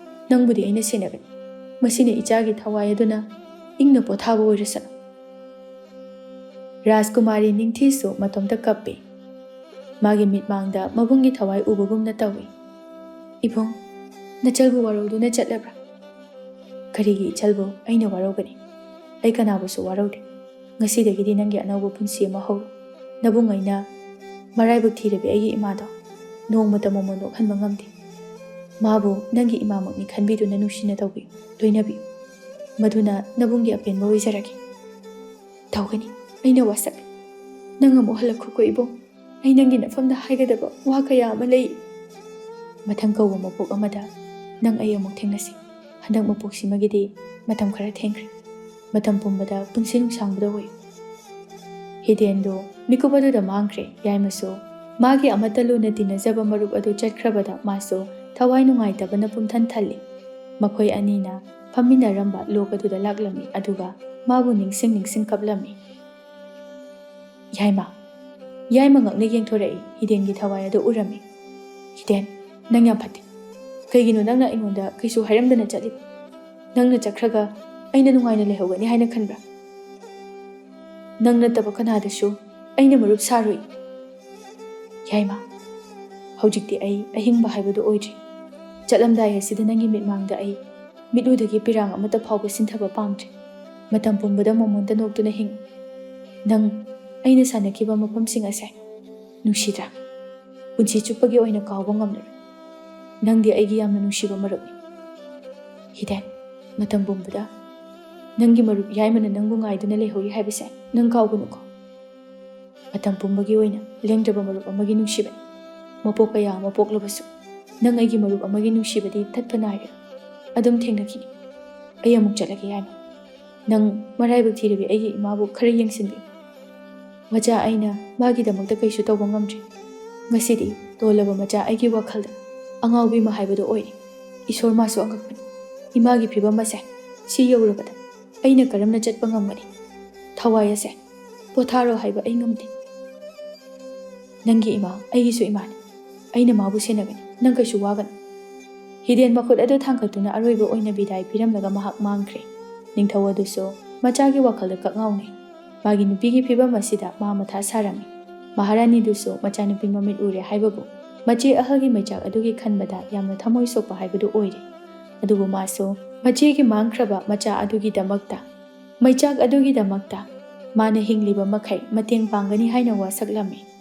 S1: ꯅꯪꯕꯨꯗꯤ ꯑꯩꯅ ꯁꯦꯟꯅꯒꯅꯤ꯫ ꯃꯁꯤꯅ ꯏꯆꯥꯒꯤ ꯊꯋꯥꯏ ꯑꯗꯨꯅ ꯏꯪꯅ ꯄꯣꯊꯥꯕ ꯑꯣꯏꯔꯁꯅꯨ꯫ ꯔꯥꯖꯀꯨꯃꯥꯔꯤ ꯅꯤꯡꯊꯤꯁꯨ ꯃꯇꯣꯝꯇ ꯀꯞꯄꯤ, ꯃꯥꯒꯤ ꯃꯤꯠꯃꯥꯡꯗ ꯃꯕꯨꯡꯒꯤ ꯊꯋꯥꯏ ꯎꯕꯒꯨꯝꯅ ꯇꯧꯏ꯫ ꯏꯕꯨꯡ, ꯅꯆꯜꯕꯨ ꯋꯥꯔꯧꯗꯨꯅ ꯆꯠꯂꯕ꯭ꯔꯥ? ꯀꯔꯤꯒꯤ ꯏꯆꯜꯕꯨ ꯑꯩꯅ ꯋꯥꯔꯧꯒꯅꯤ? ꯑꯩ ꯀꯅꯥꯕꯨꯁꯨ ꯋꯥꯔꯧꯗꯦ꯫ ꯉꯁꯤꯗꯒꯤꯗꯤ ꯅꯪꯒꯤ ꯑꯅꯧꯕ ꯄꯨꯟꯁꯤ ꯑꯃ ꯍꯧꯔꯣ꯫ ꯅꯕꯨꯡ ꯑꯩꯅ ꯃꯔꯥꯏꯕꯛ ꯊꯤꯔꯕꯤ ꯑꯩꯒꯤ ꯏꯃꯥꯗꯣ ꯅꯣꯡꯃꯇ ꯃꯃꯣꯟ ꯅꯣꯛꯍꯟꯕ ꯉꯝꯗꯦ꯫ ꯃꯥꯕꯨ ꯅꯪꯒꯤ ꯏꯃꯥꯃꯛꯅꯤ ꯈꯟꯕꯤꯗꯨꯅ ꯅꯨꯡꯁꯤꯅ ꯇꯧꯕꯤꯌꯨ, ꯂꯣꯏꯅꯕꯤꯌꯨ, ꯃꯗꯨꯅ ꯅꯕꯨꯡꯒꯤ ꯑꯄꯦꯟꯕ ꯑꯣꯏꯖꯔꯒꯦ꯫ ꯇꯧꯒꯅꯤ, ꯑꯩꯅ ꯋꯥꯁꯛ꯫ ꯅꯪ ꯑꯃꯨꯛ ꯍꯜꯂꯛꯈꯣꯀꯣ ꯏꯕꯨꯡ, ꯑꯩ ꯅꯪꯒꯤ ꯅꯐꯝꯗ ꯍꯥꯏꯒꯗꯕ ꯋꯥ ꯀꯌా ꯑꯃ ꯂꯩ꯫ ꯃꯊꯪ ꯀꯧꯕ ꯃꯄꯣꯛ ꯑꯃꯗ ꯅꯪ ꯑꯩ ꯑꯃꯨꯛ ꯊꯦꯡꯅꯁꯤ꯫ ꯍꯟꯗꯛ ꯃꯄꯣꯛꯁꯤꯃꯒꯤꯗꯤ ꯃꯇꯝ ꯈꯔ ꯊꯦꯡꯈ꯭ꯔꯦ꯫ ꯃꯇꯝ ꯄꯨꯝꯕꯗ ꯄꯨꯟꯁꯤ ꯅꯨꯡꯁꯥꯡꯕꯗ ꯑꯣꯏꯌꯨ꯫ ꯍꯤꯗꯦꯟꯗꯨ ꯃꯤꯀꯨꯞ ꯑꯗꯨꯗ ꯃꯥꯡꯈ꯭ꯔꯦ꯫ ꯌꯥꯏꯃꯁꯨ ꯃꯥꯒꯤ ꯑꯃꯠꯇ ꯂꯨꯅ ꯇꯤꯟꯅꯖꯕ ꯃꯔꯨꯞ ꯑꯗꯨ ꯆꯠꯈ꯭ꯔꯕꯗ ꯃꯥꯁꯨ ꯊꯋꯥꯏ ꯅꯨꯡꯉꯥꯏꯇꯕꯅ ꯄꯨꯝꯊꯟ ꯊꯜꯂꯤ꯫ ꯃꯈꯣꯏ ꯑꯅꯤꯅ ꯐꯝꯃꯤꯟꯅꯔꯝꯕ ꯂꯣꯛ ꯑꯗꯨꯗ ꯂꯥꯛꯂꯝꯃꯤ, ꯑꯗꯨꯒ ꯃꯥꯕꯨ ꯅꯤꯡꯁꯤꯡ ꯀꯞꯂꯝꯃꯤ꯫ ꯌꯥꯏꯃ ꯉꯛꯅ ꯌꯦꯡꯊꯣꯔꯛꯏ꯫ ꯍꯤꯗꯦꯟꯒꯤ ꯊꯋꯥꯏ ꯑꯗꯨ ꯎꯔꯝꯃꯤ꯫ ꯍꯤꯗꯦꯟ, ꯅꯪ ꯌꯥꯝ ꯐꯠꯇꯦ꯫ ꯀꯩꯒꯤꯅꯣ ꯅꯪꯅ ꯑꯩꯉꯣꯟꯗ ꯀꯩꯁꯨ ꯍꯥꯏꯔꯝꯗꯅ ꯆꯠꯂꯤꯕ? ꯅꯪꯅ ꯆꯠꯈ꯭ꯔꯒ ꯑꯩꯅ ꯅꯨꯡꯉꯥꯏꯅ ꯂꯩꯍꯧꯒꯅꯤ ꯍꯥꯏꯅ ꯈꯟꯕ꯭ꯔꯥ? ꯅꯪ ꯅꯠꯇꯕ ꯀꯅꯥꯗꯁꯨ ꯑꯩꯅ ꯃꯔꯨꯞ ꯁꯥꯔꯣꯏ꯫ ꯌꯥꯏꯃ, ꯍꯧꯖꯤꯛꯇꯤ ꯑꯩ ꯑꯍꯤꯡꯕ ꯍꯥꯏꯕꯗꯨ ꯑꯣꯏꯗ꯭ꯔꯤ꯫ ꯆꯠꯂꯝꯗꯥꯏ ꯑꯁꯤꯗ ꯅꯪꯒꯤ ꯃꯤꯠꯃꯥꯡꯗ ꯑꯩ ꯃꯤꯠꯂꯨꯗꯒꯤ ꯄꯤꯔꯥꯡ ꯑꯃꯠꯇ ꯐꯥꯎꯕ ꯁꯤꯟꯊꯕ ꯄꯥꯝꯗ꯭ꯔꯦ꯫ ꯃꯇꯝ ꯄꯨꯝꯕꯗ ꯃꯃꯣꯟꯇ ꯅꯣꯛꯇꯨꯅ ꯍꯤꯡꯉꯨ꯫ ꯅꯪ ꯑꯩꯅ ꯁꯥꯟꯅꯈꯤꯕ ꯃꯐꯝꯁꯤꯡ ꯑꯁꯦ ꯅꯨꯡꯁꯤꯗ꯭ꯔꯥ? ꯄꯨꯟꯁꯤ ꯆꯨꯞꯄꯒꯤ ꯑꯣꯏꯅ ꯀꯥꯎꯕ ꯉꯝꯂꯔꯣꯏ꯫ ꯅꯪꯗꯤ ꯑꯩꯒꯤ ꯌꯥꯝꯅ ꯅꯨꯡꯁꯤꯕ ꯃꯔꯨꯞꯅꯤ꯫ ꯍꯤꯗꯦꯟ, ꯃꯇꯝ ꯄꯨꯝꯕꯗ ꯅꯪꯒꯤ ꯃꯔꯨꯞ ꯌꯥꯏꯃꯅ ꯅꯪꯕꯨ ꯉꯥꯏꯗꯨꯅ ꯂꯩꯍꯧꯔꯤ ꯍꯥꯏꯕꯁꯦ ꯅꯪ ꯀꯥꯎꯒꯅꯨꯀꯣ꯫ ꯃꯇꯝ ꯄꯨꯝꯕꯒꯤ ꯑꯣꯏꯅ ꯂꯦꯡꯗ꯭ꯔꯕ ꯃꯔꯨꯞ ꯑꯃꯒꯤ ꯅꯨꯡꯁꯤꯕꯅꯤ꯫ ꯃꯄꯣꯛ ꯀꯌꯥ ꯑꯃ ꯄꯣꯛꯂꯕꯁꯨ ꯅꯪ ꯑꯩꯒꯤ ꯃꯔꯨꯞ ꯑꯃꯒꯤ ꯅꯨꯡꯁꯤꯕꯗꯤ ꯇꯠꯄ ꯅꯥꯏꯔꯣꯏ꯫ ꯑꯗꯨꯝ ꯊꯦꯡꯅꯈꯤꯅꯤ꯫ ꯑꯩ ꯑꯃꯨꯛ ꯆꯠꯂꯒꯦ ꯌꯥꯏꯃ꯫ ꯅꯪ ꯃꯔꯥꯏꯕꯛ ꯊꯤꯔꯕꯤ ꯑꯩꯒꯤ ꯏꯃꯥꯕꯨ ꯈꯔ ꯌꯦꯡꯁꯤꯟꯕꯤꯌꯨ꯫ ꯃꯆꯥ ꯑꯩꯅ ꯃꯥꯒꯤꯗꯃꯛꯇ ꯀꯩꯁꯨ ꯇꯧꯕ ꯉꯝꯗ꯭ꯔꯤ꯫ ꯉꯁꯤꯗꯤ ꯇꯣꯜꯂꯕ ꯃꯆꯥ ꯑꯩꯒꯤ ꯋꯥꯈꯜꯗ ꯑꯉꯥꯎꯕꯤ ꯑꯃ ꯍꯥꯏꯕꯗꯨ ꯑꯣꯏꯔꯤ꯫ ꯏꯁꯣꯔ ꯃꯥꯁꯨ ꯑꯉꯛꯄꯅꯤ꯫ ꯏꯃꯥꯒꯤ ꯐꯤꯕꯝ ꯑꯁꯦ ꯁꯤ ꯌꯧꯔꯕꯗ ꯑꯩꯅ ꯀꯔꯝꯅ ꯆꯠꯄ ꯉꯝꯒꯅꯤ? ꯊꯋꯥꯏ ꯑꯁꯦ ꯄꯣꯊꯥꯔꯣ ꯍꯥꯏꯕ ꯑꯩ ꯉꯝꯗꯦ꯫ ꯅꯪꯒꯤ ꯏꯃꯥ ꯑꯩꯒꯤꯁꯨ ꯏꯃꯥꯅꯤ꯫ ꯑꯩꯅ ꯃꯥꯕꯨ ꯁꯦꯟꯅꯒꯅꯤ, ꯅꯪ ꯀꯩꯁꯨ ꯋꯥꯒꯅꯨ꯫ ꯍꯤꯗꯦꯟ ꯃꯈꯨꯠ ꯑꯗꯨ ꯊꯥꯡꯒꯠꯇꯨꯅ ꯑꯔꯣꯏꯕ ꯑꯣꯏꯅ ꯕꯤꯗꯥꯏ ꯄꯤꯔꯝꯂꯒ ꯃꯍꯥꯛ ꯃꯥꯡꯈ꯭ꯔꯦ꯫ ꯅꯤꯡꯊꯧ ꯑꯗꯨꯁꯨ ꯃꯆꯥꯒꯤ ꯋꯥꯈꯜꯗ ꯀꯛꯉꯥꯎꯅꯩ꯫ ꯃꯥꯒꯤ ꯅꯨꯄꯤꯒꯤ ꯐꯤꯕꯝ ꯑꯁꯤꯗ ꯃꯥ ꯃꯊꯥ ꯁꯥꯔꯝꯃꯤ꯫ ꯃꯍꯥꯔꯥꯅꯤꯗꯨꯁꯨ ꯃꯆꯥꯅꯨꯄꯤ ꯃꯃꯤꯠ ꯎꯔꯦ ꯍꯥꯏꯕꯕꯨ ꯃꯆꯦ ꯑꯍꯜꯒꯤ ꯃꯩꯆꯥꯛ ꯑꯗꯨꯒꯤ ꯈꯟꯕꯗ ꯌꯥꯝꯅ ꯊꯃꯣꯏ ꯁꯣꯛꯄ ꯍꯥꯏꯕꯗꯨ ꯑꯣꯏꯔꯦ꯫ ꯑꯗꯨꯕꯨ ꯃꯥꯁꯨ ꯃꯆꯦꯒꯤ ꯃꯥꯡꯈ꯭ꯔꯕ ꯃꯆꯥ ꯑꯗꯨꯒꯤꯗꯃꯛꯇ, ꯃꯩꯆꯥꯛ ꯑꯗꯨꯒꯤꯗꯃꯛꯇ ꯃꯥꯅ ꯍꯤꯡꯂꯤꯕ ꯃꯈꯩ ꯃꯇꯦꯡ ꯄꯥꯡꯒꯅꯤ ꯍꯥꯏꯅ ꯋꯥꯁꯛꯂꯝꯃꯤ꯫